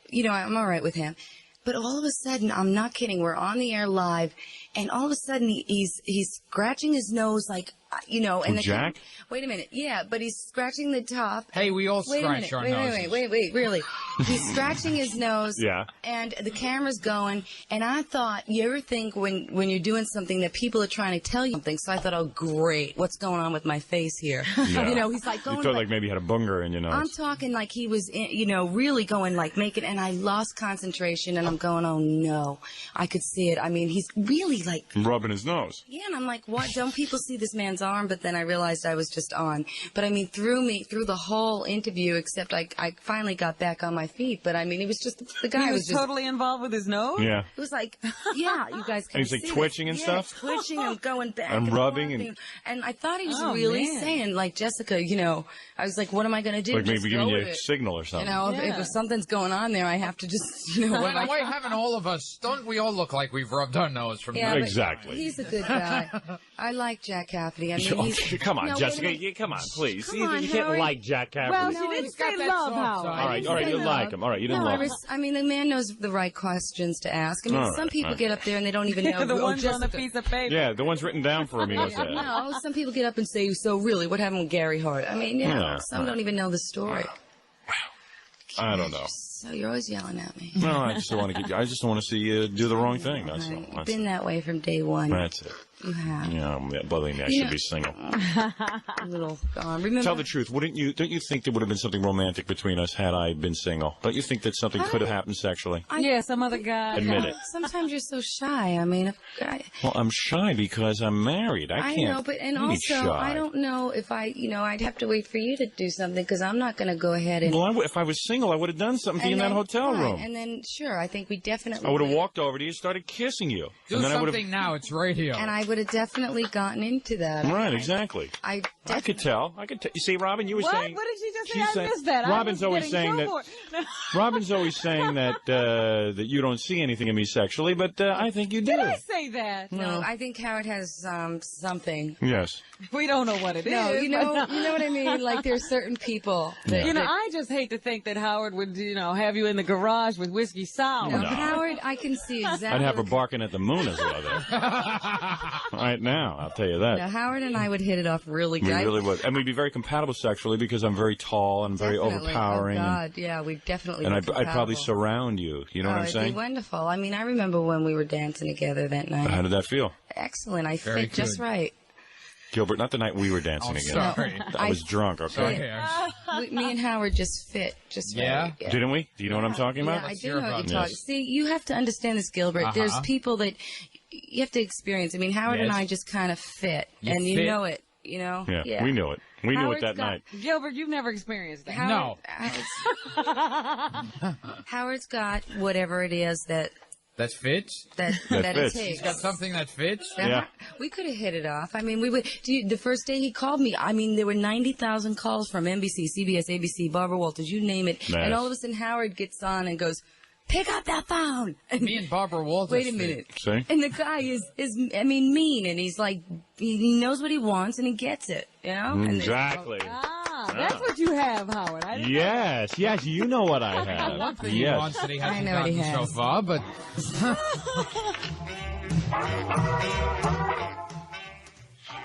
You know, I'm all right with him. But all of a sudden, I'm not kidding. We're on the air live, and all of a sudden he's scratching his nose like, you know. And Who, Jack? Wait a minute. Yeah, but he's scratching the top. Hey, we all Wait a scratch minute. our Wait, noses. wait, really. He's scratching his nose. Yeah. And the camera's going. And I thought, you ever think when you're doing something that people are trying to tell you something? So I thought, oh, great. What's going on with my face here? Yeah. You know, he's like going You thought like maybe he had a booger in your nose. I'm talking like he was, you know, really going like making, and I lost concentration, and I'm going, oh no, I could see it. I mean, he's really like, rubbing his nose. yeah, and I'm like, what? Don't people see this man's arm? But then I realized I was just on. But I mean, through the whole interview, except I finally got back on my feet. But I mean, it was just the guy He was was just. totally involved with his nose? Yeah. It was like, yeah, you guys can And he's, like, see twitching this. and Yeah, stuff? twitching and going back And rubbing and- forth. And I thought he was Oh, really man. saying, like, Jessica, you know, I was like, what am I going to do? Like Just maybe giving go you with a it. signal or something. You know, Yeah. if something's going on there, I have to just, you know, what Why haven't all of us? Don't we all look like we've rubbed our nose from Yeah, time but to time? Exactly. He's a good guy. I like Jack Cafferty. I mean, he's, Come on, No, wait a Jessica. minute. Come on, please. Come you on, can't Howard. like Jack Cafferty. Well, No, she didn't he's got say that love, soft Howard. side. all right, you didn't like him. All right, you didn't love him. I mean, the man knows the right questions to ask. I mean, All some right, people all right. get up there and they don't even know. the oh, ones on the Jessica. piece of paper. Yeah, the one's written down for him. He knows that. No, some people get up and say, so really, what happened with Gary Hart? I mean, you know, Yeah. some don't even know the story. I don't know. So you're always yelling at me. No, I just don't want to keep you. I just don't want to see you do the wrong thing. That's all. You've been that way from day one. That's it. You have. Yeah, believe me, I should be single. Little, remember? Tell the truth. Don't you think there would have been something romantic between us had I been single? Don't you think that something could have happened sexually? Yeah, some other guy. Admit it. Sometimes you're so shy. I mean, Well, I'm shy because I'm married. I can't. I know, but and also, shy. I don't know if I'd have to wait for you to do something because I'm not going to go ahead and. Well, if I was single, I would have done something in that hotel room. And then, sure, I think we definitely. I would have walked over to you and started kissing you. Do something now. It's radio. And I would have definitely gotten into that. Right, exactly. I could tell. You see, Robin, you were saying. What did she just say? I missed that. Robin's always saying that. Robin's always saying that that you don't see anything in me sexually, but I think you do. Did I say that? No, I think Howard has something. Yes. We don't know what it is. No, you know what I mean. Like there's certain people. That, I just hate to think that Howard would, have you in the garage with whiskey sour. No, Howard, I can see exactly. I'd have her barking at the moon as well there. Right now, I'll tell you that. Now, Howard and I would hit it off really good. We really would. And we'd be very compatible sexually because I'm very tall and very overpowering. Oh, God, yeah, we definitely And would I'd probably surround you. You know what I'm saying? It'd be wonderful. I mean, I remember when we were dancing together that night. How did that feel? Excellent. I Very fit just good. right. Gilbert, not the night we were dancing together. Sorry. I was drunk, okay? Me and Howard just fit just right. Yeah. Didn't we? Do you know what I'm talking about? Yeah, I do know what you're talking. See, you have to understand this, Gilbert. There's people that you have to experience. I mean, Howard and I just kind of fit, and you know it. You know? Yeah, we knew it. We knew it that night. Gilbert, you've never experienced that. No. Howard's got whatever it is that fits? that fits. it takes. He's got something that fits? Yeah. We could have hit it off. I mean, the first day he called me, I mean, there were 90,000 calls from NBC, CBS, ABC, Barbara Walters, you name it. Nice. And all of a sudden Howard gets on and goes, pick up that phone. And Me and Barbara Walters. wait a minute. See? And the guy is mean, and he's like, he knows what he wants and he gets it, you know? Exactly. That's what you have, Howard. Yes, you know what I have. One thing he wants that he I hasn't know what he gotten so has. far, but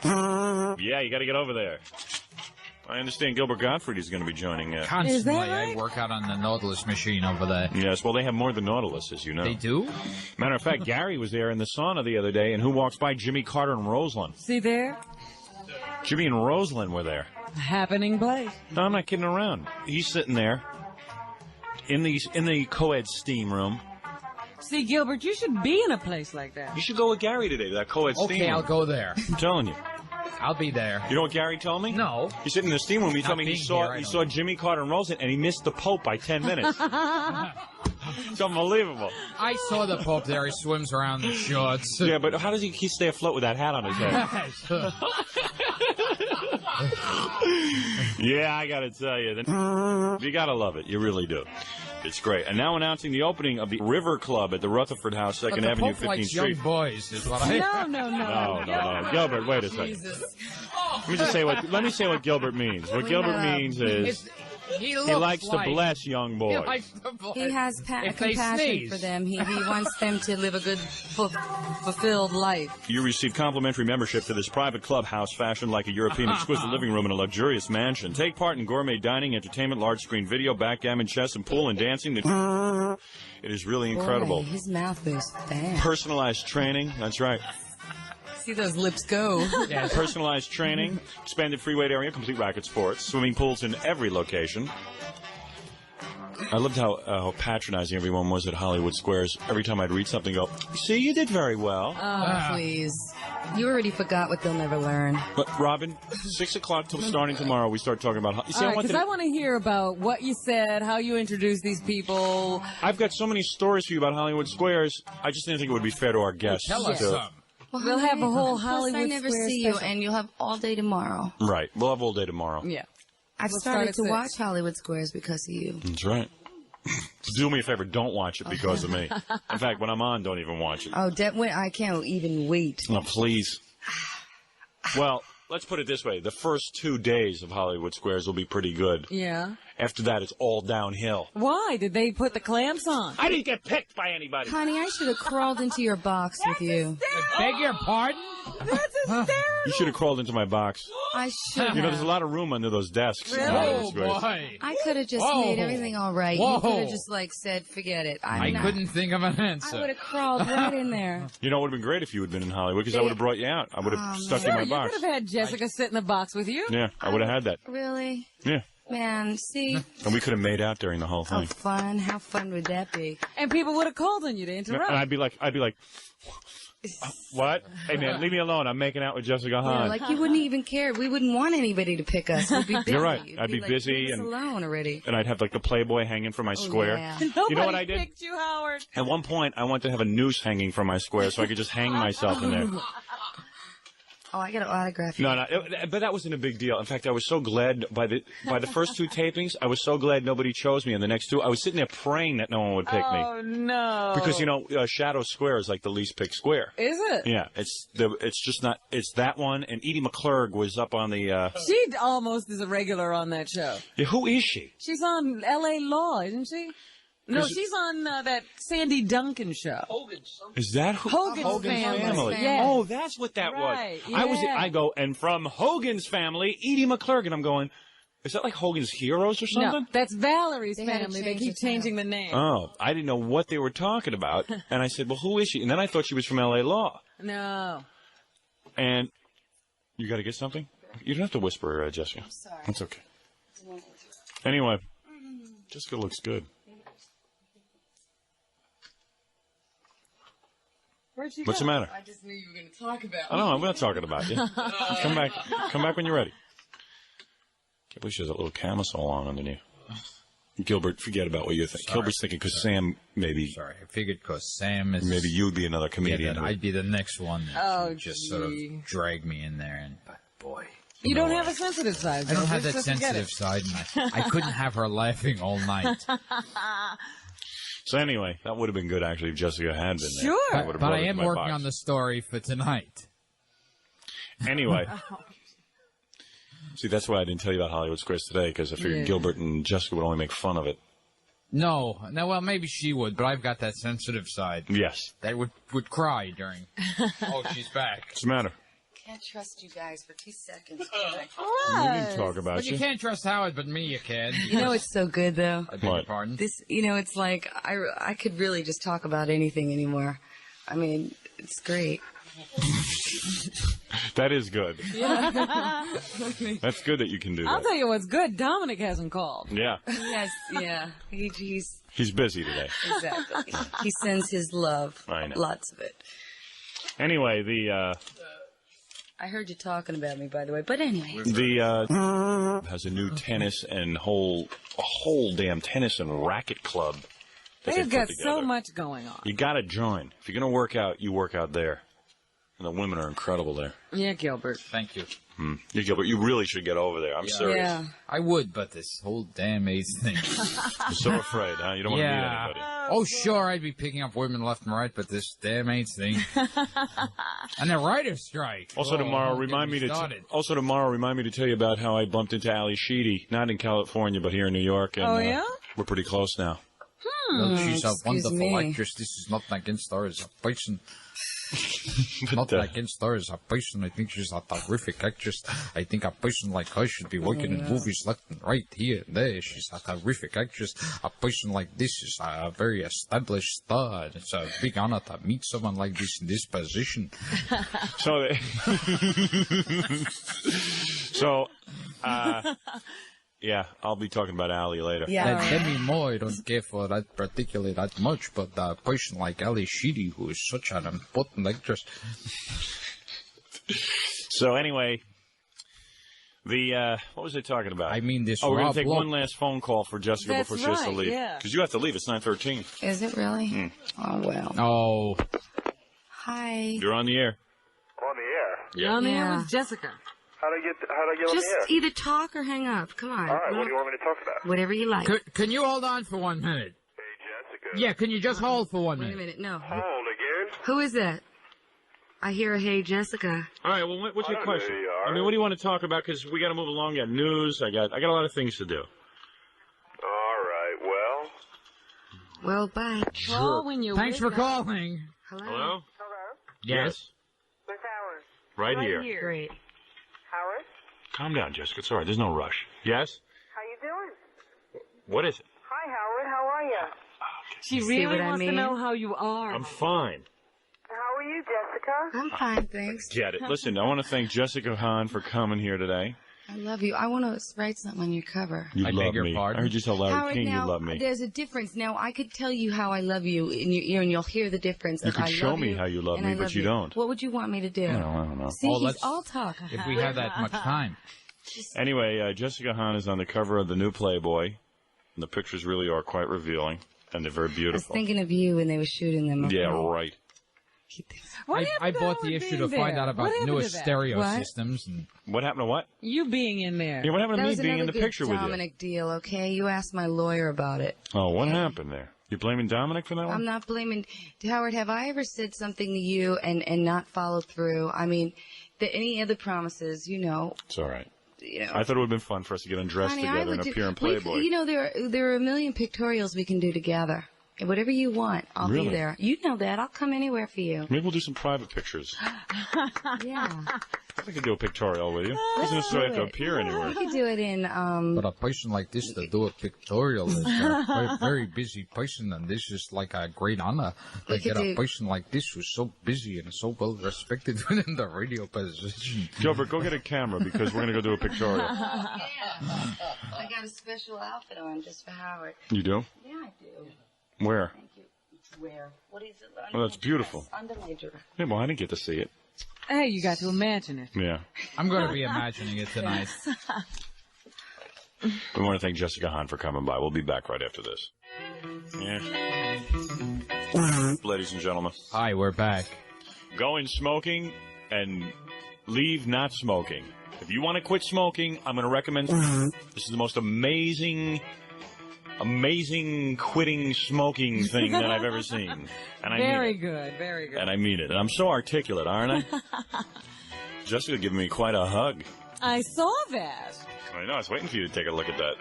Yeah, you got to get over there. I understand Gilbert Gottfried is going to be joining. constantly Is that right? I work out on the Nautilus machine over there. Yes, well, they have more than Nautilus, as you know. They do? Matter of fact, Gary was there in the sauna the other day, and who walks by? Jimmy Carter and Rosalind. See there? Jimmy and Rosalind were there. Happening place. No, I'm not kidding around. He's sitting there in the co-ed steam room. See, Gilbert, you should be in a place like that. You should go with Gary today to that co-ed steam Okay, room. I'll go there. I'm telling you. I'll be there. You know what Gary told me? No. He's sitting in the steam room. He told me he being saw here, I he don't saw know. Jimmy Carter and Rosalind, and he missed the Pope by 10 minutes. It's unbelievable. I saw the Pope there. He swims around in shorts. Yeah, but how does he stay afloat with that hat on his head? Yeah, I got to tell you. You got to love it. You really do. It's great. And now announcing the opening of the River Club at the Rutherford House, 2nd Avenue, Pope 15th likes Street. young boys, is what I... No. Gilbert, wait a second. Jesus. Let me say what Gilbert means. What Gilbert means is He he likes to bless young He boys. likes to bless. He has If they compassion sneeze. for them. He wants them to live a good, fulfilled life. You receive complimentary membership to this private clubhouse fashioned like a European exquisite living room in a luxurious mansion. Take part in gourmet dining, entertainment, large-screen video, backgammon, chess, and pool, and dancing. It is really incredible. Boy, his mouth moves fast. Personalized training. That's right. See those lips go. Yes. Personalized training, expanded free weight area, complete racket sports, swimming pools in every location. I loved how patronizing everyone was at Hollywood Squares. Every time I'd read something, go, see, you did very well. Oh, please. You already forgot what they'll never learn. But, Robin, 6 o'clock till starting tomorrow, we start talking about... You see, All right, because I want to hear about what you said, how you introduced these people. I've got so many stories for you about Hollywood Squares. I just didn't think it would be fair to our guests. Tell us to- some. Well, We'll have a whole plus Hollywood I never Squares see you, special. and you'll have all day tomorrow. Right. We'll have all day tomorrow. Yeah. I've We'll started to start at watch 6. Hollywood Squares because of you. That's right. Do me a favor. Don't watch it because of me. In fact, when I'm on, don't even watch it. Oh, I can't even wait. No, please. Well, let's put it this way. The first 2 days of Hollywood Squares will be pretty good. Yeah. After that, it's all downhill. Why? Did they put the clamps on? I didn't get picked by anybody. Honey, I should have crawled into your box with you. Beg your pardon? That's hysterical. You should have crawled into my box. I should have. You know, there's a lot of room under those desks. Really? Oh, boy. I could have just Whoa. made everything all right. Whoa. You could have just, like, said, forget it. I couldn't think of an answer. I would have crawled right in there. You know, it would have been great if you had been in Hollywood, because I would have brought you out. I would have stuck you in my You box. could have had Jessica sit in the box with you. Yeah, I would have had that. Really? Yeah. Man, see? And we could have made out during the whole How thing. fun. How fun would that be? And people would have called on you to interrupt. And I'd be like, what? Hey, man, leave me alone. I'm making out with Jessica Yeah, Hahn. like you wouldn't even care. We wouldn't want anybody to pick us. We'd be busy. You're right. You'd I'd be like, busy leave us and- alone already. And I'd have, like, the Playboy hanging from my square. Yeah. Nobody You know what I did? picked you, Howard. At one point, I wanted to have a noose hanging from my square so I could just hang myself in there. Oh, I got to autograph you. No, but that wasn't a big deal. In fact, I was so glad by the first two tapings, I was so glad nobody chose me. And the next two, I was sitting there praying that no one would pick me. Oh, no. Because, you know, Shadow Square is like the least picked square. Is it? Yeah, it's just not. It's that one, and Edie McClurg was up on the. She almost is a regular on that show. Yeah, who is she? She's on L.A. Law, isn't she? No, 'Cause- she's on that Sandy Duncan show. Is that who? Hogan's Family. Yeah. Oh, that's what that Right, was. yeah. I go, and from Hogan's Family, Edie McClurg, and I'm going, is that like Hogan's Heroes or something? No, that's Valerie's They had to family. They change keep the title. changing the name. Oh, I didn't know what they were talking about, and I said, well, who is she? And then I thought she was from L.A. Law. No. And you got to get something? You don't have to whisper, Jessica. I'm sorry. That's okay. Anyway, Jessica looks good. Where'd she What's go? the matter? I just knew you were going to talk about I know, I'm not talking about you. Come back when you're ready. Can't believe she has that little camisole on underneath. Gilbert, forget about what you think. Sorry. Gilbert's thinking because Sam maybe I figured because Sam is... maybe you'd be another Yeah, comedian. that I'd be the next one that Oh, would just sort of gee. drag me in there. But, boy... You don't have a sensitive side. I don't have Gilbert, that so forget sensitive it. side, and I couldn't have her laughing all night. So anyway, that would have been good actually if Jessica had been there. Sure. I would have But brought I her to am my working box. on the story for tonight. Anyway. See, that's why I didn't tell you about Hollywood Squares today, because I figured Yeah. Gilbert and Jessica would only make fun of it. No, well, maybe she would, but I've got that sensitive side. Yes. That would cry during... Oh, she's back. What's the matter? Can't trust you guys for 2 seconds. We didn't talk about But you can't trust Howard, but me you can. You know it's so good, though. I beg your What? pardon? This, you know, it's like I could really just talk about anything anymore. I mean, it's great. That is good. That's good that you can do I'll that. tell you what's good. Dominic hasn't called. Yeah. Yes, yeah. He's He's busy today. exactly. He sends his love. I know. Lots of it. Anyway, I heard you talking about me, by the way. But anyway, the has a new tennis and a whole damn tennis and racket club. that They've put got so together. much going on. You got to join. If you're going to work out, you work out there. And the women are incredible there. Yeah, Gilbert. Thank you. Yeah, Gilbert, you really should get over there. I'm serious. Yeah. I would, but this whole damn AIDS thing. You're so afraid, huh? You don't want to meet Yeah. anybody. Oh, sure, I'd be picking up women left and right, but this damn AIDS thing. And the writer's strike. Also Oh, tomorrow, don't get remind me me to started. remind me to tell you about how I bumped into Ali Sheedy, not in California, but here in New York. And, Oh, yeah? we're pretty close now. Well, she's a excuse wonderful me. actress. This is not against her as a person. Not against her as a person. I think she's a terrific actress. I think a person like her should be working in movies left and right, here and there. She's a terrific actress. A person like this is a very established star. And it's a big honor to meet someone like this in this position. So, yeah, I'll be talking about Ali later. yeah. Demi Moore, I don't care for that particularly that much, but a person like Ali Sheedy, who is such an important actress. So anyway, what was I talking about? I mean, this we're going Rob to take Lowe- one last phone call for Jessica That's before she has to right, leave. yeah. Because you have to leave. It's 9:13. Is it really? Oh well. Oh, Hi. You're on the air. On the air. You're on the air Yeah. with Jessica. How do I get on Just the air? either talk or hang up. Come on. All right, what do you want me to talk about? Whatever you like. can you hold on for 1 minute? Hey, Jessica. Yeah, can you just hold for 1 Wait a minute? minute. No. Hold again? Who is that? I hear a hey, Jessica. All right. Well, what's I your don't know question? who you are. I mean, what do you want to talk about? Because we got to move along. We got news. I got a lot of things to do. Well, bye. Call when you Thanks for wake up. calling. Hello? Hello? Yes. Miss Howard. Right here. Great. Howard? Calm down, Jessica. It's all right. There's no rush. Yes? How you doing? What is it? Hi, Howard. How are you? She See really what I wants to mean? know how you are. I'm fine. How are you, Jessica? I'm fine, thanks. Get it. Listen, I want to thank Jessica Hahn for coming here today. I love you. I want to write something on your cover. You I love beg your me. pardon? I heard you tell Larry Howard, King now, you love me. there's a difference. Now, I could tell you how I love you in your ear, and you'll hear the difference. You of could I show love me you how you love and me, I but love you don't. What would you want me to do? I don't know. See, Oh, he's let's- all talk. If we have that much time. Anyway, Jessica Hahn is on the cover of the new Playboy, and the pictures really are quite revealing, and they're very I was beautiful. thinking of you when they were shooting them. Okay? Yeah, right. What I happened to bought the Howard issue being to find there? out What about happened newest to that? stereo What? systems. And What happened to what? You being in there. Yeah, what happened to That me was being another in the good picture with you? Dominic deal, okay? You asked my lawyer about it. Oh, what happened there? You blaming Dominic for that one? I'm not blaming Howard. Have I ever said something to you and not followed through? I mean, any other promises? You know. It's all right. You know. I thought it would have been fun for us to get undressed Honey, I together would and do- appear in we- Playboy. You know, there are a million pictorials we can do together. And whatever you want, I'll Really? be there. You know that. I'll come anywhere for you. Maybe we'll do some private pictures. Yeah. I could do a pictorial with you. Doesn't necessarily have to appear anywhere. We could do it in, But a person like this to do a pictorial is a very, very busy person, and this is like a great honor to could get a do- person like this who's so busy and so well respected within the radio position. Gilbert, go get a camera because we're going to go do a pictorial. I got a special outfit on just for Howard. You do? Yeah, I do. Where? Thank you. Where? What is it? Oh, that's beautiful. Under my dress. Yeah, well, I didn't get to see it. Hey, you got to imagine it. Yeah. I'm going to be imagining it tonight. We want to thank Jessica Hahn for coming by. We'll be back right after this. Yeah. Ladies and gentlemen, Hi, we're back. going smoking and leave not smoking. If you want to quit smoking, I'm going to recommend this is the most amazing quitting smoking thing that I've ever seen. And I Very mean it. good, very good. And I mean it. And I'm so articulate, aren't I? Jessica giving me quite a hug. I saw that. I know. I was waiting for you to take a look at that.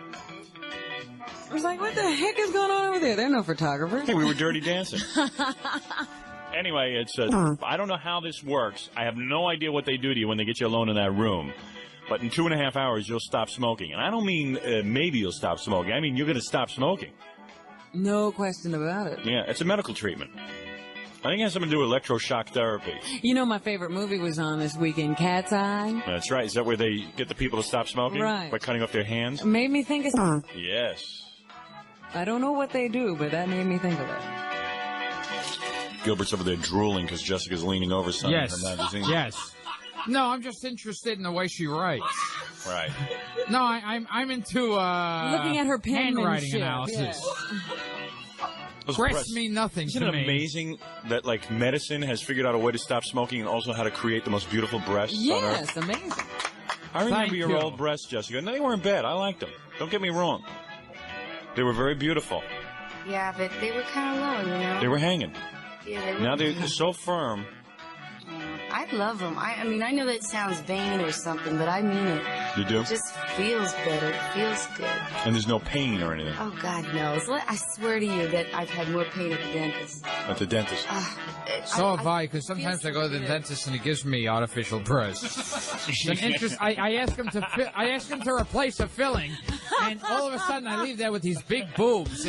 I was like, what the heck is going on over there? There are no photographers. Hey, we were dirty dancing. Anyway, it's I don't know how this works. I have no idea what they do to you when they get you alone in that room. But in 2.5 hours, you'll stop smoking. And I don't mean maybe you'll stop smoking. I mean you're going to stop smoking. No question about it. Yeah, it's a medical treatment. I think it has something to do with electroshock therapy. You know, my favorite movie was on this weekend, Cat's Eye. That's right. Is that where they get the people to stop smoking? Right. By cutting off their hands? Made me think of Yes. I don't know what they do, but that made me think of it. Gilbert's over there drooling because Jessica's leaning over something in Yes. her magazine. Yes. No, I'm just interested in the way she writes. Right. No, I'm into Looking at her handwriting penmanship. analysis. Those Breasts breasts- mean nothing Isn't to it me. amazing that, like, medicine has figured out a way to stop smoking and also how to create the most beautiful breasts on earth? Yes, amazing. I remember Thank your you. old breasts, Jessica. No, they weren't bad. I liked them. Don't get me wrong. They were very beautiful. Yeah, but they were kind of low, you know? They were hanging. Yeah, they were. Now they're so firm. I love them. I mean, I know that sounds vain or something, but I mean it. You do? It just feels better. It feels good. And there's no pain or anything Oh, God knows. I swear to you that I've had more pain at the dentist. at the dentist. So have I, because sometimes I go to the dentist and he gives me artificial breasts. It's an interest. I ask him to to replace a filling, and all of a sudden I leave there with these big boobs.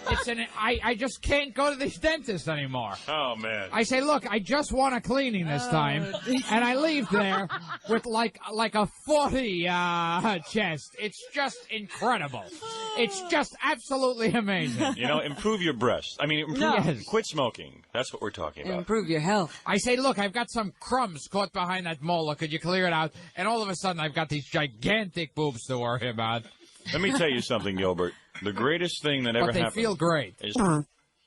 I just can't go to these dentists anymore. Oh, man. I say, look, I just want a cleaning this time, and I leave there with like a 40 chest. It's just incredible. It's just absolutely amazing. You know, improve your breasts. I mean, Yes. quit smoking. That's what we're talking about. Improve your health. I say, look, I've got some crumbs caught behind that molar. Could you clear it out? And all of a sudden, I've got these gigantic boobs to worry about. Let me tell you something, Gilbert. The greatest thing that ever But they happened feel great. is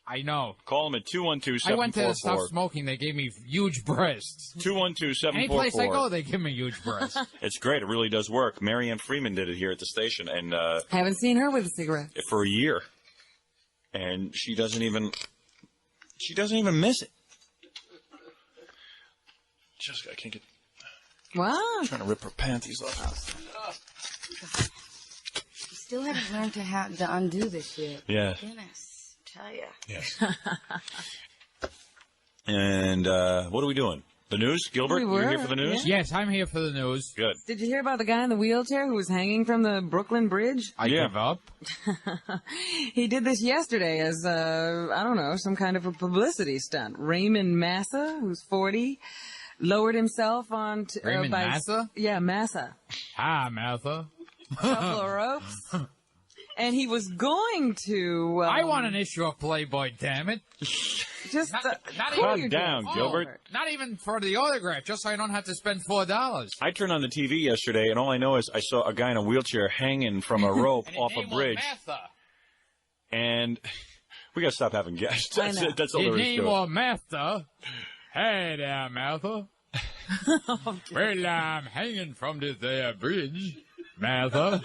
I know. call them at 212-744. I went to stop smoking. They gave me huge breasts. 212-744. Any place I go, they give me huge breasts. It's great. It really does work. Marianne Freeman did it here at the station, and Haven't seen her with a cigarette. for a year, and she doesn't even miss it. Jessica, I can't get. Wow. I'm trying to rip her panties off. You still haven't learned to undo this yet. Yeah. Goodness. tell you. Yes. And what are we doing? The news? Gilbert, you're here for the news? Yes, I'm here for the news. Good. Did you hear about the guy in the wheelchair who was hanging from the Brooklyn Bridge? I give up. He did this yesterday as, I don't know, some kind of a publicity stunt. Raymond Massa, who's 40, lowered himself on... Raymond Massa? Yeah, Massa. Hi, Martha. Couple of ropes. And he was going to... I want an issue of Playboy, damn it. Just not cool even- your down, jets. Gilbert. Not even for the autograph, just so I don't have to spend $4. I turned on the TV yesterday, and all I know is I saw a guy in a wheelchair hanging from a rope And his off a name was bridge. Martha. And we got to stop having guests. I know. That's all His there is name to it. was Martha. Hey there, Martha. Well, I'm hanging from this there bridge, Martha.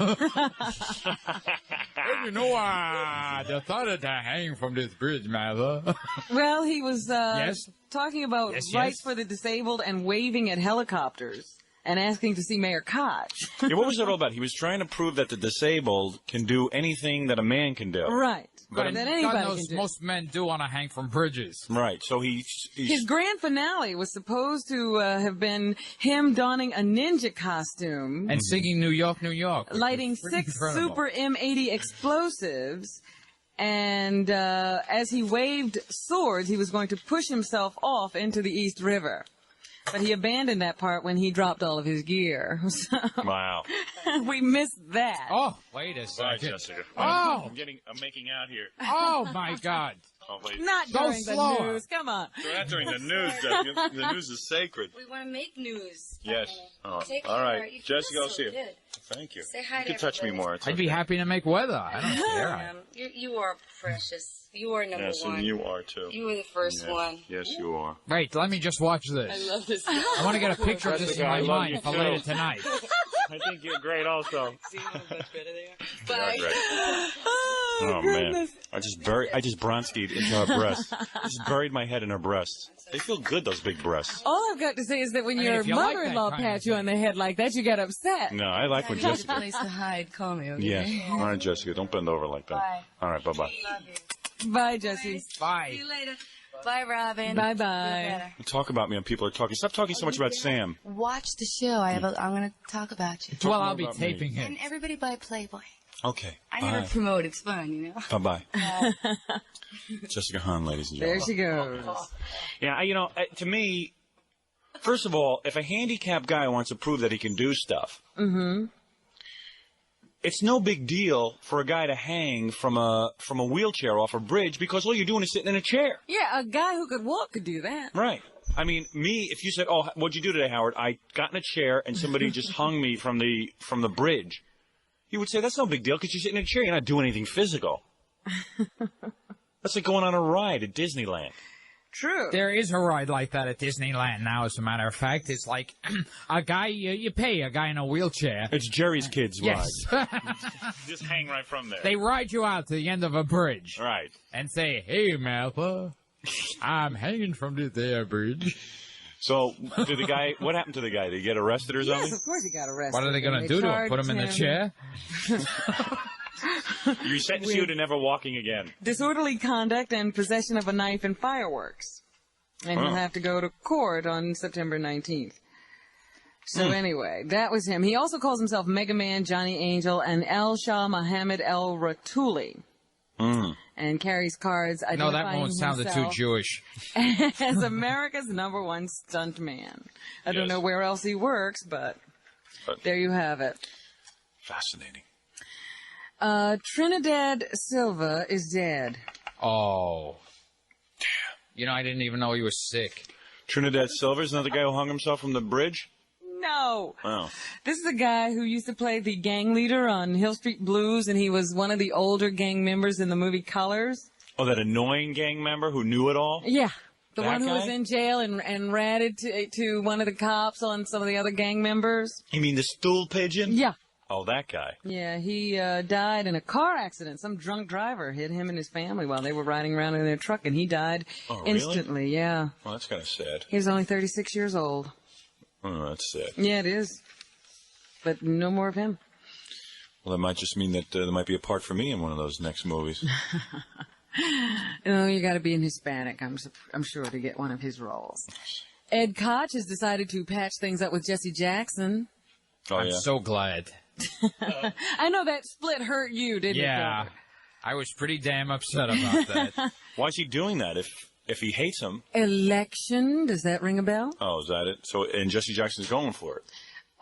Well, you know, I decided to hang from this bridge, Martha. Well, he was Yes? talking about Yes, rights yes. for the disabled and waving at helicopters and asking to see Mayor Koch. Yeah, what was that all about? He was trying to prove that the disabled can do anything that a man can do. Right. But that God anybody knows can do. most men do want to hang from bridges. Right. So he's His grand finale was supposed to have been him donning a ninja costume, And singing New York, New York. which was lighting pretty 6 incredible. Super M80 explosives, and as he waved swords, he was going to push himself off into the East River. But he abandoned that part when he dropped all of his gear. So wow. we missed that. Oh, wait a Bye, second. Jessica. Oh. I'm making out here. Oh, my God. Oh, wait. Not Go during slower. the news. Come on. We're not during the news, Jessica. The news is sacred. We want to make news. Yes. Oh, Take all care. right. You feel Jessica, I'll so see you. good. Thank you. Say hi You to can touch me everybody. more. It's I'd be okay. happy to make weather. I don't care. You are precious. You are number Yes, one. and you are too. You were the first Yes. one. Yes, you are. Wait, let me just watch this. I love this. I want to get a picture of this in Jessica, I my love you mind for too. later tonight. I think you're great also. See how much better they are? You are Bye. great. Oh, Oh, man. goodness. I just bronskied into her breasts. Just buried my head in her breasts. They feel good, those big breasts. All I've got to say is that when I mean, your if you like that mother-in-law kind of pats you thing. on the head like that, you get upset. No, I like when Have a Jessica... place to hide. Call me, okay? Yes. All right, Jessica, don't bend over like that. Bye. All right, bye-bye. Love you. Bye, Jesse. Bye. See you later. Bye, Robin. Bye-bye. Feel better. Talk about me when people are talking. Stop talking so much about Sam. Watch the show. I'm going to talk about you. Well, more I'll be about me. taping it. And everybody buy Playboy. Okay. I never promote. It's fun, you know. Bye-bye. Jessica Hahn, ladies and There gentlemen. she goes. Yeah, to me, first of all, if a handicapped guy wants to prove that he can do stuff, it's no big deal for a guy to hang from a wheelchair off a bridge because all you're doing is sitting in a chair. Yeah, a guy who could walk could do that. Right. I mean, if you said, "Oh, what'd you do today, Howard?" I got in a chair and somebody just hung me from the bridge. You would say that's no big deal because you're sitting in a chair. You're not doing anything physical. That's like going on a ride at Disneyland. True. There is a ride like that at Disneyland now, as a matter of fact. It's like a guy, you pay a guy in a wheelchair. It's Jerry's Kids Yes. ride. Just hang right from there. They ride you out to the end of a bridge Right. and say, "Hey, Martha, I'm hanging from this there bridge." So, what happened to the guy? Did he get arrested or something? Yes, of course he got arrested. What are they going to do to him? Put him in the chair? You sentence you to never walking again. Disorderly conduct and possession of a knife and fireworks. And he'll Oh. have to go to court on September 19th. So anyway, that was him. He also calls himself Mega Man, Johnny Angel, and El Shah Mohammed El Ratuli. And carries cards No, identifying that won't sound too himself Jewish. as America's #1 stunt man. I don't Yes. know where else he works, but there you have it. Fascinating. Trinidad Silva is dead. Oh. You know, I didn't even know he was sick. Trinidad Silver's another guy who hung himself from the bridge? No. Oh. This is a guy who used to play the gang leader on Hill Street Blues, and he was one of the older gang members in the movie Colors. Oh, that annoying gang member who knew it all? Yeah. The That one who was guy? in jail and ratted to one of the cops on some of the other gang members. You mean the stool pigeon? Yeah. Oh, that guy. Yeah, he died in a car accident. Some drunk driver hit him and his family while they were riding around in their truck, and he died Oh, really? instantly. Yeah. Well, that's kind of sad. He was only 36 years old. Oh, that's sad. Yeah, it is. But no more of him. Well, that might just mean that there might be a part for me in one of those next movies. You got to be an Hispanic, I'm sure, to get one of his roles. Ed Koch has decided to patch things up with Jesse Jackson. Oh, I'm yeah. so glad. I know that split hurt you, didn't it? Yeah, Gilbert? I was pretty damn upset about that. Why is he doing that if he hates him? Election, does that ring a bell? Oh, is that it? So, and Jesse Jackson's going for it.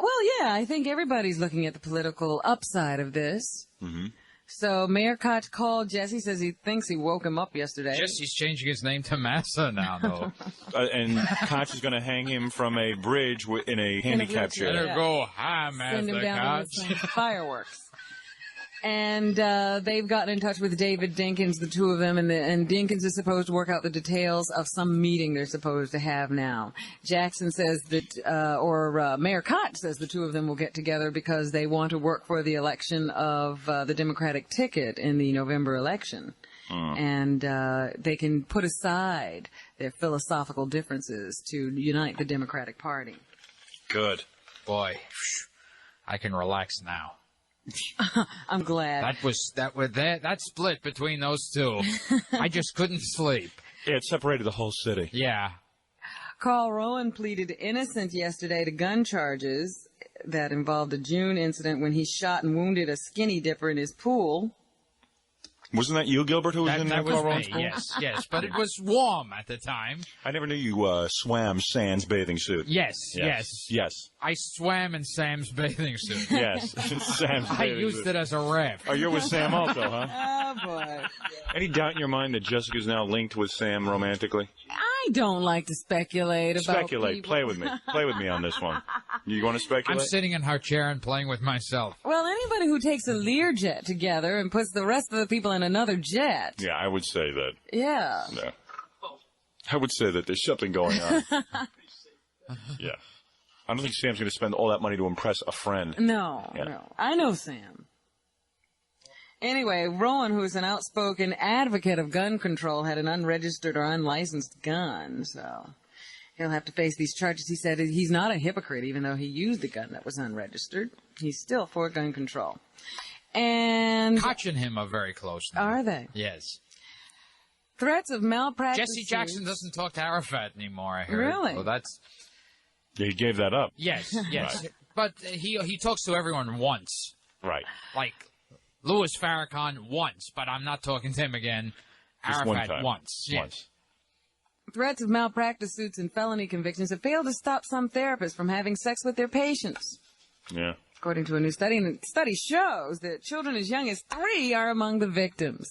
Well, yeah, I think everybody's looking at the political upside of this. Mm-hmm. So Mayor Koch called Jesse, says he thinks he woke him up yesterday. Jesse's changing his name to Massa now, though. And Koch is going to hang him from a bridge in a handicap wheelchair, chair. Better go, hi, Send him Massa down with Koch. some fireworks. And they've gotten in touch with David Dinkins, the two of them, and Dinkins is supposed to work out the details of some meeting they're supposed to have now. Jackson says that, Mayor Koch says the two of them will get together because they want to work for the election of the Democratic ticket in the November election. And they can put aside their philosophical differences to unite the Democratic Party. Good. Boy, I can relax now. I'm glad. That split between those two. I just couldn't sleep. Yeah, it separated the whole city. Yeah. Carl Rowan pleaded innocent yesterday to gun charges that involved a June incident when he shot and wounded a skinny dipper in his pool. Wasn't that you, Gilbert, who was in That that was Carl me, yes. But it was warm at the time. I never knew you swam Sans bathing suit. Yes. I swam in Sam's bathing suit. Yes, Sam's I bathing used suit. it as a raft. Oh, you're with Sam also, huh? Oh, boy. Any doubt in your mind that Jessica's now linked with Sam romantically? I don't like to speculate about Speculate. people. Play with me. Play with me on this one. You want to I'm speculate? sitting in her chair and playing with myself. Well, anybody who takes a Learjet together and puts the rest of the people in another jet. Yeah, I would say that. Yeah. No. I would say that there's something going on. Yeah. I don't think Sam's going to spend all that money to impress a friend. No. I know Sam. Anyway, Rowan, who is an outspoken advocate of gun control, had an unregistered or unlicensed gun, so he'll have to face these charges. He said he's not a hypocrite, even though he used a gun that was unregistered. He's still for gun control. And Koch and him are very close now. are they? Yes. Threats of malpractice. Jesse Jackson doesn't talk to Arafat anymore, I heard. Really? Well, that's... He gave that up. Yes. Right. But he talks to everyone once. Right. Like Louis Farrakhan once, but I'm not talking to him again. Just one Arafat time. once. Yes. Once. Threats of malpractice suits and felony convictions have failed to stop some therapists from having sex with their patients. Yeah. According to a new study, and the study shows that children as young as 3 are among the victims.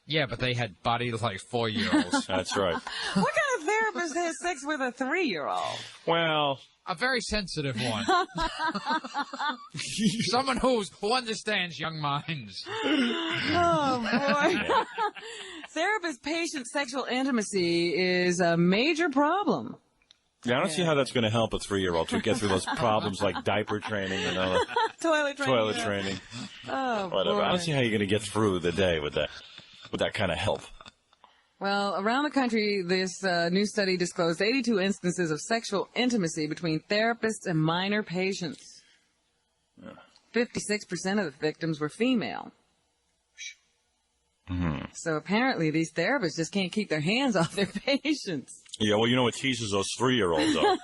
Yeah, but they had bodies like 4-year-olds. That's right. What kind of therapist has sex with a 3-year-old? Well, A very sensitive one. Someone who understands young minds. Oh, boy. Therapist-patient sexual intimacy is a major problem. yeah, I don't see how that's going to help a 3-year-old to get through those problems like diaper training and all that. Toilet training. Toilet training. Oh, Whatever. boy. I don't see how you're going to get through the day with that kind of help. Well, around the country, this new study disclosed 82 instances of sexual intimacy between therapists and minor patients. 56% of the victims were female. Mm-hmm. So apparently these therapists just can't keep their hands off their patients. Yeah, well, you know what teases those 3-year-olds, though.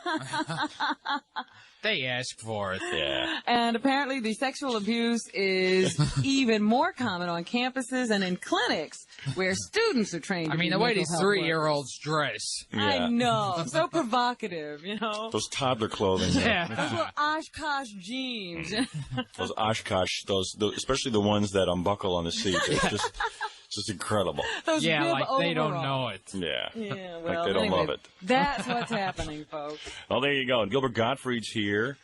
They ask for it. Yeah. And apparently the sexual abuse is even more common on campuses and in clinics where students are trained to I mean, be the way mental these health 3-year-olds dress. Yeah. I know. So provocative, you know. Those toddler clothing. Yeah. Those little Oshkosh jeans. Those Oshkosh, especially the ones that unbuckle on the seat. It's just incredible. Those Yeah, bib like they don't overalls. know it. Yeah. Yeah, Like well, they don't anyway, love it. That's what's happening, folks. Well, there you go. Gilbert Gottfried's here.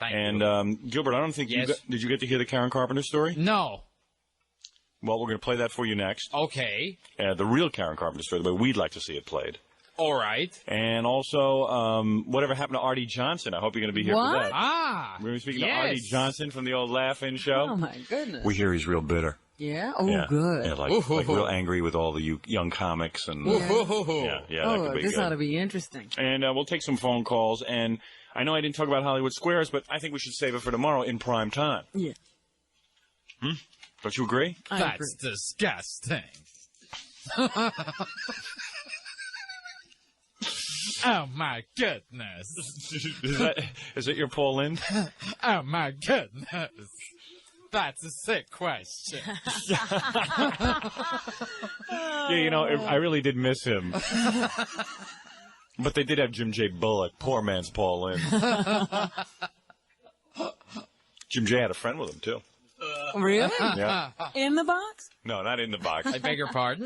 Thank And you. Gilbert, I don't think Yes? did you get to hear the Karen Carpenter story? No. Well, we're going to play that for you next. Okay. The real Karen Carpenter story, the way we'd like to see it played. All right. And also, whatever happened to Artie Johnson. I hope you're going to be here What? for that. Ah. We're going to be speaking yes. to Artie Johnson from the old Laugh-In show. Oh, my goodness. We hear he's real bitter. Yeah? Oh, Yeah. good. Yeah, like Ooh. real angry with all the young comics. And Ooh. yeah, that Oh, could be this good. ought to be interesting. And we'll take some phone calls. And I know I didn't talk about Hollywood Squares, but I think we should save it for tomorrow in prime time. Yeah. Don't you agree? I That's agree. disgusting. Oh, my goodness. Is it your Paul Lynde? Oh, my goodness. That's a sick question. Yeah, you know, I really did miss him. But they did have Jim J. Bullock. Poor man's Paul Lynde. Jim J. had a friend with him, too. Really? Yeah. In the box? No, not in the box. I beg your pardon?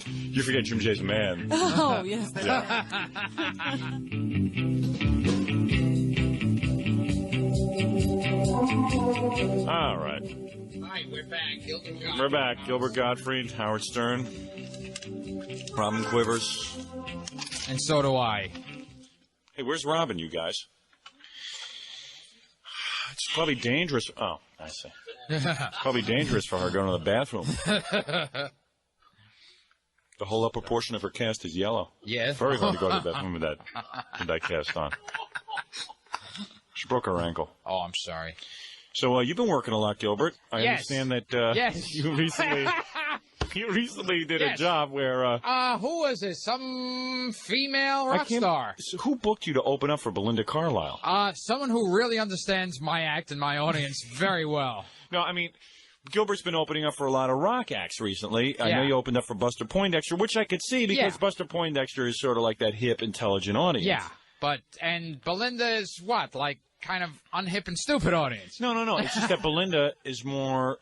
You forget Jim J.'s a man. Oh, yes. That's Yeah. All right. Hi, we're back. Gilbert Gottfried. We're back. Gilbert Gottfried, Howard Stern, Robin Quivers. And so do I. Hey, where's Robin, you guys? It's probably dangerous. Oh, I see. It's probably dangerous for her going to the bathroom. The whole upper portion of her cast is yellow. Yes. Very hard to go to the bathroom with that cast on. She broke her ankle. Oh, I'm sorry. So you've been working a lot, Gilbert. I Yes. understand that Yes. you recently did a Yes. job where Who was it? Some female rock star. So who booked you to open up for Belinda Carlisle? Someone who really understands my act and my audience very well. No, I mean, Gilbert's been opening up for a lot of rock acts recently. I know Yeah. you opened up for Buster Poindexter, which I could see because Yeah. Buster Poindexter is sort of like that hip, intelligent audience. Yeah, and Belinda is what? Like kind of unhip and stupid audience. No. It's just that Belinda is more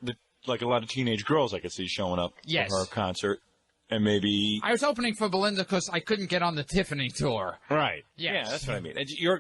like a lot of teenage girls I could see showing up Yes. for her concert. And maybe... I was opening for Belinda because I couldn't get on the Tiffany tour. Right. Yes. Yeah, that's what I mean.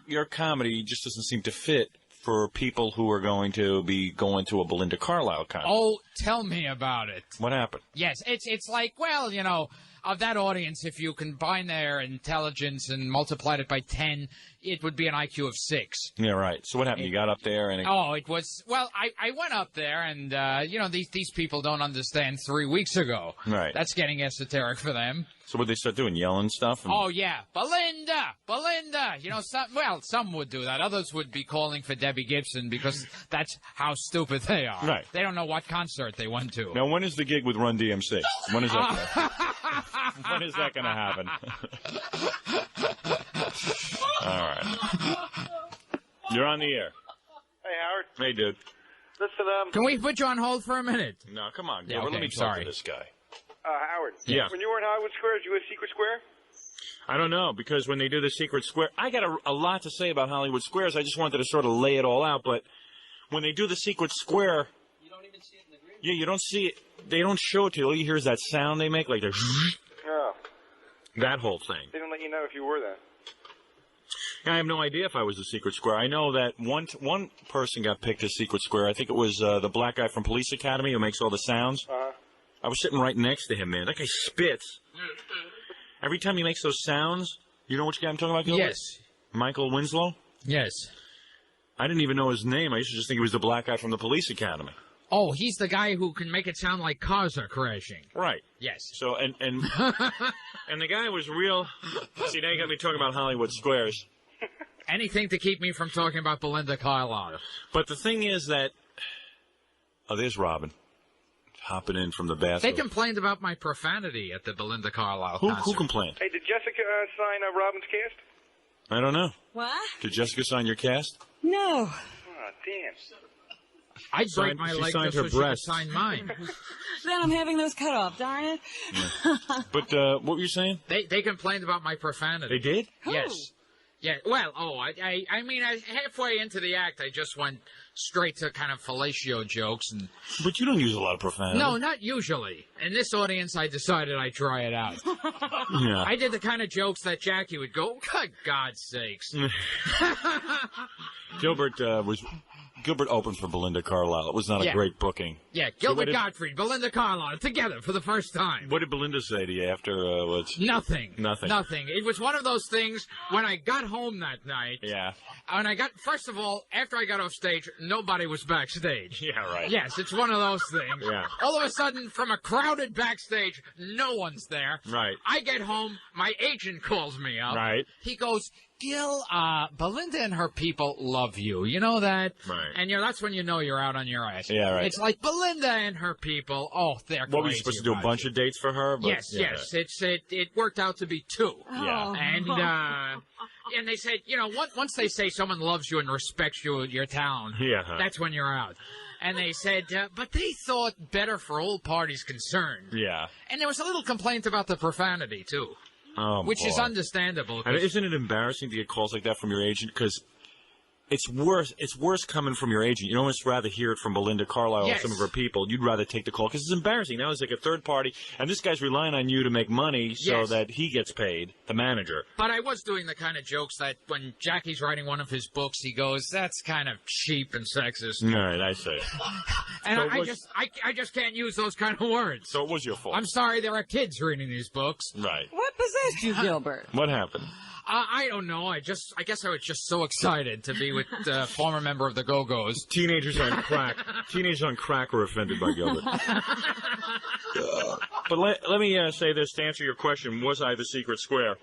Your comedy just doesn't seem to fit for people who are going to be going to a Belinda Carlisle concert. Oh, tell me about it. What happened? Yes, it's like, well, you know, of that audience, if you combine their intelligence and multiplied it by 10, it would be an IQ of 6. Yeah, right. So what happened? You got up there and... Oh, it was, well, I went up there and, you know, these people don't understand 3 weeks ago. Right. That's getting esoteric for them. So what they start doing? Yelling stuff? And... Oh, yeah. Belinda! You know, some would do that. Others would be calling for Debbie Gibson because that's how stupid they are. Right. They don't know what concert they went to. Now, when is the gig with Run DMC? When is that when is that going to happen? All right. You're on the air. Hey, Howard. Hey, dude. Listen, Can we put you on hold for a minute? No, come on. Yeah, Gilbert, let okay, me talk sorry. to this guy. Howard. Yeah. When you were in Hollywood Square, did you go to Secret Square? I don't know, because when they do the Secret Square, I got a lot to say about Hollywood Squares. I just wanted to sort of lay it all out, but when they do the Secret Square... You don't even see it in the green? Yeah, you don't see it. They don't show it to you. All you hear is that sound they make, like the... Oh. That whole thing. They didn't let you know if you were there. I have no idea if I was a Secret Square. I know that one person got picked as Secret Square. I think it was the black guy from Police Academy who makes all the sounds. Uh-huh. I was sitting right next to him, man. That guy spits. Every time he makes those sounds, you know which guy I'm talking about, Gilbert? Yes. Michael Winslow? Yes. I didn't even know his name. I used to just think he was the black guy from the Police Academy. Oh, he's the guy who can make it sound like cars are crashing. Right. Yes. So, and and the guy was real... See, now you got me talking about Hollywood Squares. Anything to keep me from talking about Belinda Carlisle. But the thing is that... Oh, there's Robin. Hopping in from the bathroom. They complained about my profanity at the Belinda Carlisle concert. Who complained? Hey, did Jessica sign Robin's cast? I don't know. What? Did Jessica sign your cast? No. Oh, damn. I'd break Signed- my she leg signed just her so she could breast. sign mine. Then I'm having those cut off, darn it. But what were you saying? They complained about my profanity. They did? Yes. Yeah. Well, I mean, halfway into the act, I just went straight to kind of fellatio jokes and. But you don't use a lot of profanity. No, not usually. In this audience, I decided I'd try it out. Yeah. I did the kind of jokes that Jackie would go, "God, God's sakes." Gilbert opened for Belinda Carlisle. It was not a Yeah. great booking. Yeah, So Gilbert what did- Gottfried, Belinda Carlisle, together for the first time. What did Belinda say to you after what? Nothing. Nothing. Nothing. It was one of those things when I got home that night. Yeah. First of all, after I got off stage, nobody was backstage. Yeah, right. Yes, it's one of those things. Yeah. All of a sudden, from a crowded backstage, no one's there. Right. I get home, my agent calls me up. Right. He goes, Gil, Belinda and her people love you. You know that? Right. And that's when you know you're out on your ass. Yeah, right. It's like Belinda and her people, they're crazy. What, were you supposed to do, a bunch of dates for her? But, yes. It worked out to be 2. Yeah. And they said, once they say someone loves you and respects you in your town, that's when you're out. And they said, but they thought better for all parties concerned. Yeah. And there was a little complaint about the profanity, too. Oh, which boy. is understandable. And isn't it embarrassing to get calls like that from your agent? Because it's worse coming from your agent. You'd almost rather hear it from Belinda Carlisle or some of her people. You'd rather take the call because it's embarrassing. Now it's like a third party, and this guy's relying on you to make money so that he gets paid, the manager. But I was doing the kind of jokes that when Jackie's writing one of his books, he goes, that's kind of cheap and sexist. All right, I say. And I just can't use those kind of words. So it was your fault. I'm sorry there are kids reading these books. Right. What possessed you, Gilbert? What happened? I don't know. I guess I was just so excited to be with a former member of the Go-Go's. Teenagers on crack. Teenagers on crack were offended by Gilbert. But let me say this to answer your question. Was I the secret square?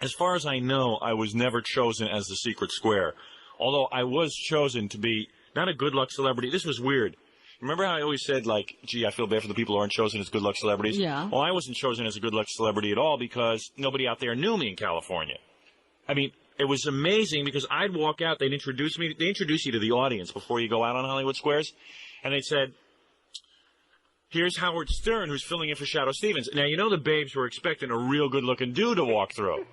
As far as I know, I was never chosen as the secret square. Although I was chosen to be not a good luck celebrity. This was weird. Remember how I always said, like, gee, I feel bad for the people who aren't chosen as good luck celebrities? Yeah. Well, I wasn't chosen as a good luck celebrity at all because nobody out there knew me in California. I mean, it was amazing because I'd walk out, they'd introduce me. They introduce you to the audience before you go out on Hollywood Squares. And they said, here's Howard Stern, who's filling in for Shadow Stevens. Now, the babes were expecting a real good-looking dude to walk through.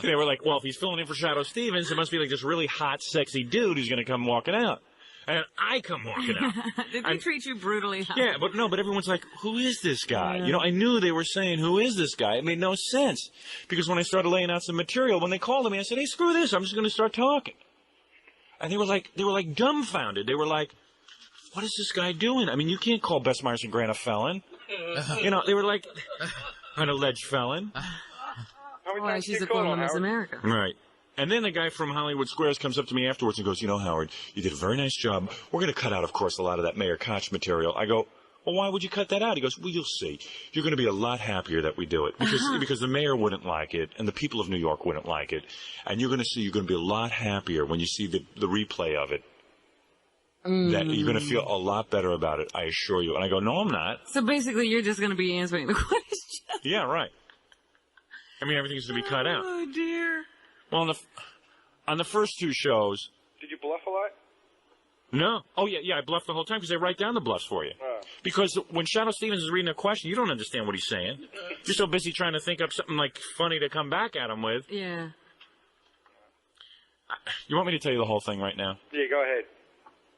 They were like, well, if he's filling in for Shadow Stevens, it must be like this really hot, sexy dude who's going to come walking out. And I come walking out. Did they treat you brutally? Yeah, but everyone's like, who is this guy? I knew they were saying, who is this guy? It made no sense. Because when I started laying out some material, when they called me, I said, hey, screw this, I'm just going to start talking. And they were like dumbfounded. They were like, what is this guy doing? I mean, you can't call Bess Myers and Grant a felon. They were like, an alleged felon. Why, she's a former Miss America. Right. And then the guy from Hollywood Squares comes up to me afterwards and goes, Howard, you did a very nice job. We're going to cut out, of course, a lot of that Mayor Koch material. I go, well, why would you cut that out? He goes, well, you'll see. You're going to be a lot happier that we do it. Because the mayor wouldn't like it, and the people of New York wouldn't like it. And you're going to be a lot happier when you see the replay of it. That you're going to feel a lot better about it, I assure you. And I go, no, I'm not. So basically, you're just going to be answering the question. Yeah, right. I mean, everything's going to be cut out. Oh, dear. Well, on the first 2 shows... Did you bluff a lot? No. Oh, yeah, I bluffed the whole time because they write down the bluffs for you. Oh. Because when Shadow Stevens is reading a question, you don't understand what he's saying. You're so busy trying to think up something, like, funny to come back at him with. Yeah. You want me to tell you the whole thing right now? Yeah, go ahead.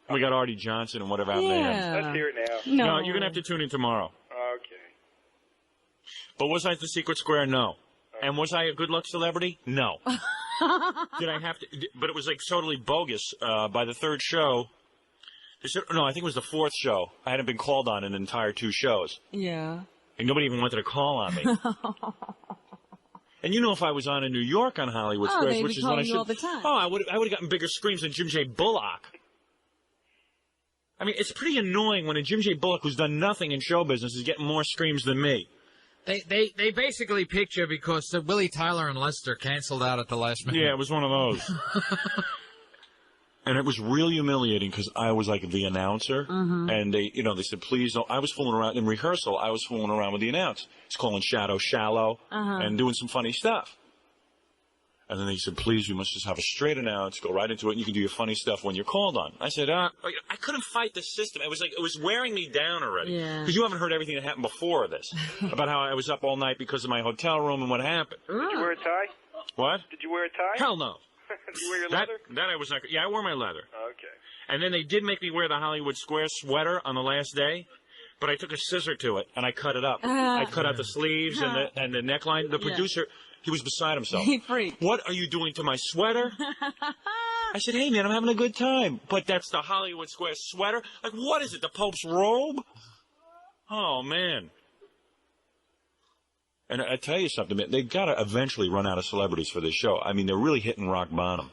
We got Artie Johnson and whatever happened to him. Let's hear it now. No, you're going to have to tune in tomorrow. Okay. But was I the secret square? No. And was I a good luck celebrity? No. Did I have to? But it was like totally bogus. By the 3rd show, they said, no, I think it was the 4th show. I hadn't been called on an entire 2 shows. Yeah. And nobody even wanted to call on me. And if I was on in New York on Hollywood Squares, which is when I should, all the time. Oh, I would have gotten bigger screams than Jim J. Bullock. I mean, it's pretty annoying when a Jim J. Bullock who's done nothing in show business is getting more screams than me. They basically picked you because Willie Tyler and Lester canceled out at the last minute. Yeah, it was one of those. And it was real humiliating because I was like the announcer, and they said, please don't. I was fooling around in rehearsal. I was fooling around with the announcer. He's calling Shadow shallow and doing some funny stuff. And then they said, please, we must just have a straight announce, go right into it, and you can do your funny stuff when you're called on. I said, I couldn't fight the system. It was wearing me down already. Because you haven't heard everything that happened before this. About how I was up all night because of my hotel room and what happened. Did you wear a tie? What? Did you wear a tie? Hell no. Did you wear your leather? That I was not. Yeah, I wore my leather. Okay. And then they did make me wear the Hollywood Square sweater on the last day. But I took a scissor to it, and I cut it up. I cut out the sleeves and the neckline. The producer... He was beside himself. He freaked. What are you doing to my sweater? I said, hey, man, I'm having a good time. But that's the Hollywood Square sweater? Like, what is it, the Pope's robe? Oh, man. And I tell you something, man, they've got to eventually run out of celebrities for this show. I mean, they're really hitting rock bottom.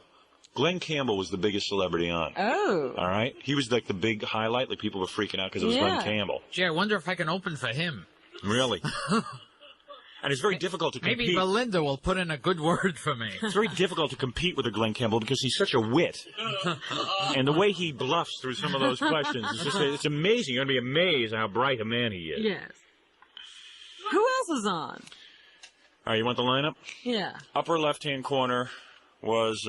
Glenn Campbell was the biggest celebrity on. Oh. All right? He was like the big highlight. Like, people were freaking out because it was Glenn Campbell. Gee, I wonder if I can open for him. Really? And it's very difficult to compete. Maybe Belinda will put in a good word for me. It's very difficult to compete with a Glenn Campbell because he's such a wit. And the way he bluffs through some of those questions, it's amazing. You're going to be amazed at how bright a man he is. Yes. Who else is on? All right, you want the lineup? Yeah. Upper left-hand corner was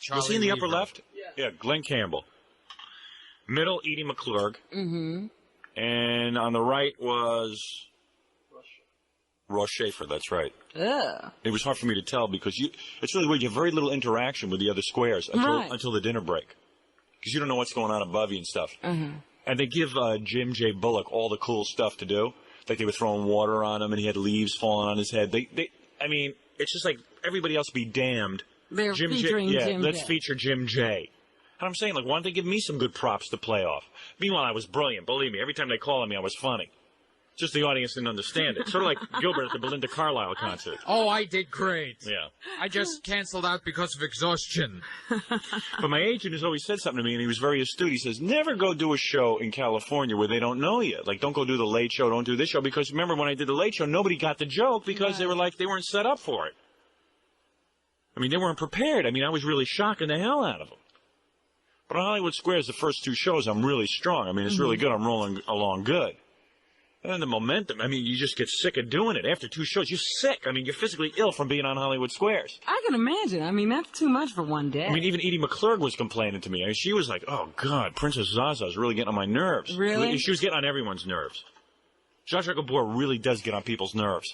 he in the upper left? Yeah, Glenn Campbell. Middle, Edie McClurg. Mm-hmm. And on the right was Ross Schaefer, that's right. Ugh. It was hard for me to tell because it's really weird. You have very little interaction with the other squares until the dinner break. Because you don't know what's going on above you and stuff. Mm-hmm. And they give Jim J. Bullock all the cool stuff to do. Like they were throwing water on him and he had leaves falling on his head. I mean, it's just like everybody else be damned. They're featuring Jim let's J. feature Jim J. And I'm saying, like, why don't they give me some good props to play off? Meanwhile, I was brilliant. Believe me, every time they called on me, I was funny. Just the audience didn't understand it. Sort of like Gilbert at the Belinda Carlisle concert. Oh, I did great. Yeah. I just canceled out because of exhaustion. But my agent has always said something to me, and he was very astute. He says, never go do a show in California where they don't know you. Like, don't go do the Late Show, don't do this show. Because remember, when I did the Late Show, nobody got the joke because they were like, they weren't set up for it. I mean, they weren't prepared. I mean, I was really shocking the hell out of them. But on Hollywood Squares, the first two shows, I'm really strong. I mean, it's really good. I'm rolling along good. And then the momentum, I mean, you just get sick of doing it. After two shows, you're sick. I mean, you're physically ill from being on Hollywood Squares. I can imagine. I mean, that's too much for one day. I mean, even Edie McClurg was complaining to me. I mean, she was like, oh, God, Princess Zaza is really getting on my nerves. Really? She was getting on everyone's nerves. Zsa Zsa Gabor really does get on people's nerves.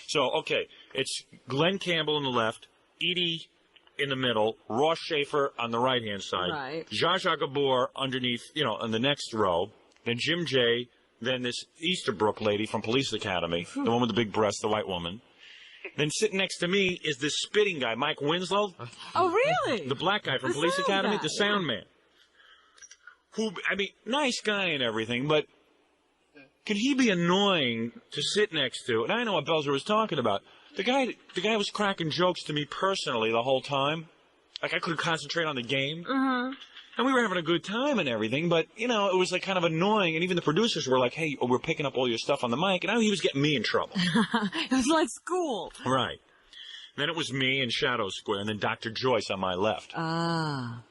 So, okay, it's Glenn Campbell on the left, Edie in the middle, Ross Schaefer on the right-hand side, Right. Zsa Zsa Gabor underneath, on the next row, then Jim J., then this Easterbrook lady from Police Academy, the one with the big breasts, the white woman. Then sitting next to me is this spitting guy, Mike Winslow. Oh, really? The black guy from The Police sound Academy, guy. the sound man. Who, I mean, nice guy and everything, but can he be annoying to sit next to? And I know what Belzer was talking about. The guy was cracking jokes to me personally the whole time. Like I couldn't concentrate on the game. Uh-huh. And we were having a good time and everything, but, it was like kind of annoying. And even the producers were like, hey, we're picking up all your stuff on the mic. And he was getting me in trouble. It was like school. Right. Then it was me and Shadow Square, and then Dr. Joyce on my left. Ah.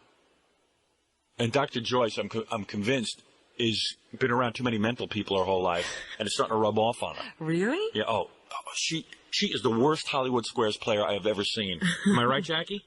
And Dr. Joyce, I'm convinced, is been around too many mental people her whole life, and it's starting to rub off on her. Really? Yeah, she is the worst Hollywood Squares player I have ever seen. Am I right, Jackie?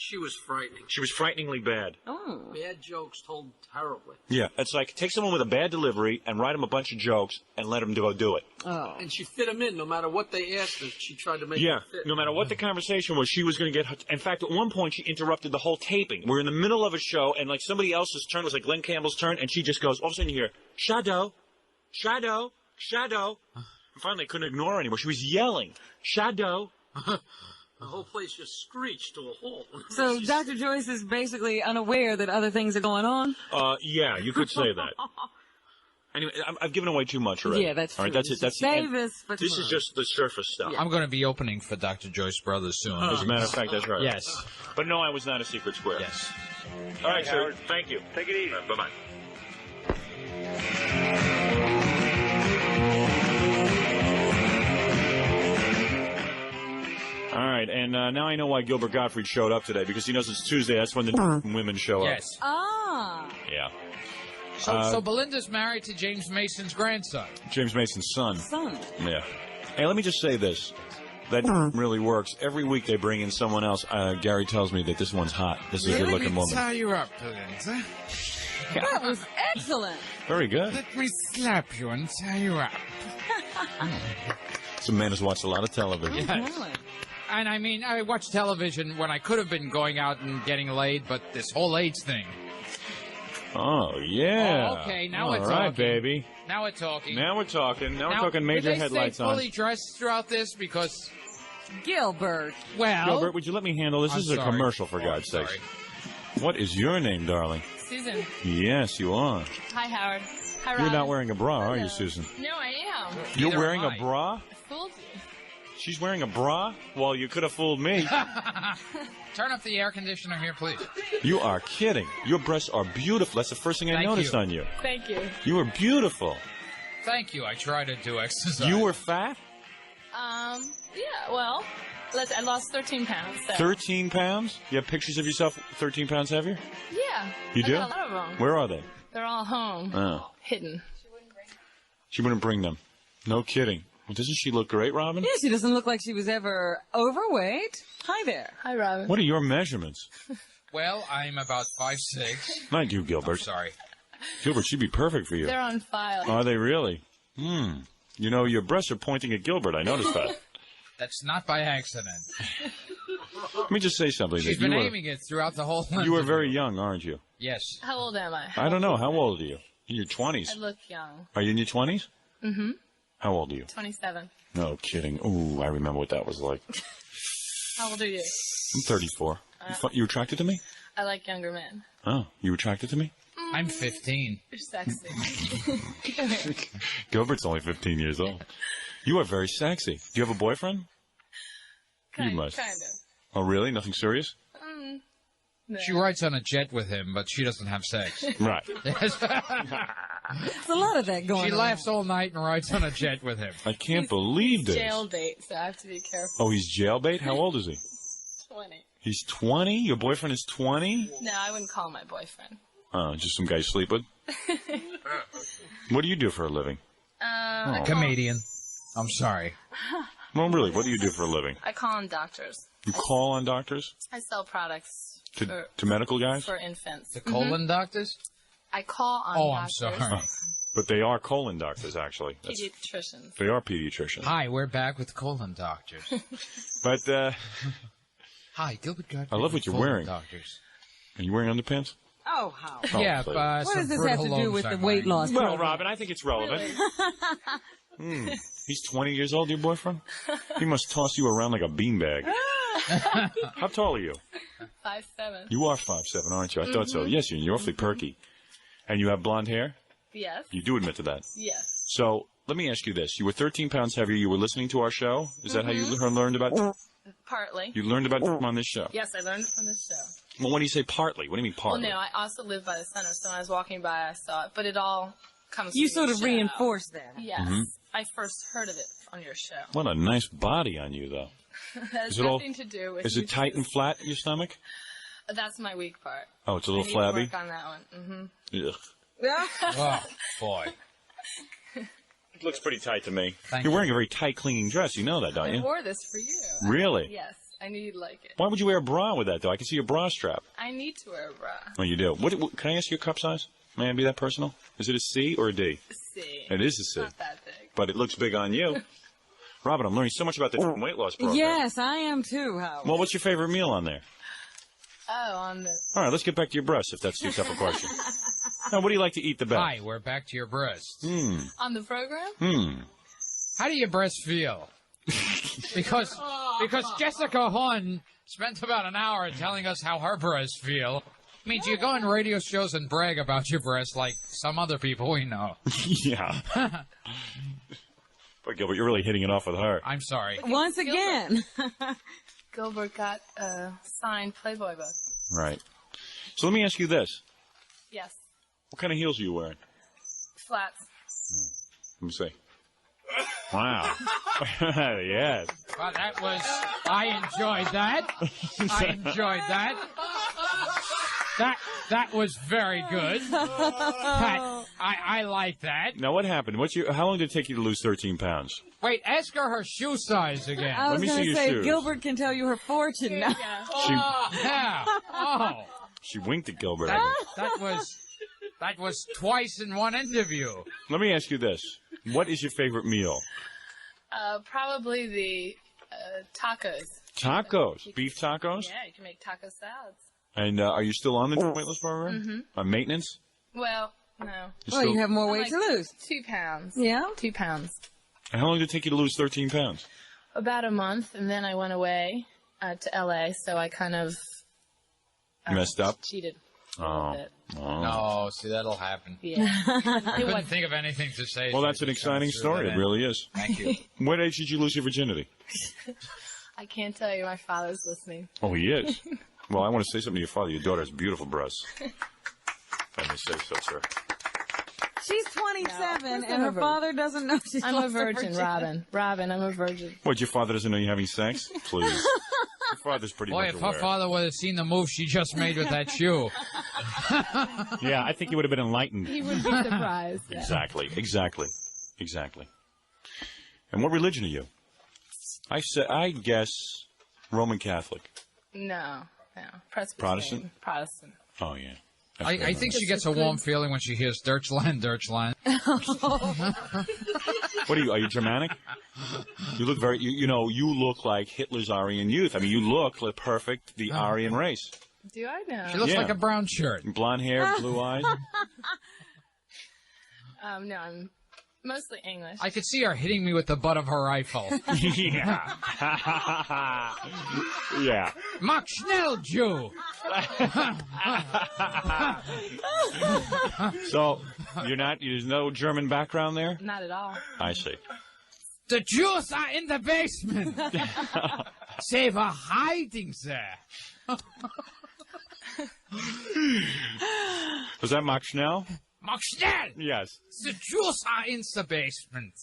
She was frightening. She was frighteningly bad. Oh. Bad jokes told terribly. Yeah, it's like take someone with a bad delivery and write them a bunch of jokes and let them go do it. Oh. And she fit them in no matter what they asked her. She tried to make them fit. No matter what the conversation was, she was going to get... In fact, at one point, she interrupted the whole taping. We're in the middle of a show, and like somebody else's turn, it was like Glenn Campbell's turn, and she just goes, all of a sudden you hear, Shadow, Shadow, Shadow. And finally, I couldn't ignore her anymore. She was yelling, Shadow. The whole place just screeched to a halt. So Dr. Joyce is basically unaware that other things are going on? Yeah, you could say that. Anyway, I've given away too much already. Yeah, that's true. All right, that's it. That's Save this for This tomorrow. is just the surface stuff. I'm going to be opening for Dr. Joyce Brothers soon. As a matter of fact, that's right. Yes. But no, I was not a secret square. Yes. All right, sir. Howard. Thank you. Take it easy. Bye-bye. All right, and now I know why Gilbert Gottfried showed up today, because he knows it's Tuesday. That's when the women show up. Yes. Ah. Yeah. So Belinda's married to James Mason's grandson. James Mason's son. Son. Yeah. Hey, let me just say this. That really works. Every week they bring in someone else. Gary tells me that this one's hot. This is a good-looking woman. Tie you up, Belinda. That was excellent. Very good. Let me slap you and tie you up. It's a man who's watched a lot of television. Really? And I mean, I watch television when I could have been going out and getting laid, but this whole AIDS thing. Oh, yeah. Oh, okay, now we're All right, talking. baby. Now we're talking. Now we're talking. Now we're talking major did they headlights stay on. fully dressed throughout this? Because, Gilbert. well... Gilbert, would you let me handle this? I'm This is a sorry. commercial, for God's Sorry. sakes. What is your name, darling? Susan. Yes, you are. Hi, Howard. Hi, Ron. You're not wearing a bra, are you, Susan? No, I am. You're Neither wearing am a I. bra? I fooled you. She's wearing a bra? Well, you could have fooled me. Turn up the air conditioner here, please. You are kidding. Your breasts are beautiful. That's the first thing I Thank noticed you. on you. Thank you. You are beautiful. Thank you. I try to do exercise. You were fat? Yeah, well, I lost 13 pounds. So. 13 pounds? You have pictures of yourself 13 pounds heavier? Yeah. You do? I got a lot of them. Where are they? They're all home. Oh. Hidden. She wouldn't bring them. No kidding. Well, doesn't she look great, Robin? Yeah, she doesn't look like she was ever overweight. Hi there. Hi, Robin. What are your measurements? Well, I'm about 5'6". Not you, Gilbert. I'm sorry. Gilbert, she'd be perfect for you. They're on file. Are they really? You know, your breasts are pointing at Gilbert. I noticed that. That's not by accident. Let me just say something. She's been aiming it throughout the whole You were very young, aren't you? Yes. How old am I? I don't know. How old are you? In your 20s. I look young. Are you in your 20s? Mm-hmm. How old are you? 27. No kidding. Ooh, I remember what that was like. How old are you? I'm 34. You attracted to me? I like younger men. Oh, you attracted to me? I'm 15. You're sexy. Gilbert's only 15 years old. You are very sexy. Do you have a boyfriend? You must. Kind of. Oh, really? Nothing serious? No. She rides on a jet with him, but she doesn't have sex. Right. There's a lot of that going on. She laughs all night and rides on a jet with him. I can't believe this. Jail date, so I have to be careful. Oh, he's jailbait? How old is he? 20. He's 20? Your boyfriend is 20? No, I wouldn't call my boyfriend. Oh, just some guy you sleep with? What do you do for a living? Comedian. I'm sorry. Well, really, what do you do for a living? I call on doctors. You call on doctors? I sell products To medical guys? for infants. The colon doctors? I call on Oh, I'm doctors. sorry. But they are colon doctors, actually. Pediatricians. They are pediatricians. Hi, we're back with colon doctors. But, Hi, Gilbert Gottfried. I love what you're colon wearing. Doctors. Are you wearing underpants? Oh, how? Oh, Yeah, please. What does this have to do with the weight loss Well, program? Robin, I think it's relevant. He's 20 years old, your boyfriend? He must toss you around like a beanbag. How tall are you? 5'7". You are 5'7", aren't you? I thought so. Yes, you're awfully perky. And you have blonde hair? Yes. You do admit to that. Yes. So, let me ask you this. You were 13 pounds heavier. You were listening to our show? Is that how you learned about Partly. You learned about on this show? Yes, I learned it from this show. Well, when you say partly, what do you mean partly? Well, no, I also live by the center, so when I was walking by, I saw it. But it all comes You from sort the of show. reinforced that. Yes. I first heard of it on your show. What a nice body on you, though. That has Is it all- nothing to do with Is it tight and flat, your stomach? That's my weak part. Oh, it's a I little need flabby? to work on that one. Ugh. Oh, boy. It looks pretty tight to me. Thank You're you. wearing a very tight clinging dress. You know that, don't I you? wore this for you. Really? Yes, I knew you'd like it. Why would you wear a bra with that, though? I can see your bra strap. I need to wear a bra. Oh, you do. What, can I ask you your cup size? May I be that personal? Is it a C or a D? See, It is a C. not that big. But it looks big on you. Robin, I'm learning so much about the weight loss program. Yes, I am too, Howard. Well, what's your favorite meal on there? Oh, on the All right, let's get back to your breasts, if that's too tough a question. Now, what do you like to eat the best? Hi, we're back to your breasts. on the program. How do your breasts feel? because Jessica Hahn spent about an hour telling us how her breasts feel. I mean, do you go on radio shows and brag about your breasts like some other people we know? Yeah. But Gilbert, you're really hitting it off with her. I'm sorry. Once again. Gilbert got a signed Playboy book. Right. So let me ask you this. Yes, What kind of heels are you wearing? flats. Let me see. Wow. Yes. Well, that was... I enjoyed that. I enjoyed that. That was very good. I like that. Now, what happened? How long did it take you to lose 13 pounds? Wait, ask her shoe size again. I was me see going to your say, shoes. Gilbert can tell you her fortune now. She, Yeah. Oh, she winked at Gilbert. that was twice in one interview. Let me ask you this. What is your favorite meal? Probably the tacos. Tacos. Beef tacos? Yeah, you can make taco salads. And are you still on the weightless program? On maintenance? Well, no. Well, you have more weight Like to lose. 2 pounds. Yeah? 2 pounds. And how long did it take you to lose 13 pounds? About a month, and then I went away to L.A., so I kind of Messed up? cheated a Oh. little bit. No, see, that'll happen. Yeah. I couldn't think of anything to say. Well, so that's I an just kinda exciting threw story. that It in. really is. Thank you. What age did you lose your virginity? I can't tell you. My father's listening. Oh, he is. Well, I want to say something to your father. Your daughter has beautiful breasts. Let me say so, sir. She's 27, No, and her father doesn't know she's I'm a lost her virgin, virginity. Robin, I'm a virgin. What, your father doesn't know you're having sex? Please. Your father's pretty Boy, much if aware. her father would have seen the move she just made with that shoe. Yeah, I think he would have been enlightened. He would be surprised. Yeah. Exactly. And what religion are you? I guess Roman Catholic. No. Protestant? Protestant. Oh, yeah. I think she gets a warm feeling when she hears Deutschland, Deutschland. What are you? Are you Germanic? You look very, you look like Hitler's Aryan youth. I mean, you look like perfect, the Aryan race. Do I know? She looks like a brown shirt. Blonde hair, blue eyes. No, I'm mostly English. I could see her hitting me with the butt of her rifle. Yeah. Yeah. Mach schnell, Jew! So, there's no German background there? Not at all. I see. The Jews are in the basement! They were hiding there. Was that Mach Schnell? Mach schnell! Yes. The Jews are in the basement.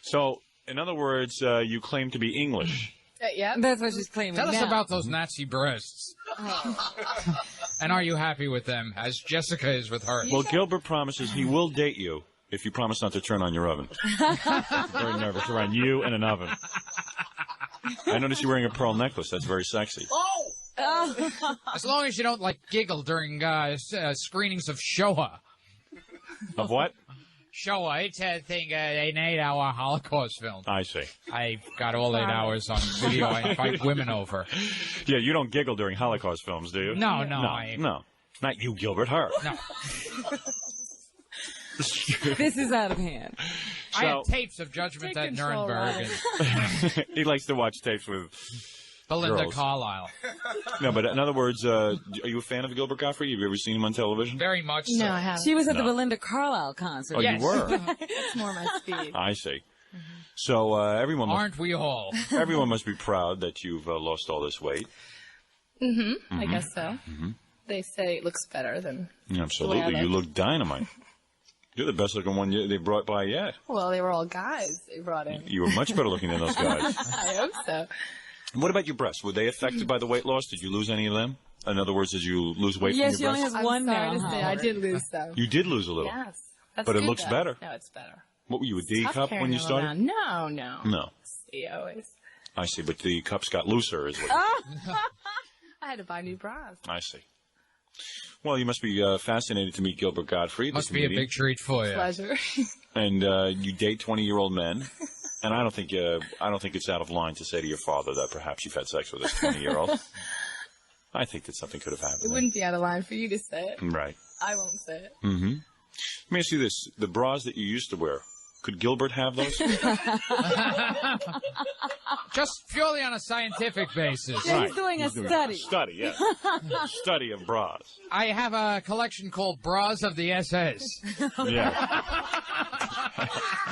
So, in other words, you claim to be English. Yeah. That's what she's claiming. Tell us now. about those Nazi breasts. And are you happy with them, as Jessica is with hers? Well, Gilbert promises he will date you if you promise not to turn on your oven. Very nervous around you and an oven. I noticed you're wearing a pearl necklace. That's very sexy. As long as you don't, giggle during screenings of Shoah. Of what? Shoah, it's a thing, an 8-hour Holocaust film. I see. I've got all 8 hours on video. I invite women over. Yeah, you don't giggle during Holocaust films, do you? No. No. Not you, Gilbert, her. No. This is out of hand. I have tapes of Judgment at Nuremberg. He likes to watch tapes with Belinda girls. Carlisle. No, but in other words, are you a fan of Gilbert Gottfried? Have you ever seen him on television? Very much so. No, I haven't. She was at the Belinda Carlisle concert. Oh, Yes. you were? That's more my speed. I see. So everyone Aren't we all? must be proud that you've lost all this weight. I guess so. They say it looks better than Absolutely. the way I You look. look dynamite. You're the best looking one they brought by yet. Well, they were all guys they brought in. You were much better looking than those guys. I hope so. What about your breasts? Were they affected by the weight loss? Did you lose any of them? In other words, did you lose weight Yes, from she your only breasts? has I'm one sorry now. to say, I did lose some. You did lose a little. Yes. That's But it good, looks though. better. No, it's better. What were you, a D Tough cup carrying when you them started? around. No. No. See, always. I see, but the cups got looser is what I had to buy new bras. I see. Well, you must be fascinated to meet Gilbert Gottfried. Must the be a comedian. big treat for you. Pleasure. And you date 20-year-old men. And I don't think it's out of line to say to your father that perhaps you've had sex with a 20-year-old. I think that something could have happened. It wouldn't be out of line for you to say it. Right. I won't say it. Mm-hmm. Let me ask you this. The bras that you used to wear, could Gilbert have those? Just purely on a scientific basis. Yeah, he's doing a study. Study, yeah. Study of bras. I have a collection called Bras of the SS. Yeah.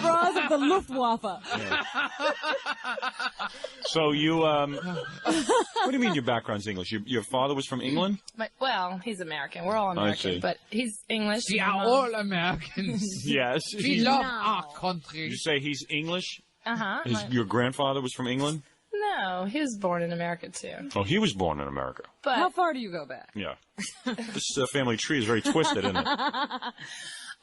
Bras of the Luftwaffe. So you, what do you mean your background's English? Your father was from England? Well, he's American. We're all see. American, but he's English. We are all Americans. Yes. We love No. our Did country. you say he's English? Uh-huh. Your grandfather was from England? No, he was born in America, too. Oh, he was born in America. But How far do you go back? Yeah. This family tree is very twisted, isn't it?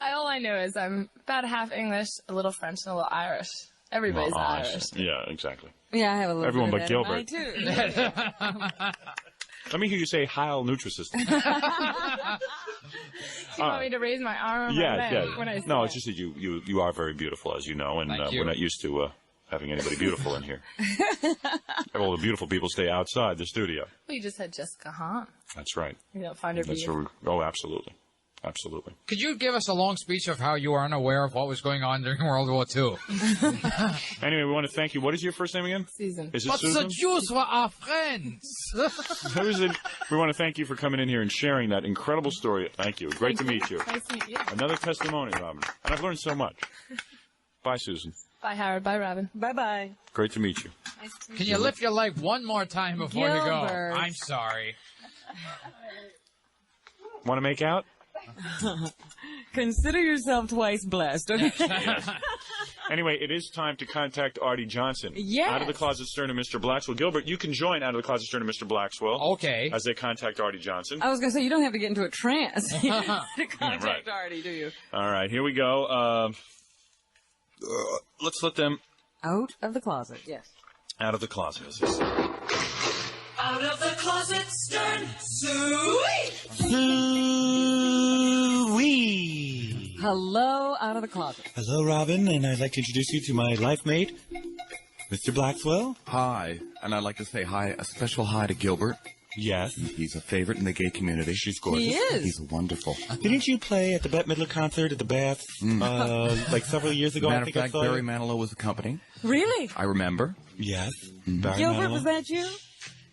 all I know is I'm about half English, a little French, and a little Irish. Everybody's Oh, I Irish. see. Yeah, exactly. Yeah, I have a little Everyone bit but of that in Gilbert. mine, too. Let me hear you say Heil Nutrisystem. You want me to raise my arm or my Yeah, leg yeah. when I say No, it? it's just that you are very beautiful, as you know, and Thank you. we're not used to having anybody beautiful in here. All the beautiful people stay outside the studio. Well, you just had Jessica Hahn. That's right. You don't find her That's beautiful. oh, absolutely. Absolutely. Could you give us a long speech of how you were unaware of what was going on during World War II? Anyway, we want to thank you. What is your first name again? Susan. Is it But Susan? the Jews were our friends. Who is it? We want to thank you for coming in here and sharing that incredible story. Thank you. Great to meet you. Nice to meet you. Another testimony, Robin. And I've learned so much. Bye, Susan. Bye, Howard. Bye, Robin. Bye-bye. Great to meet you. Can you lift your leg one more time before you go? Gilbert. I'm sorry. Want to make out? Consider yourself twice blessed, okay? Yes. Anyway, it is time to contact Artie Johnson. Yes. Out of the Closet Stern and Mr. Blackswell. Gilbert, you can join Out of the Closet Stern and Mr. Blackswell. Okay. As they contact Artie Johnson. I was going to say, you don't have to get into a trance to contact right. Artie, do you? All right, here we go. Let's let them... Out of the closet, yes. Out of the closet. Out of the closet, Stern, sweet. Sweet. Hello, out of the closet. Hello, Robin, and I'd like to introduce you to my life mate, Mr. Blackswell. Hi, and I'd like to say hi, a special hi to Gilbert. Yes. He's a favorite in the gay community. She's gorgeous. He is. He's wonderful. Didn't you play at the Bette Midler concert at the Baths like several years ago? Matter I of think fact, I saw Barry you. Manilow was accompanying. Really? I remember. Yes. Mm-hmm. Gilbert, was that you?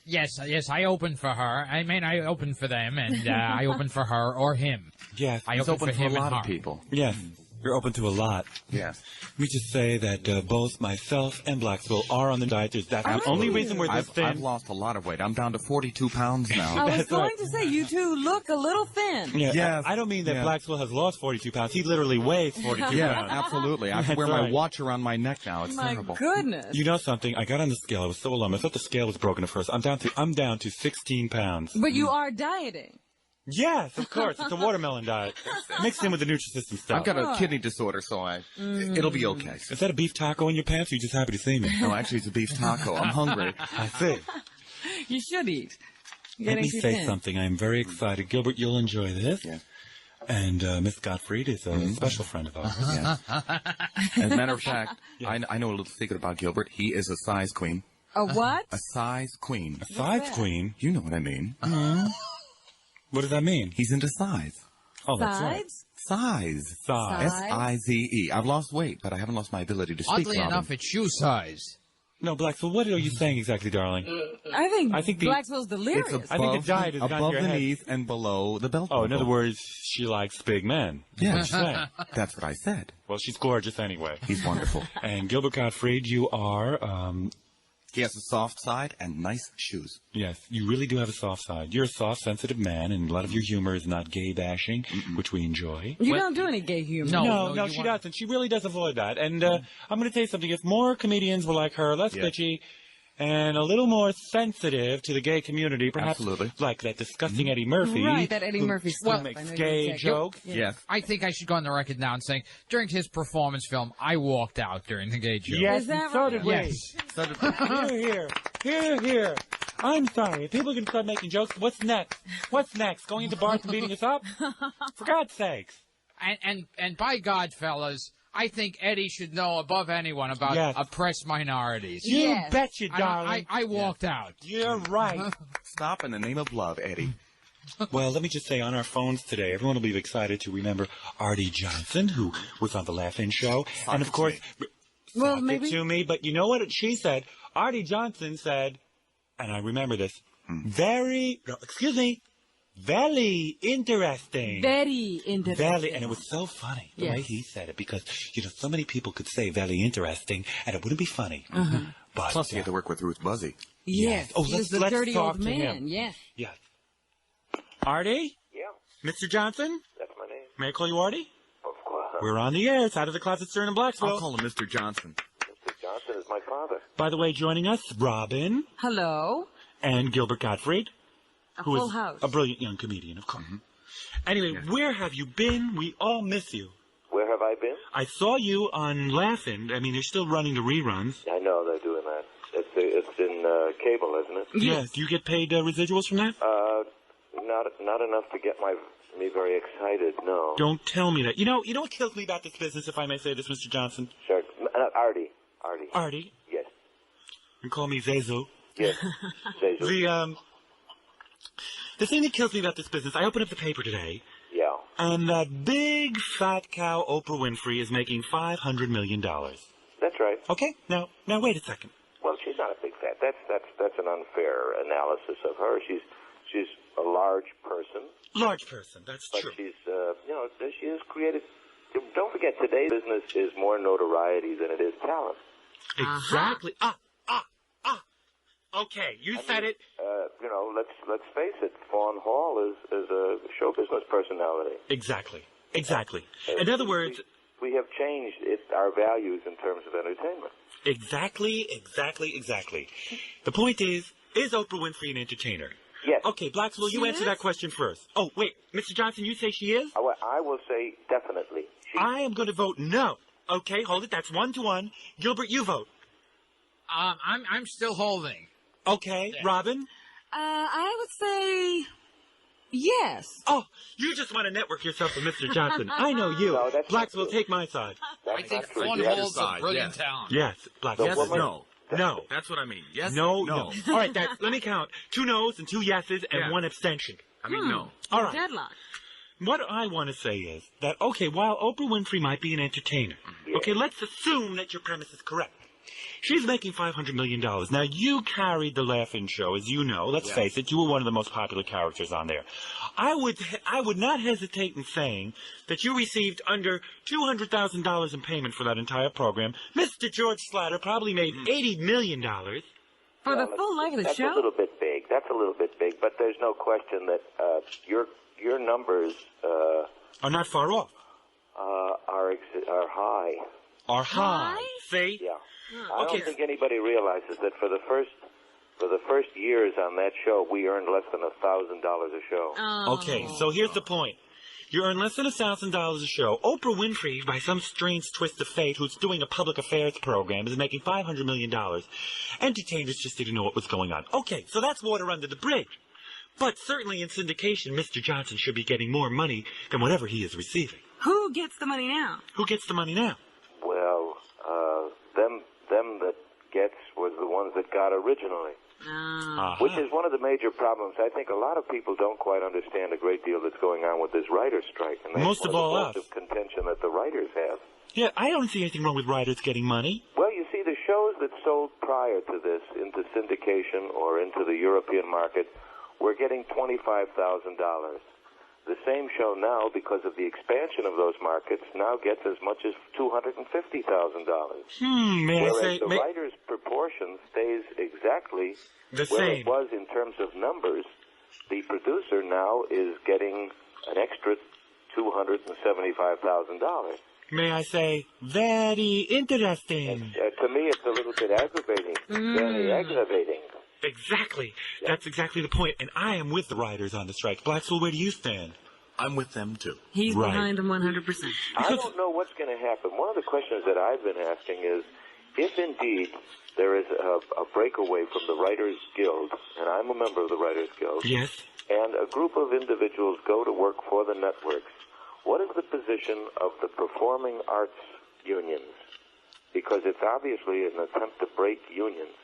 Yes, I opened for her. I mean, I opened for them, and I opened for her or him. Yes. I He's opened open for for a him and lot her. of people. Yes. You're open to a lot. Yes. Let me just say that both myself and Blackswell are on the diet. That's the only reason we're this thin. I've lost a lot of weight. I'm down to 42 pounds now. I was That's going right. to say, you two look a little thin. Yeah, Yes. I don't mean that Yeah. Blackswell has lost 42 pounds. He literally weighs 42 Yeah, pounds. absolutely. I have to That's wear my right. watch around my neck now. It's My terrible. goodness. You know something? I got on the scale. I was so alarmed. I thought the scale was broken at first. I'm down to 16 pounds. But you are dieting. Yes, of course. It's a watermelon diet mixed in with the Nutrisystem stuff. I've got a kidney disorder, so it'll be okay. Is that a beef taco in your pants? Or are you just happy to see me? No, actually, it's a beef taco. I'm hungry. I see. You should eat. Let Getting me too say thin. something. I am very excited. Gilbert, you'll enjoy this. Yeah. And Miss Gottfried is a special friend of ours. Yes. As a matter of fact, I know a little secret about Gilbert. He is a size queen. A what? A size queen. A size queen? You know what I mean. What does that mean? He's into size. Oh, that's right. Sides? Size. Size. S-I-Z-E. I've lost weight, but I haven't lost my ability to speak. Oddly Robin. enough, it's shoe size. No, Blackswell, what are you saying exactly, darling? I think the- Blackswell's delirious. It's I think the diet has gone to above your the head. knees and below the belt. Oh, in buckle. other words, she likes big men. Yeah. What'd you say? That's what I said. Well, she's gorgeous anyway. He's wonderful. And Gilbert Gottfried, you are, He has a soft side and nice shoes. yes, you really do have a soft side. You're a soft, sensitive man, and a lot of your humor is not gay bashing, which we enjoy. You don't do any gay humor. No. No, you she want- doesn't. She really does avoid that. And I'm going to tell you something. If more comedians were like her, less Yeah. bitchy, and a little more sensitive to the gay community, perhaps Absolutely. like that disgusting Eddie Murphy. Right, that Eddie Murphy who stuff. I makes know you gay said. jokes. Yes. I think I should go on the record now and saying during his performance film, I walked out during the gay joke. Yes, Is that and so right? did we. Yes. So did- Here. I'm sorry. If people can start making jokes, what's next? What's next? Going into bars and beating us up? For God's sakes. And by God, fellas, I think Eddie should know above anyone about Yes. oppressed minorities. You Yes. betcha, darling. I walked out. You're right. Stop in the name of love, Eddie. Well, let me just say, on our phones today, everyone will be excited to remember Artie Johnson, who was on the Laugh-In show. And, of course, Well, sock it maybe- to me, but you know what she said? Artie Johnson said, and I remember this, very interesting. Very interesting. Very, and it was so funny the Yes. way he said it, because, so many people could say very interesting, and it wouldn't be funny. But, Plus, you get to work with Ruth Buzzy. Yes. Oh, he was the let's dirty talk old to man. him. Yes. Yes. Artie? Yeah, Mr. Johnson? that's my name. May I call you Artie? Of course. We're on the air. It's Out of the Closet, Stern and Blackswell. I'll call him Mr. Johnson. Mr. Johnson is my father. By the way, joining us, Robin Hello. and Gilbert Gottfried, A who full is house. a brilliant young comedian, of course. Anyway, where have you been? We all miss you. Where have I been? I saw you on Laugh-In. I mean, they're still running the reruns. I know they're doing that. It's in cable, isn't it? Yes. Do you get paid residuals from that? Not enough to get me very excited. No. Don't tell me that. You know what kills me about this business, if I may say this, Mr. Johnson? Sure. Artie. Artie, Yes. you call me Zezu. Yes. Say so. The thing that kills me about this business, I opened up the paper today, Yeah. and that big fat cow Oprah Winfrey is making $500 million. That's right. Okay, now wait a second. Well, she's not a big fat. That's an unfair analysis of her. She's a large person, Large person, that's but true. she's she is creative. Don't forget, today's business is more notoriety than it is talent. Exactly. Okay, you said it. You know, let's face it. Fawn Hall is a show business personality. Exactly. In other words, we have changed our values in terms of entertainment. Exactly. The point is Oprah Winfrey an entertainer? Yes. Okay, Blacksville, you answer that question first. Oh, wait, Mr. Johnson, you say she is? I will say definitely. I am going to vote no. Okay, hold it. That's 1-1. Gilbert, you vote. I'm still holding. Okay, yeah. Robin? I would say yes. Oh, you just want to network yourself with Mr. Johnson. I know you. No, Blacksville, take my side. I think Fawn Hall's a brilliant talent. Yes, Blacksville. Yes, no. No. That's what I mean. Yes, no. All right, let me count. 2 no's and 2 yeses and 1 abstention. I mean, no. All right. Deadlock. What I want to say is that, okay, while Oprah Winfrey might be an entertainer, okay, let's assume that your premise is correct. She's making $500 million. Now, you carried the Laugh-In show, as you know. Let's face it, you were one of the most popular characters on there. I would not hesitate in saying that you received under $200,000 in payment for that entire program. Mr. George Slatter probably made $80 million. For the full life of the show? That's a little bit big. But there's no question that your numbers are not far off. Are high. Are high? See? Yeah. I don't think anybody realizes that for the first years on that show, we earned less than $1,000 a show. Oh. Okay, so here's the point. You earn less than $1,000 a show. Oprah Winfrey, by some strange twist of fate, who's doing a public affairs program, is making $500 million. Entertainers just didn't know what was going on. Okay, so that's water under the bridge. But certainly in syndication, Mr. Johnson should be getting more money than whatever he is receiving. Who gets the money now? Who gets the money now? Well, them that gets was the ones that got originally. Which is one of the major problems. I think a lot of people don't quite understand a great deal that's going on with this writer's strike. And that's most of all us. Of contention that the writers have. Yeah, I don't see anything wrong with writers getting money. Well, you see, the shows that sold prior to this into syndication or into the European market were getting $25,000. The same show now, because of the expansion of those markets, now gets as much as $250,000. Whereas the writer's proportion stays exactly where it was in terms of numbers. The producer now is getting an extra $275,000. May I say, very interesting. To me, it's a little bit aggravating. Very aggravating. Exactly. That's exactly the point. And I am with the writers on the strike. Blacksville, where do you stand? I'm with them, too. He's behind them 100%. I don't know what's going to happen. One of the questions that I've been asking is, if indeed there is a breakaway from the Writers Guild, and I'm a member of the Writers Guild, yes, and a group of individuals go to work for the networks, what is the position of the performing arts unions? Because it's obviously an attempt to break unions.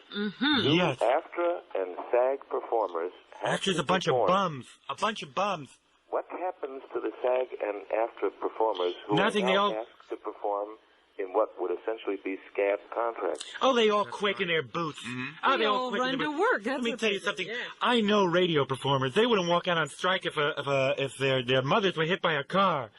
Yes. AFTRA and SAG performers have AFTRA's to a bunch perform. of bums. A bunch of bums. What happens to the SAG and AFTRA performers who are now asked to perform in what would essentially be scab contracts? Oh, they all quake in their boots. They all run to work. Let me tell you something. Yeah. I know radio performers. They wouldn't walk out on strike if their mothers were hit by a car.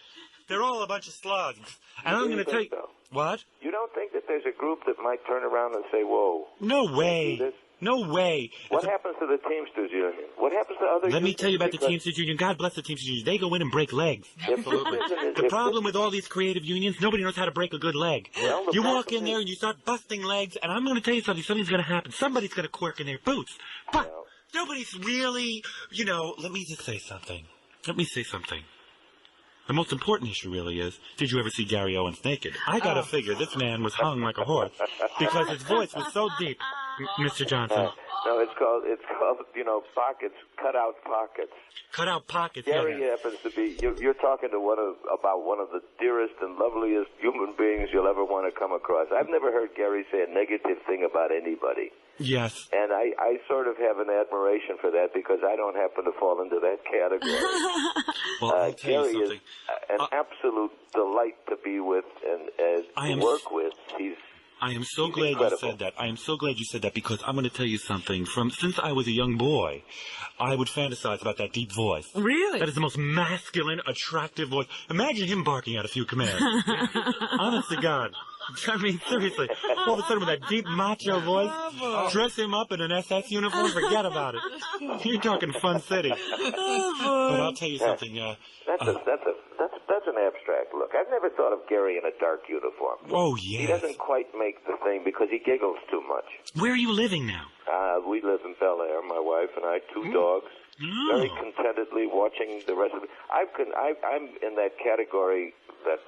They're all a bunch of slugs. And I'm going to tell you... So? What? You don't think that there's a group that might turn around and say, whoa. No way. No way. What happens to the Teamsters Union? What happens to other Let me tell you about the Teamsters Union. God bless the Teamsters Union. They go in and break legs. Absolutely. The problem with all these creative unions, nobody knows how to break a good leg. Well, you walk in there and you start busting legs, and I'm going to tell you something. Something's going to happen. Somebody's going to quirk in their boots. But nobody's really, let me just say something. The most important issue really is, did you ever see Gary Owens naked? I gotta figure this man was hung like a horse because his voice was so deep, Mr. Johnson. No, it's called pockets, cut out pockets. Cut out pockets. Gary happens to be. You're talking to about one of the dearest and loveliest human beings you'll ever want to come across. I've never heard Gary say a negative thing about anybody. Yes. And I sort of have an admiration for that because I don't happen to fall into that category. Well, I'll tell Gary you something. is an absolute delight to be with and to work with. I am so glad you said that. I am so glad you said that because I'm going to tell you something. Since I was a young boy, I would fantasize about that deep voice. Really? That is the most masculine, attractive voice. Imagine him barking out a few commands. Honest to God. I mean, seriously. All of a sudden with that deep macho voice, dress him up in an SS uniform, forget about it. You're talking Fun City. But I'll tell you something. That's an abstract look. I've never thought of Gary in a dark uniform. Oh, yes. He doesn't quite make the thing because he giggles too much. Where are you living now? We live in Bel Air, my wife and I, 2 dogs. Very contentedly watching the rest of it. I'm in that category that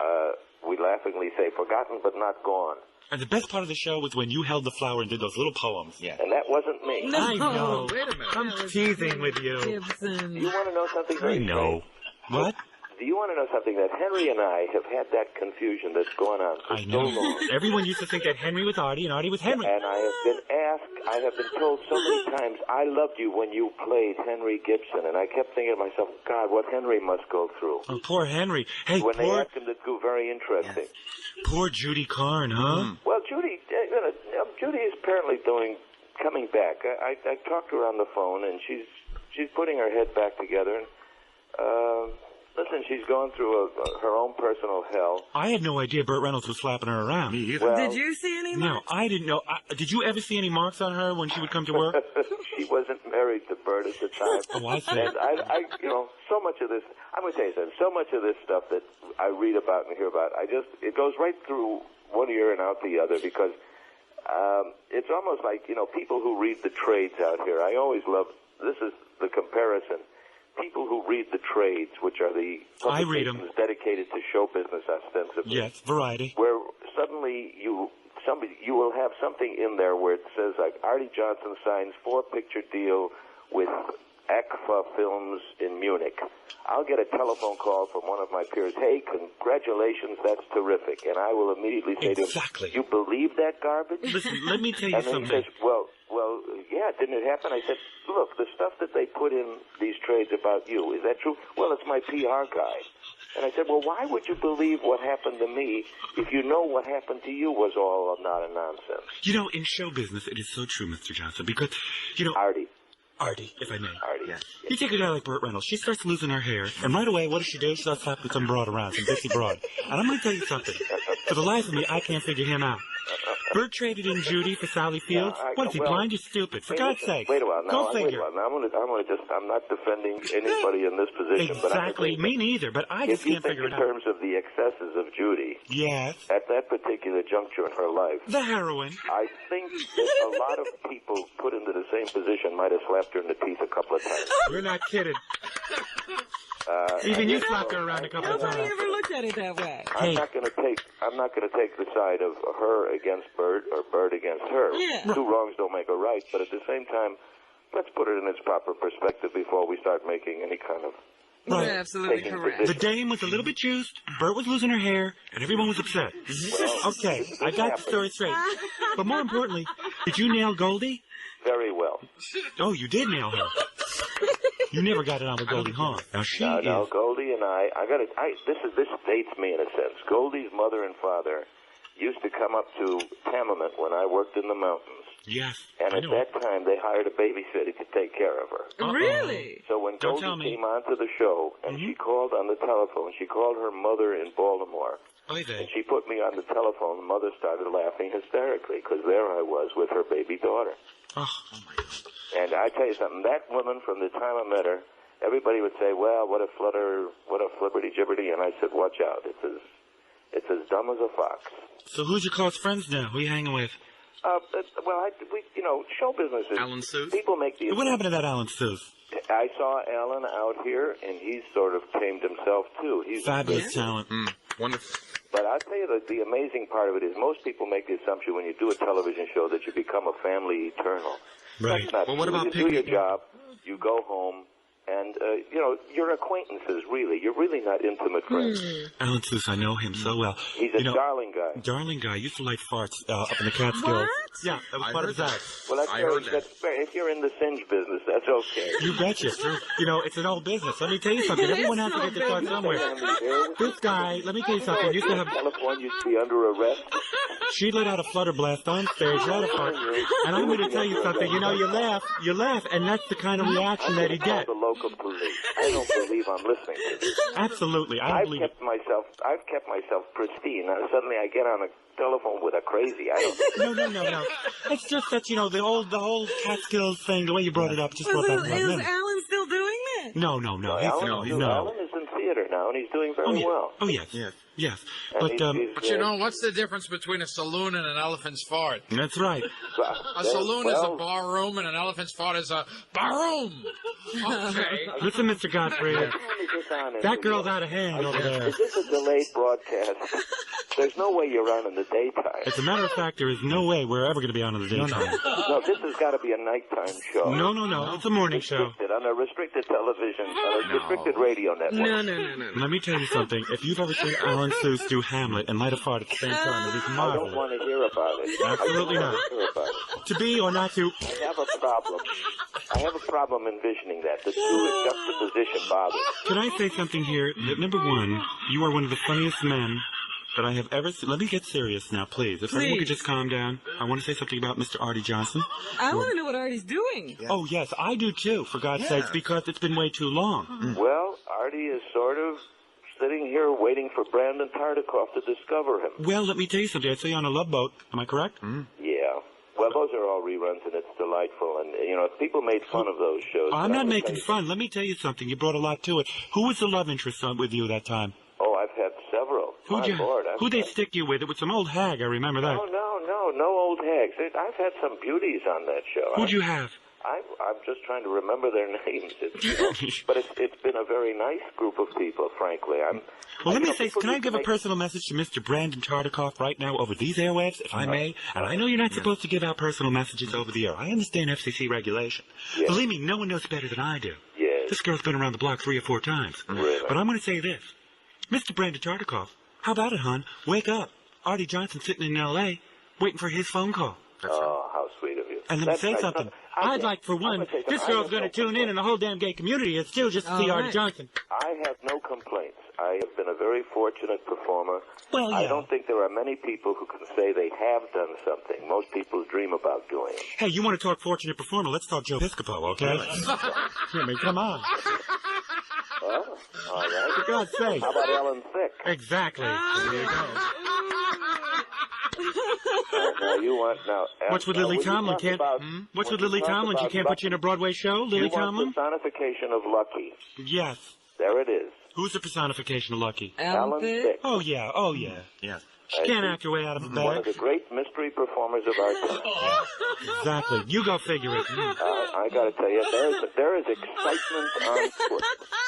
we laughingly say, forgotten but not gone. And the best part of the show was when you held the flower and did those little poems. Yeah. And that wasn't me. No. I know. Wait a minute. I'm teasing with you. Gibson. Do you want to know something very I know. What? Do you want to know something? That Henry and I have had that confusion that's gone on for I so know. long. Everyone used to think that Henry was Artie and Artie was Henry. And I have been told so many times, I loved you when you played Henry Gibson. And I kept thinking to myself, God, what Henry must go through. Oh, poor Henry. Hey, when they asked him to do very interesting. Poor Judy Carn, huh? Well, Judy is apparently coming back. I talked to her on the phone, and she's putting her head back together. And listen, she's going through her own personal hell. I had no idea Burt Reynolds was slapping her around. Me either. Well, Did you see any No, marks? I didn't know. Did you ever see any marks on her when she would come to work? She wasn't married to Burt at the time. Oh, I see. And I so much of this, I'm going to tell you something, so much of this stuff that I read about and hear about, it goes right through one ear and out the other because it's almost like, people who read the trades out here. I always love, this is the comparison. People who read the trades, which are the I read 'em. publications dedicated to show business ostensibly. Yes, variety. Where suddenly you will have something in there where it says like Artie Johnson signs 4-picture deal with ACFA Films in Munich. I'll get a telephone call from one of my peers. Hey, congratulations, that's terrific. And I will immediately say to him, you believe that garbage? Listen, let me tell you and then something. he says, well, yeah, didn't it happen? I said, look, the stuff that they put in these trades about you, is that true? Well, it's my PR guy. And I said, well, why would you believe what happened to me if you know what happened to you was all not a nonsense? In show business, it is so true, Mr. Johnson, because, Artie, if I may. Artie. Yeah. You take a guy like Burt Reynolds, she starts losing her hair, and right away, what does she do? She starts slapping some broad around, some dixie broad. And I'm going to tell you something. For the life of me, I can't figure him out. Burt traded in Judy for Sally Fields. What is he, blind or stupid? For God's sake. Wait a while. Go figure. Now, I'm not defending anybody in this position. Exactly. But me neither, but I just can't figure it out. In terms of the excesses of Judy. Yes. At that particular juncture in her life. The heroine. I think that a lot of people put into the same position might have slapped her in the teeth a couple of times. You're not kidding. Even you slapped her around a couple of times. Nobody ever looked at it that way. I'm not going to take the side of her against Burt or Burt against her. Yeah. 2 wrongs don't make a right, but at the same time, let's put it in its proper perspective before we start making any kind of. Right. You're absolutely correct. The dame was a little bit juiced, Burt was losing her hair, and everyone was upset. Well, okay, I got the story straight. But more importantly, did you nail Goldie? Very well. Oh, you did nail her. You never got it on with Goldie Hawn. Now she is. No, Goldie and this dates me in a sense. Goldie's mother and father used to come up to Tamament when I worked in the mountains. Yes. And at that time, they hired a babysitter to take care of her. Really? So when Goldie came onto the show, and she called on the telephone, she called her mother in Baltimore. And she put me on the telephone. The mother started laughing hysterically, because there I was with her baby daughter. Oh my God. And I tell you something, that woman, from the time I met her, everybody would say, well, what a flibberty-gibberty. And I said, watch out. It's as dumb as a fox. So who's your close friends now? Who are you hanging with? Show business is... Alan Seuss? People make the... What happened to that Alan Seuss? I saw Alan out here, and he's sort of tamed himself, too. He's fabulous talent. Wonderful. But I'll tell you that the amazing part of it is most people make the assumption when you do a television show that you become a family eternal. Right. That's not Well, what true. about you do your job, you go home, and, you're acquaintances, really. You're really not intimate friends. Alan Seuss, I know him so well. He's a darling guy. Darling guy. Used to light farts up in the Catskills. What? Yeah, that was part of his act. Well, that's if you're in the singe business, that's okay. You betcha. You know, it's an old business. Let me tell you something. Everyone has to get their start somewhere. This guy, let me tell you something. Used to have California used to be under arrest. She let out a flutter blast on stage, right apart. And I'm going to tell you something. You know, you laugh, and that's the kind of reaction that he gets. The local police. I don't believe I'm listening to this. Absolutely, I've kept myself pristine. And suddenly I get on a telephone with a crazy. I don't. No. It's just that, you know, the whole Catskills thing, the way you brought it up, just brought that up. Is Alan still doing that? No. Alan is in theater now, and he's doing very well. Oh, yes. But you know, what's the difference between a saloon and an elephant's fart? That's right. A saloon is a bar room, and an elephant's fart is a bar room. Okay. Listen, Mr. Gottfried. That girl's out of hand over there. Is this a delayed broadcast? There's no way you're on in the daytime. As a matter of fact, there is no way we're ever going to be on in the daytime. No, this has got to be a nighttime show. No. It's a morning show. On a restricted television, on a restricted radio network. No. Let me tell you something. If you've ever seen Alan Seuss do Hamlet and light a fart at the same time, it is marvelous. I don't want to hear about it. Absolutely not. To be or not to. I have a problem envisioning that. The two juxtaposition bothers. Can I say something here? That number one, you are one of the funniest men that I have ever seen. Let me get serious now, please. If everyone could just calm down. I want to say something about Mr. Artie Johnson. I want to know what Artie's doing. Yeah. Oh, yes, I do too, for God's sakes, because it's been way too long. Well, Artie is sort of sitting here waiting for Brandon Tartikoff to discover him. Well, let me tell you something. I saw you on a Love Boat. Am I correct? Yeah. Well, those are all reruns, and it's delightful. And, you know, people made fun of those shows. I'm not making fun. Let me tell you something. You brought a lot to it. Who was the love interest with you that time? Oh, I've had several. Who'd they stick you with? It was some old hag. I remember that. No old hags. I've had some beauties on that show. Who'd you have? I'm just trying to remember their names. But it's been a very nice group of people, frankly. Well, let me say, can I give a personal message to Mr. Brandon Tartikoff right now over these airwaves, if I may? And I know you're not supposed to give out personal messages over the air. I understand FCC regulation. Yes. Believe me, no one knows better than I do. Yes. This girl's been around the block 3 or 4 times. Really? But I'm going to say this. Mr. Brandon Tartikoff, how about it, hon? Wake up. Artie Johnson sitting in L.A. waiting for his phone call. How sweet of you. And let me say something. I'd like, for one, this girl's going to tune in, and the whole damn gay community is still just to see Artie Johnson. I have no complaints. I have been a very fortunate performer. Well, yeah. I don't think there are many people who can say they have done something. Most people dream about doing it. Hey, you want to talk fortunate performer? Let's talk Joe Piscopo, okay? Come on. Well, all right. For God's sake. How about Ellen Thicke? Exactly. There you go. Now you want What's with Lily Tomlin? What's with Lily Tomlin? She can't put you in a Broadway show, Lily Tomlin? You want personification of Lucky. Yes. There it is. Who's the personification of Lucky? Ellen Thicke. Oh yeah. Yes. She can't act her way out of a bag. One of the great mystery performers of our time. Exactly. You go figure it. I got to tell you, there is excitement on foot.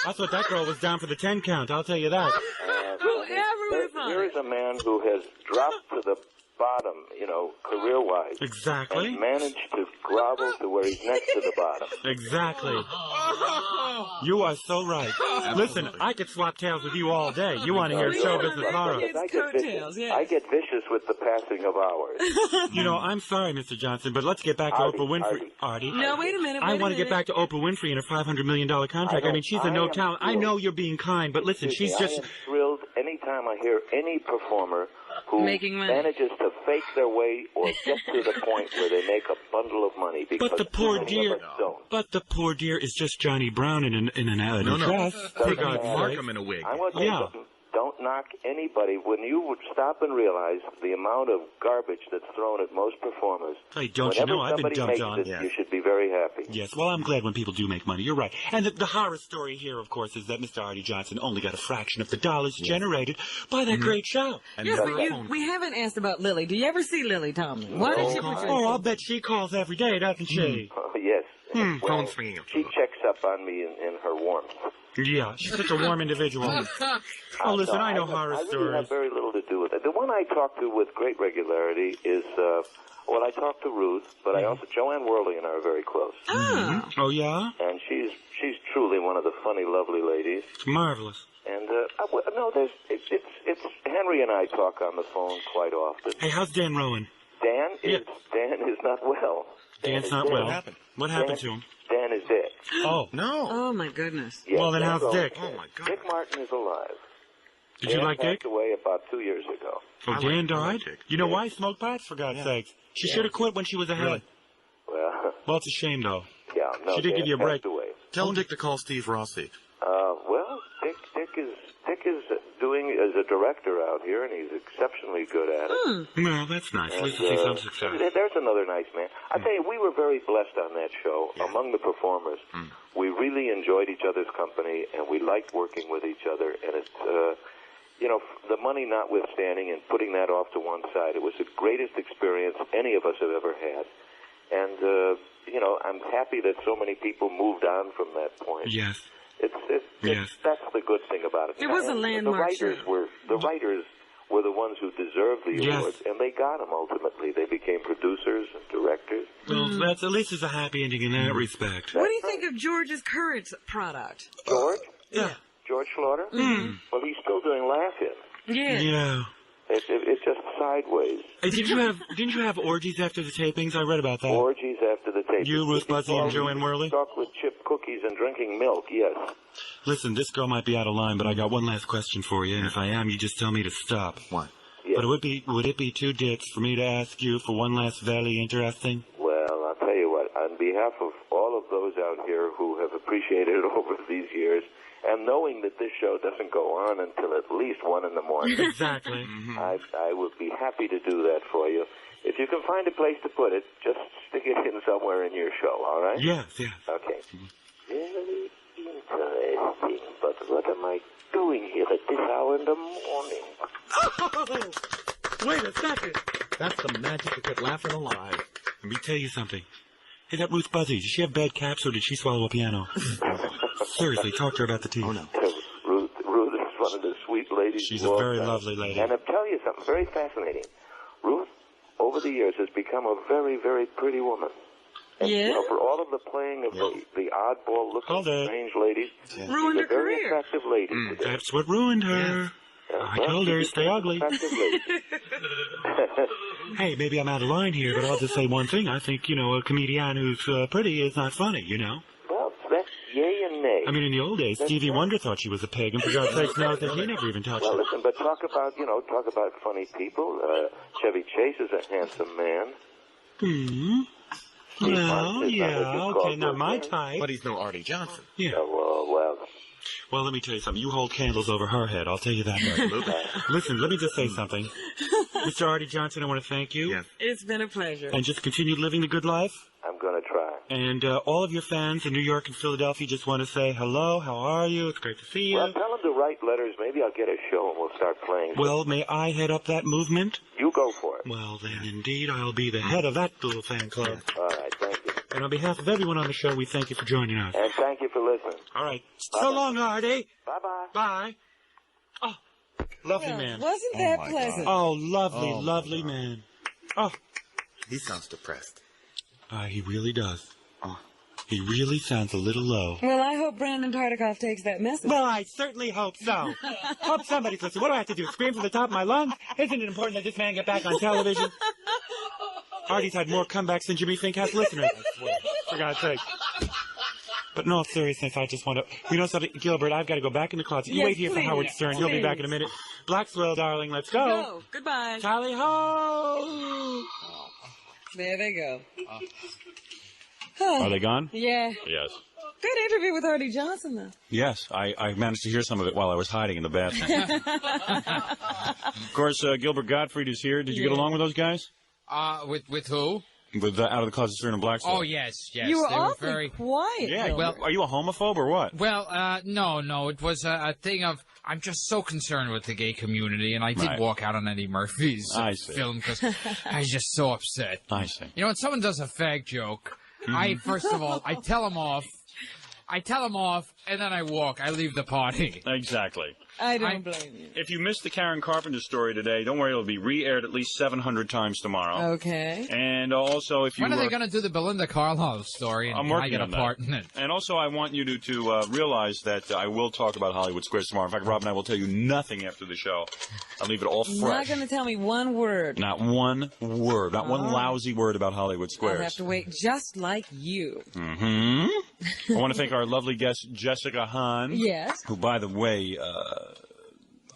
I thought that girl was down for the 10 count. I'll tell you that. Here is a man who has dropped to the bottom, career-wise. Exactly. And managed to grovel to where he's next to the bottom. Exactly. You are so right. Listen, I could swap tails with you all day. You want to hear show business horror. I get vicious with the passing of hours. I'm sorry, Mr. Johnson, but let's get back to Oprah Winfrey. Artie. No, wait a minute. I want to get back to Oprah Winfrey and her $500 million contract. I mean, she's a no talent. I know you're being kind, but listen, she's just... I am thrilled anytime I hear any performer who manages to fake their way or get to the point where they make a bundle of money. Because but the poor dear is just Johnny Brown in an dress. Mark him in a wig. I want to tell you something. Don't knock anybody. When you would stop and realize the amount of garbage that's thrown at most performers, hey, don't you know, I've been dumped on. You should be very happy. Yes, well, I'm glad when people do make money. You're right. And the horror story here, of course, is that Mr. Artie Johnson only got a fraction of the dollars generated by that great show. And we haven't asked about Lily. Do you ever see Lily Tomlin? Why does she put you I'll bet she calls every day, doesn't she? Yes. Phone swinging. She checks up on me in her warmth. Yeah, she's such a warm individual. Oh, listen, I know horror stories. I really have very little to do with it. The one I talk to with great regularity is, I talk to Ruth, but I also, Joanne Worley and I are very close. Oh, yeah? And she's truly one of the funny, lovely ladies. It's marvelous. And, it's Henry and I talk on the phone quite often. Hey, how's Dan Rowan? Dan Dan is not well. Dan's not well. What happened to him? Dan is dead. Oh. No. Oh, my goodness. Yes, Well, then how's Dick? Oh, my God. Dick Martin is alive. Did you like Dick? Passed away about 2 years ago. Oh, Dan died? Dick. You know why? Smoked pot, for God's sakes. She should have quit when she was ahead. Really? Well, It's a shame, though. yeah, no. She did give you a Dan break. passed away. Tell Dick to call Steve Rossi. Well, Dick is doing as a director out here, and he's exceptionally good at it. Well, that's nice. At least to see some success. There's another nice man. I tell you, we were very blessed on that show. Among the performers, we really enjoyed each other's company, and we liked working with each other. And it's, the money notwithstanding, and putting that off to one side, it was the greatest experience any of us have ever had. And I'm happy that so many people moved on from that point. Yes. That's the good thing about it. It was a landmark show. The writers were the ones who deserved the awards, and they got them ultimately. They became producers and directors. Well, that's at least it's a happy ending in that respect. What do you think of George's current product? George? Yeah. George Slaughter? Well, he's still doing Laugh-In. Yeah. It's just sideways. Hey, didn't you have orgies after the tapings? I read about that. Orgies after the tapings. You, Ruth Buzzy, and Joanne Worley? Chocolate chip cookies and drinking milk, yes. Listen, this girl might be out of line, but I got one last question for you, and if I am, you just tell me to stop. What? Yes. But would it be too dicks for me to ask you for one last very interesting? Well, I'll tell you what. On behalf of all of those out here who have appreciated it over these years, and knowing that this show doesn't go on until at least 1 in the morning. Exactly. I would be happy to do that for you. If you can find a place to put it, just stick it in somewhere in your show, all right? Yes. Okay. Very interesting, but what am I doing here at this hour in the morning? Oh, wait a second. That's the magic of Quit Laughing Alive. Let me tell you something. Hey, that Ruth Buzzy, did she have bad caps or did she swallow a piano? Seriously, talk to her about the teeth. Oh, no. Ruth is one of the sweet ladies. She's a very lovely lady. And I'll tell you something very fascinating. Ruth, over the years, has become a very, very pretty woman. And, for all of the playing of the oddball-looking strange ladies, Ruined her she's a very career. attractive lady today. That's what ruined her. I told her, stay ugly. Hey, maybe I'm out of line here, but I'll just say one thing. I think, a comedian who's pretty is not funny, Well, that's yay and nay. I mean, in the old days, Stevie Wonder thought she was a pig, and for God's sakes, now that he never even touched Well, her. listen, but talk about funny people. Chevy Chase is a handsome man. Well, yeah, okay, not my type. But he's no Artie Johnson. Yeah. Well, let me tell you something. You hold candles over her head, I'll tell you that much. Listen, let me just say something. Mr. Artie Johnson, I want to thank you. Yes. It's been a pleasure. And just continue living the good life. I'm going to try. And all of your fans in New York and Philadelphia just want to say hello, how are you? It's great to see you. Well, tell them to write letters. Maybe I'll get a show and we'll start playing. Well, may I head up that movement? You go for it. Well, then, indeed, I'll be the head of that little fan club. All right, thank you. And on behalf of everyone on the show, we thank you for joining us. And thank you for listening. All right. So long, Artie. Bye-bye. Bye. Oh, lovely man. Wasn't that pleasant? Oh, lovely man. Oh. He sounds depressed. He really does. He really sounds a little low. Well, I hope Brandon Tartikoff takes that message. Well, I certainly hope so. Hope somebody's listening. What do I have to do? Scream from the top of my lungs? Isn't it important that this man get back on television? Artie's had more comebacks than Jimmy Fink has listeners. For God's sake. But in all seriousness, I just want to... You know something, Gilbert, I've got to go back in the closet. You wait here for Howard Stern. He'll be back in a minute. Blackswell, darling, let's go. Goodbye. Tally ho! There they go. Are they gone? Yeah. Yes. Good interview with Artie Johnson, though. Yes, I managed to hear some of it while I was hiding in the bathroom. Of course, Gilbert Gottfried is here. Did you get along with those guys? With who? With Out of the Closet Stern and Blackswell. Oh, yes. You were they awfully very quiet. Yeah, well, are you a homophobe or what? Well, no. It was a thing of, I'm just so concerned with the gay community, and I did walk out on Eddie Murphy's film because I was just so upset. I see. You know, when someone does a fag joke, first of all, I tell them off, and then I walk. I leave the party. Exactly. I don't blame you. If you missed the Karen Carpenter story today, don't worry, it'll be re-aired at least 700 times tomorrow. Okay. And also, if you When are they going to do the Belinda Carlisle story? And I'm can I working get a on that. part in it? And also, I want you to realize that I will talk about Hollywood Squares tomorrow. In fact, Rob and I will tell you nothing after the show. I'll leave it all fresh. You're not going to tell me one word. Not one word. Not one lousy word about Hollywood Squares. I'll have to wait just like you. I want to thank our lovely guest, Jessica Hahn. Yes. Who, by the way,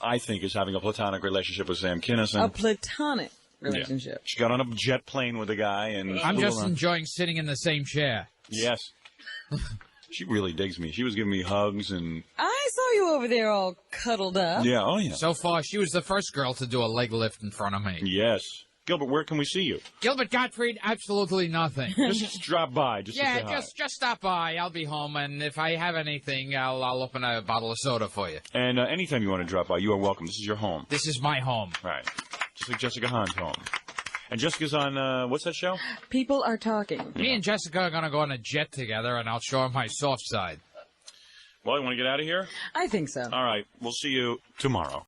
I think is having a platonic relationship with Sam Kinison. A platonic relationship. Yeah. She got on a jet plane with a guy and I'm just around. enjoying sitting in the same chair. Yes. She really digs me. She was giving me hugs and... I saw you over there all cuddled up. Yeah, oh yeah. So far, she was the first girl to do a leg lift in front of me. Yes. Gilbert, where can we see you? Gilbert Gottfried, absolutely nothing. Just drop by. Just to say hi. just stop by. I'll be home, and if I have anything, I'll open a bottle of soda for you. And anytime you want to drop by, you are welcome. This is your home. This is my home. Right. Just like Jessica Hahn's home. And Jessica's on, what's that show? People Are Talking. Me and Jessica are going to go on a jet together, and I'll show her my soft side. Well, you want to get out of here? I think so. All right. We'll see you tomorrow.